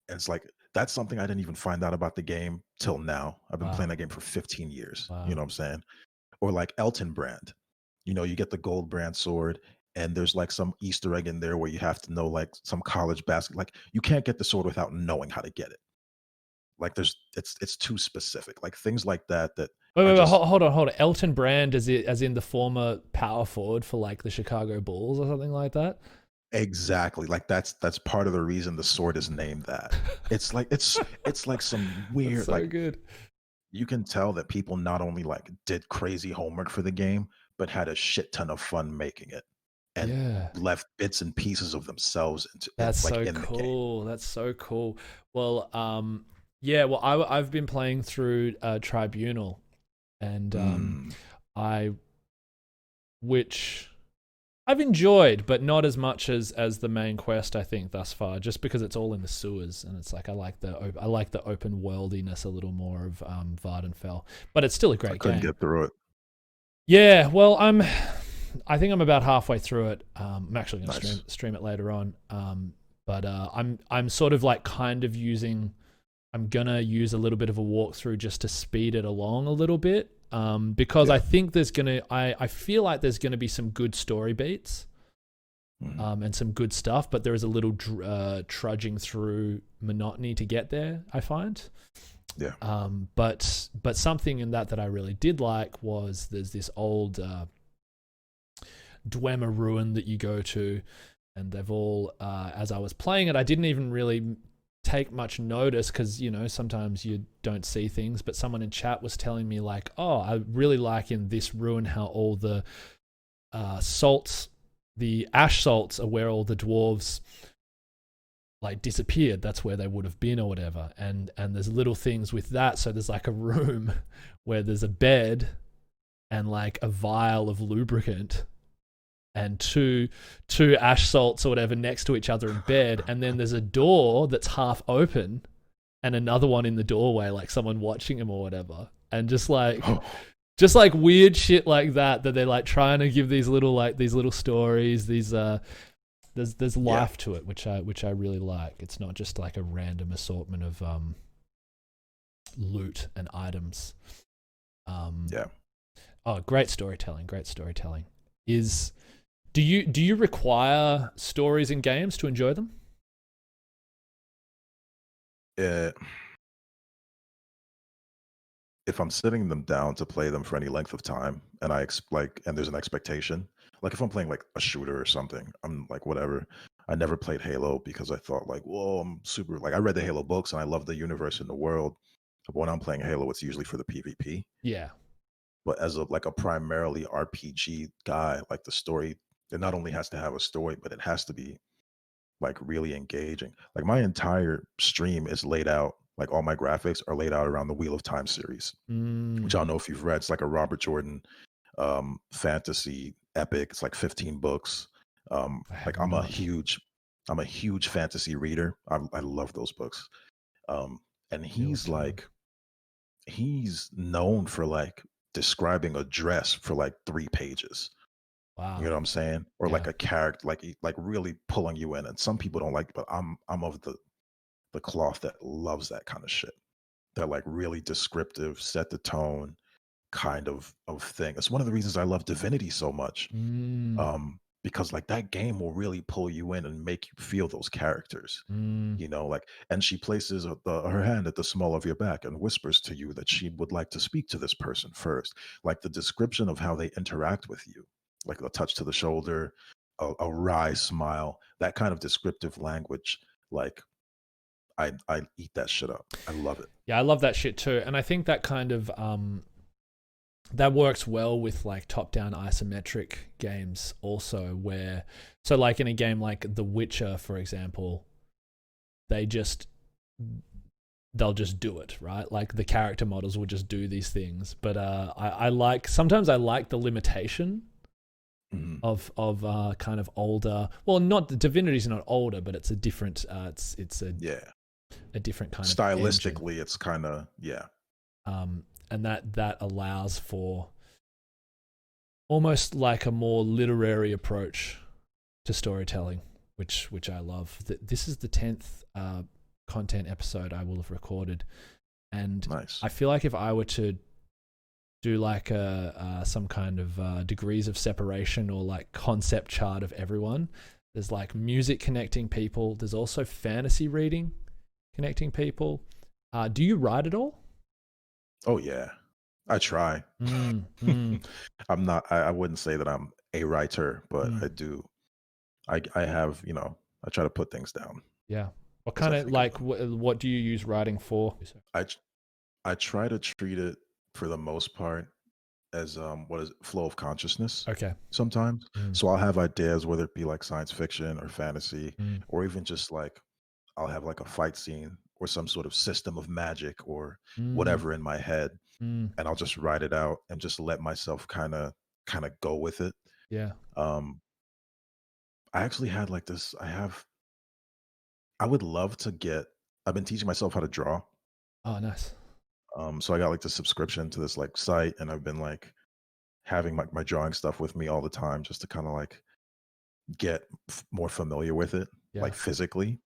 And it's like, that's something I didn't even find out about the game till now. I've been playing that game for 15 years. Wow. You know what I'm saying? Or like Elton Brand, you get the gold brand sword and there's like some Easter egg in there where you have to know like some college basketball. Like you can't get the sword without knowing how to get it. Like it's too specific. Like things like that. Wait, hold on. Elton Brand as in the former power forward for like the Chicago Bulls or something like that? Exactly. Like that's part of the reason the sword is named that. It's like it's like some weird. That's so like good. You can tell that people not only like did crazy homework for the game, but had a shit ton of fun making it and left bits and pieces of themselves into that's like, so in cool. That's so cool. Well, I've been playing through Tribunal, and which I've enjoyed, but not as much as the main quest, I think, thus far, just because it's all in the sewers, and it's like I like the open worldiness a little more of Vardenfell, but it's still a great game. I couldn't get through it. Yeah, well, I think I'm about halfway through it. I'm actually going to stream it later on. But I'm sort of like kind of using I'm gonna use a little bit of a walkthrough just to speed it along a little bit, because Yeah. I think I feel like there's gonna be some good story beats, Mhm. and some good stuff, but there is a little trudging through monotony to get there, I find. Yeah. But something in that I really did like was there's this old Dwemer ruin that you go to, and they've all as I was playing it, I didn't even really take much notice because, you know, sometimes you don't see things, but someone in chat was telling me like, oh, I really like in this ruin how all the salts, the ash salts, are where all the dwarves like disappeared. That's where they would have been or whatever. And there's little things with that. So there's like a room where there's a bed and like a vial of lubricant and two ash salts or whatever next to each other in bed, and then there's a door that's half open and another one in the doorway, like someone watching him or whatever. And just like weird shit like that they're like trying to give these little stories, these there's life to it, which I really like. It's not just like a random assortment of loot and items. Oh, great storytelling. Do you require stories in games to enjoy them? If I'm sitting them down to play them for any length of time, and and there's an expectation, like if I'm playing like a shooter or something, I'm like whatever. I never played Halo because I thought like, whoa, I'm super like I read the Halo books and I love the universe and the world. But when I'm playing Halo, it's usually for the PvP. Yeah. But as a primarily RPG guy, like the story, it not only has to have a story, but it has to be like really engaging. Like my entire stream is laid out, like all my graphics are laid out around the Wheel of Time series, which I don't know if you've read. It's like a Robert Jordan fantasy epic. It's like 15 books. Like I'm a huge fantasy reader. I love those books. And he's known for like describing a dress for like 3 pages. Wow. You know what I'm saying? Or Yeah. like a character, like really pulling you in. And some people don't like it, but I'm of the cloth that loves that kind of shit. That like really descriptive, set the tone kind of thing. It's one of the reasons I love Divinity so much. Because like that game will really pull you in and make you feel those characters. You know, like, and she places her hand at the small of your back and whispers to you that she would like to speak to this person first. Like the description of how they interact with you, like a touch to the shoulder, a wry smile, that kind of descriptive language. Like, I eat that shit up. I love it. Yeah, I love that shit too. And I think that kind of that works well with like top-down isometric games also, where so like in a game like The Witcher, for example, they'll just do it, right? Like the character models will just do these things. But sometimes I like the limitation of kind of older. Well, not Divinity's not older, but it's a different. It's a different kind of stylistically. engine. It's kind of and that allows for almost like a more literary approach to storytelling, which I love. This is the 10th content episode I will have recorded, and nice. I feel like if I were to do like some kind of degrees of separation or like concept chart of everyone, there's like music connecting people. There's also fantasy reading connecting people. Do you write at all? Oh yeah, I try. I'm not. I wouldn't say that I'm a writer, but I do. I have. You know, I try to put things down. Yeah. What kind of like what do you use writing for? I try to treat it for the most part as what is it, flow of consciousness. Okay. Sometimes, so I'll have ideas, whether it be like science fiction or fantasy, or even just like I'll have like a fight scene or some sort of system of magic or whatever in my head, and I'll just write it out and just let myself kind of go with it. Yeah. I actually had like this. I would love to get. I've been teaching myself how to draw. Oh, nice. So I got like the subscription to this like site, and I've been like having my drawing stuff with me all the time just to kind of like get more familiar with it, like physically.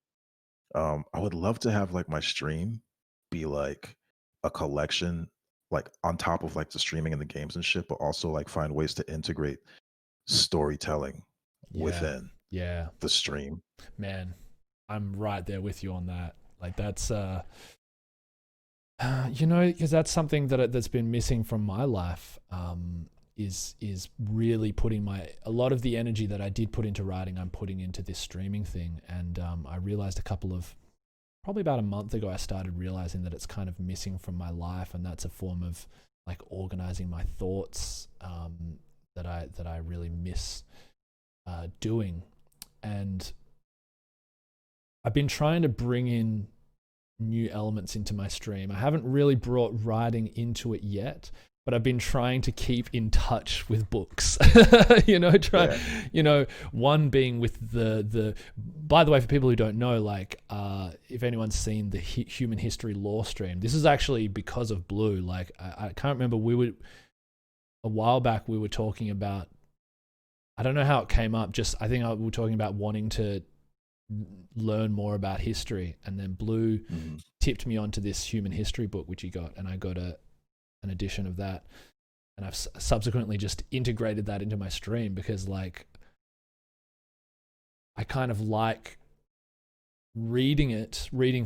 I would love to have like my stream be like a collection, like on top of like the streaming and the games and shit, but also like find ways to integrate storytelling Yeah. within Yeah. the stream. Man, I'm right there with you on that. Like that's because that's something that's been missing from my life. Is really putting a lot of the energy that I did put into writing, I'm putting into this streaming thing. And I realized probably about a month ago, I started realizing that it's kind of missing from my life, and that's a form of like organizing my thoughts that I really miss doing. And I've been trying to bring in new elements into my stream. I haven't really brought writing into it yet, but I've been trying to keep in touch with books. One being with the by the way, for people who don't know, like if anyone's seen the human history lore stream, this is actually because of Blue. Like I can't remember, a while back we were talking about, I don't know how it came up, I think we were talking about wanting to learn more about history, and then Blue tipped me onto this human history book which he got, and I got an edition of that, and I've subsequently just integrated that into my stream, because like I kind of like reading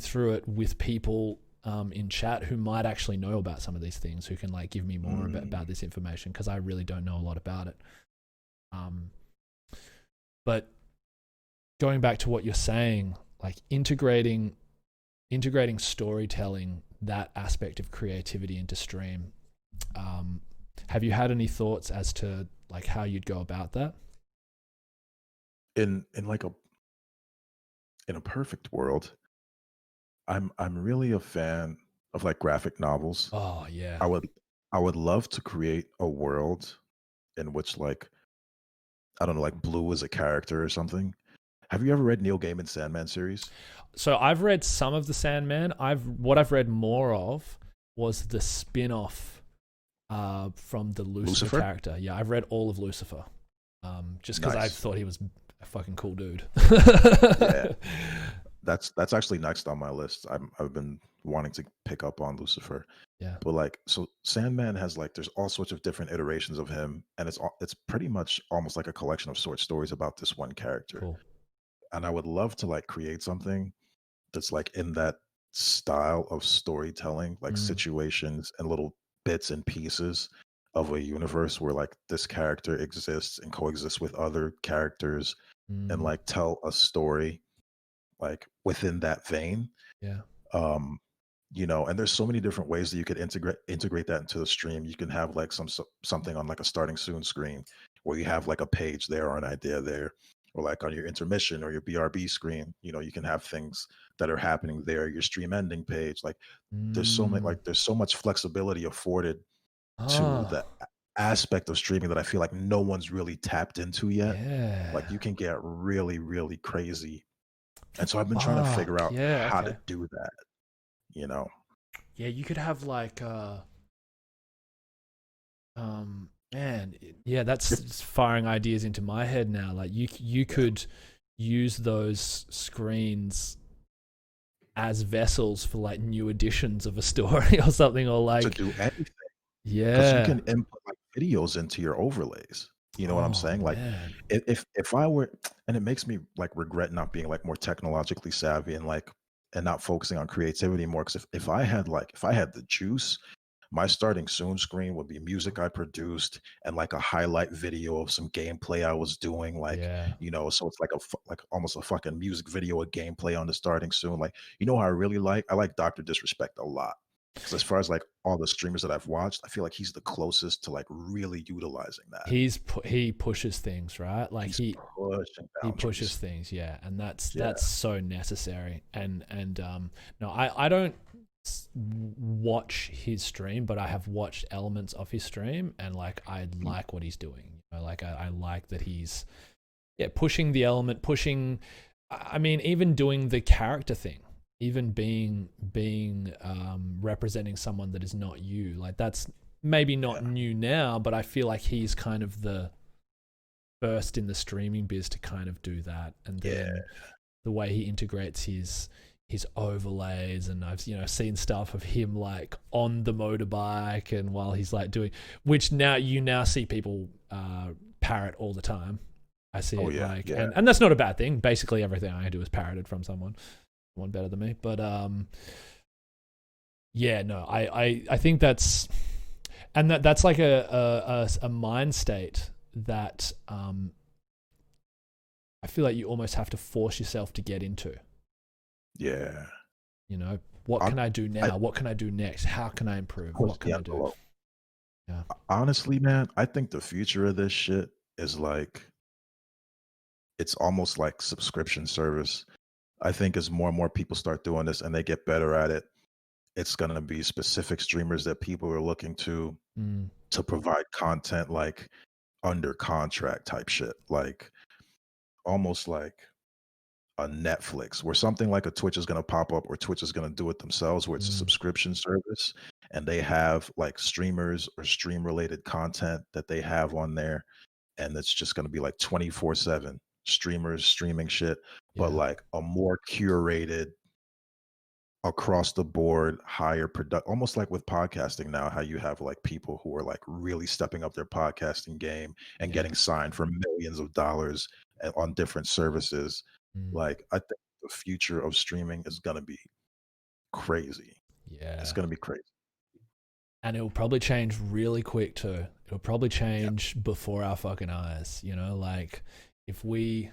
through it with people in chat who might actually know about some of these things, who can like give me more about this information, because I really don't know a lot about it. But going back to what you're saying, like integrating storytelling, that aspect of creativity into stream. Have you had any thoughts as to like how you'd go about that? In a perfect world, I'm really a fan of like graphic novels. Oh yeah. I would love to create a world in which like, I don't know, like Blue is a character or something. Have you ever read Neil Gaiman's Sandman series? So I've read some of the Sandman. What I've read more of was the spin-off from the Lucifer character. Yeah, I've read all of Lucifer. Just because I thought he was a fucking cool dude. Yeah. That's actually next on my list. I've been wanting to pick up on Lucifer. Yeah. But like, so Sandman has like, there's all sorts of different iterations of him, and it's pretty much almost like a collection of short stories about this one character. Cool. And I would love to like create something that's like in that style of storytelling, like situations and little bits and pieces of a universe where like this character exists and coexists with other characters and like tell a story like within that vein. Yeah. And there's so many different ways that you could integrate that into the stream. You can have like something on like a starting soon screen where you have like a page there or an idea there, or like on your intermission or your BRB screen, you can have things that are happening there, your stream ending page. Like there's so much flexibility afforded to the aspect of streaming that I feel like no one's really tapped into yet. Yeah. Like you can get really, really crazy. And so I've been trying to figure out how to do that, Yeah, you could have like man, yeah, that's firing ideas into my head now. Like you could use those screens as vessels for like new editions of a story or something, or like to do anything. Yeah, because you can input like videos into your overlays. You know what I'm saying? Like man. if I were, and it makes me like regret not being like more technologically savvy and not focusing on creativity more. Because if I had the juice, my starting soon screen would be music I produced and like a highlight video of some gameplay I was doing. Like, Yeah. so it's like almost a fucking music video of gameplay on the starting soon. Like, who I really like? I like Dr. Disrespect a lot. Because as far as like all the streamers that I've watched, I feel like he's the closest to like really utilizing that. He pushes things, right? Like he pushes things, yeah, and that's so necessary. And no, I don't watch his stream, but I have watched elements of his stream, and like I like what he's doing. Like I like that he's pushing the element, I mean, even doing the character thing, even being representing someone that is not you. Like that's maybe not new now, but I feel like he's kind of the first in the streaming biz to kind of do that. And then the way he integrates his his overlays, and I've seen stuff of him like on the motorbike and while he's like doing, which now you see people parrot all the time. I see it like, and that's not a bad thing. Basically everything I do is parroted from someone better than me. But yeah, no, I think that's, and that's like a mind state that I feel like you almost have to force yourself to get into. Yeah. What can I do now? What can I do next? How can I improve? What can I do? Yeah. Honestly, man, I think the future of this shit is like, it's almost like subscription service. I think as more and more people start doing this and they get better at it, it's going to be specific streamers that people are looking to provide content like under contract type shit, like almost like a Netflix, where something like a Twitch is going to pop up, or Twitch is going to do it themselves, where it's a subscription service and they have like streamers or stream related content that they have on there, and it's just going to be like 24/7 streamers streaming shit, but like a more curated, across the board, higher product, almost like with podcasting now, how you have like people who are like really stepping up their podcasting game and getting signed for millions of dollars on different services. Like, I think the future of streaming is going to be crazy. Yeah. It's going to be crazy. And it will probably change really quick too. It'll probably change before our fucking eyes, like if we're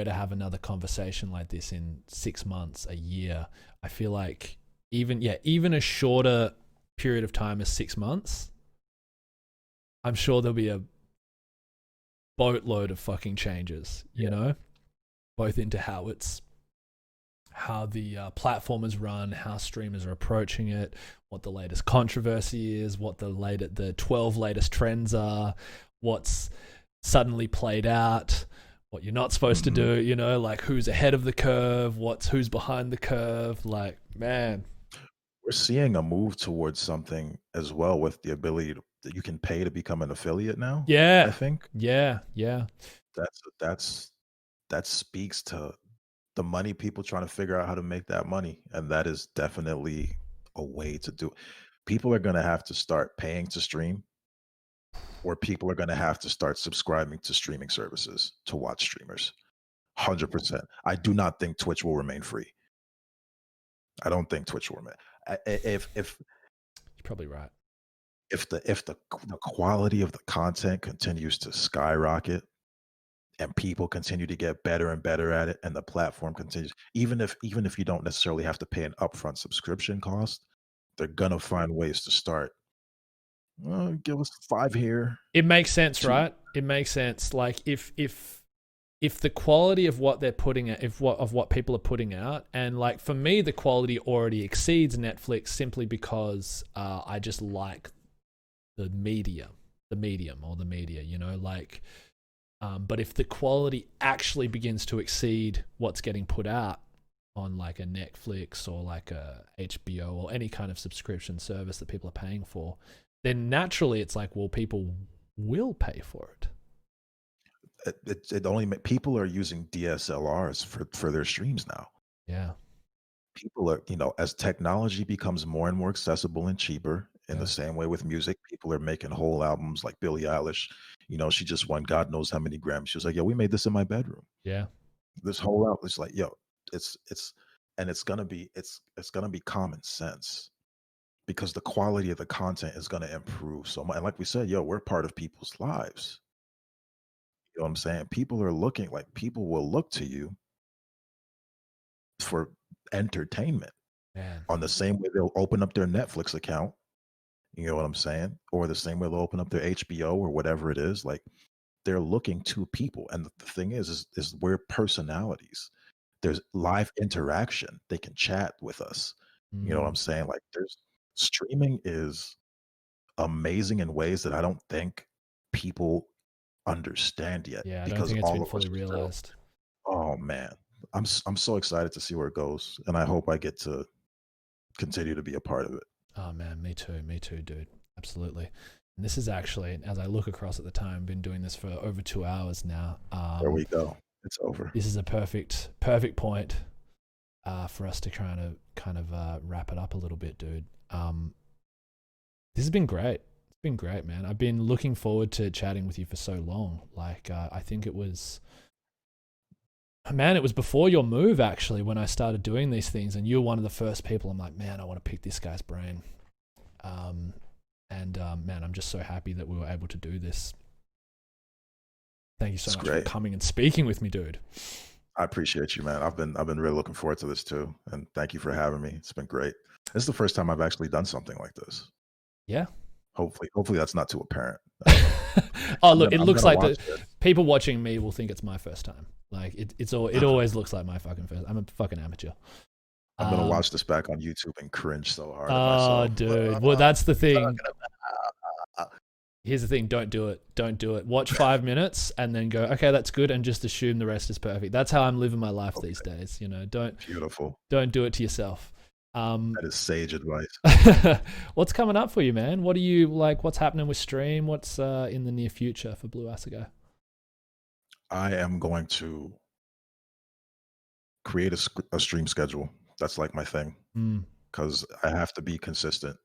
to have another conversation like this in 6 months, a year, I feel like even a shorter period of time as 6 months, I'm sure there'll be a boatload of fucking changes, both into how the platform is run, how streamers are approaching it, what the latest controversy is, what the 12 latest trends are, what's suddenly played out, what you're not supposed to do, like who's ahead of the curve, who's behind the curve. Like, man, we're seeing a move towards something as well with the ability that you can pay to become an affiliate now. Yeah, I think. Yeah. That speaks to the money, people trying to figure out how to make that money, and that is definitely a way to do it. People are going to have to start paying to stream, or people are going to have to start subscribing to streaming services to watch streamers. 100%. I do not think Twitch will remain free. I don't think Twitch will remain. If you're probably right. If the quality of the content continues to skyrocket, and people continue to get better and better at it, and the platform continues, even if you don't necessarily have to pay an upfront subscription cost, they're gonna find ways to start. Give us 5 here. It makes sense, right? It makes sense. Like if the quality of what they're putting out, of what people are putting out, and like for me, the quality already exceeds Netflix simply because I just like the medium or the media, like. But if the quality actually begins to exceed what's getting put out on like a Netflix or like a HBO or any kind of subscription service that people are paying for, then naturally it's like, well, people will pay for it. It only people are using DSLRs for their streams now. Yeah. People are, as technology becomes more and more accessible and cheaper, in the same way with music, people are making whole albums. Like Billie Eilish, she just won God knows how many Grammys. She was like, yo, we made this in my bedroom. Yeah. This whole album, it's like, yo, it's gonna be common sense, because the quality of the content is gonna improve so much. And like we said, yo, we're part of people's lives. You know what I'm saying? People will look to you for entertainment. Man. On the same way they'll open up their Netflix account. You know what I'm saying? Or the same way they'll open up their HBO or whatever it is. Like, they're looking to people. And the thing is we're personalities. There's live interaction. They can chat with us. You know what I'm saying? Like, streaming is amazing in ways that I don't think people understand yet. Yeah, I don't because think it's all been of us fully realized. Oh man, I'm so excited to see where it goes, and I hope I get to continue to be a part of it. Oh man, me too, dude. Absolutely. And this is actually, as I look across at the time, been doing this for over 2 hours now. There we go. It's over. This is a perfect point for us to kind of wrap it up a little bit, dude. This has been great. It's been great, man. I've been looking forward to chatting with you for so long. Like, I think it was before your move, actually, when I started doing these things, and you were one of the first people I'm like, man, I want to pick this guy's brain. Man, I'm just so happy that we were able to do this. Thank you so much for coming and speaking with me, dude. I appreciate you, man. I've been really looking forward to this too, and thank you for having me. It's been great. This is the first time I've actually done something like this. Yeah. Hopefully that's not too apparent. Oh, look, it looks like people watching me will think it's my first time. Like it always looks like my fucking first. I'm a fucking amateur. I'm gonna watch this back on YouTube and cringe so hard. Oh, dude. Well, that's the thing. Here's the thing. Don't do it. Watch 5 minutes and then go, okay, that's good, and just assume the rest is perfect. That's how I'm living my life these days. You know, don't do it to yourself. That is sage advice. What's coming up for you, man? What are you like? What's happening with stream? What's in the near future for Blueassegai? I am going to create a stream schedule. That's like my thing, because I have to be consistent.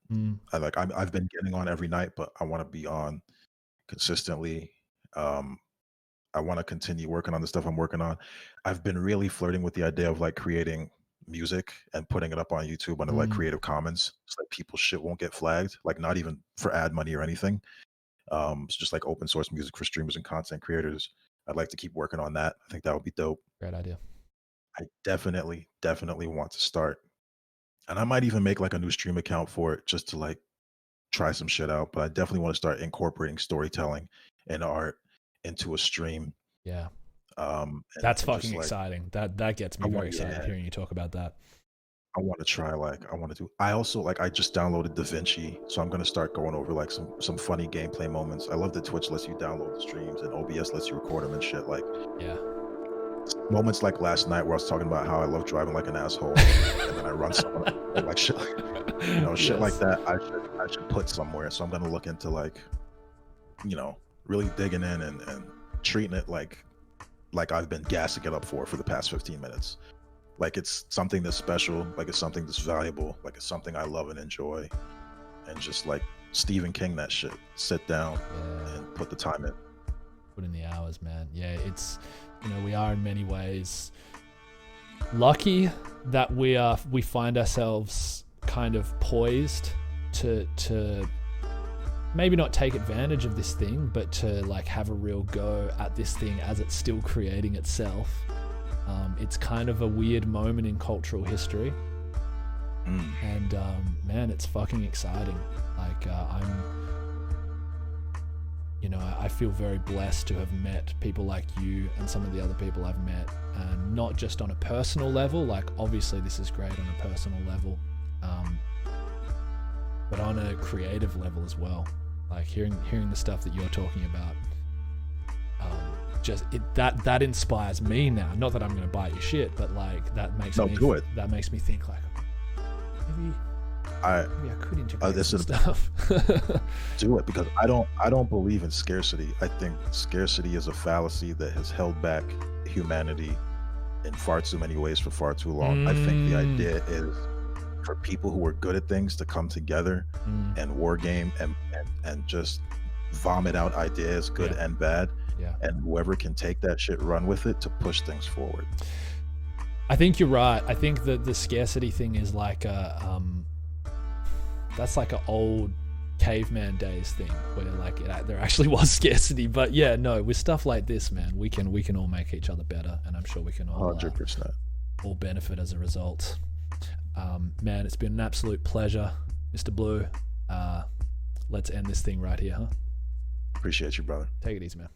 I've been getting on every night, but I want to be on consistently. I want to continue working on the stuff I'm working on. I've been really flirting with the idea of like creating music and putting it up on YouTube under like Creative Commons, so like people's shit won't get flagged, like not even for ad money or anything. It's just like open source music for streamers and content creators. I'd like to keep working on that. I think that would be dope. Great idea. I definitely want to start, and I might even make like a new stream account for it just to like try some shit out. But I definitely want to start incorporating storytelling and art into a stream. Yeah. That's fucking exciting. That gets me very excited hearing you talk about that. I want to try, I also like, I just downloaded DaVinci, so I'm going to start going over like some funny gameplay moments. I love that Twitch lets you download the streams and OBS lets you record them and shit. Like, yeah, moments like last night where I was talking about how I love driving like an asshole, and then I run someone like shit, shit like that. I should put somewhere. So I'm going to look into like, really digging in and treating it like I've been gassing it up for the past 15 minutes. Like it's something that's special, like it's something that's valuable, like it's something I love and enjoy, and just like Stephen King that shit. Sit down and put the time in. Put in the hours, man. Yeah, it's, we are in many ways lucky that we find ourselves kind of poised to maybe not take advantage of this thing, but to like have a real go at this thing as it's still creating itself. It's kind of a weird moment in cultural history. And man, it's fucking exciting. Like I feel very blessed to have met people like you and some of the other people I've met, and not just on a personal level, like obviously this is great on a personal level, but on a creative level as well. Like hearing the stuff that you're talking about, that inspires me now. Not that I'm going to bite your shit, but like that makes me think like maybe I could integrate this stuff. Do it, because I don't believe in scarcity. I think scarcity is a fallacy that has held back humanity in far too many ways for far too long. I think the idea is for people who are good at things to come together and war game and just vomit out ideas, good and bad. Yeah. And whoever can take that shit, run with it to push things forward. I think you're right. I think that the scarcity thing is like that's like an old caveman days thing where like there actually was scarcity. But yeah, no, with stuff like this, man, we can all make each other better, and I'm sure we can all 100% all benefit as a result. Man, it's been an absolute pleasure, Mr. Blue. Let's end this thing right here, huh? Appreciate you, brother. Take it easy, man.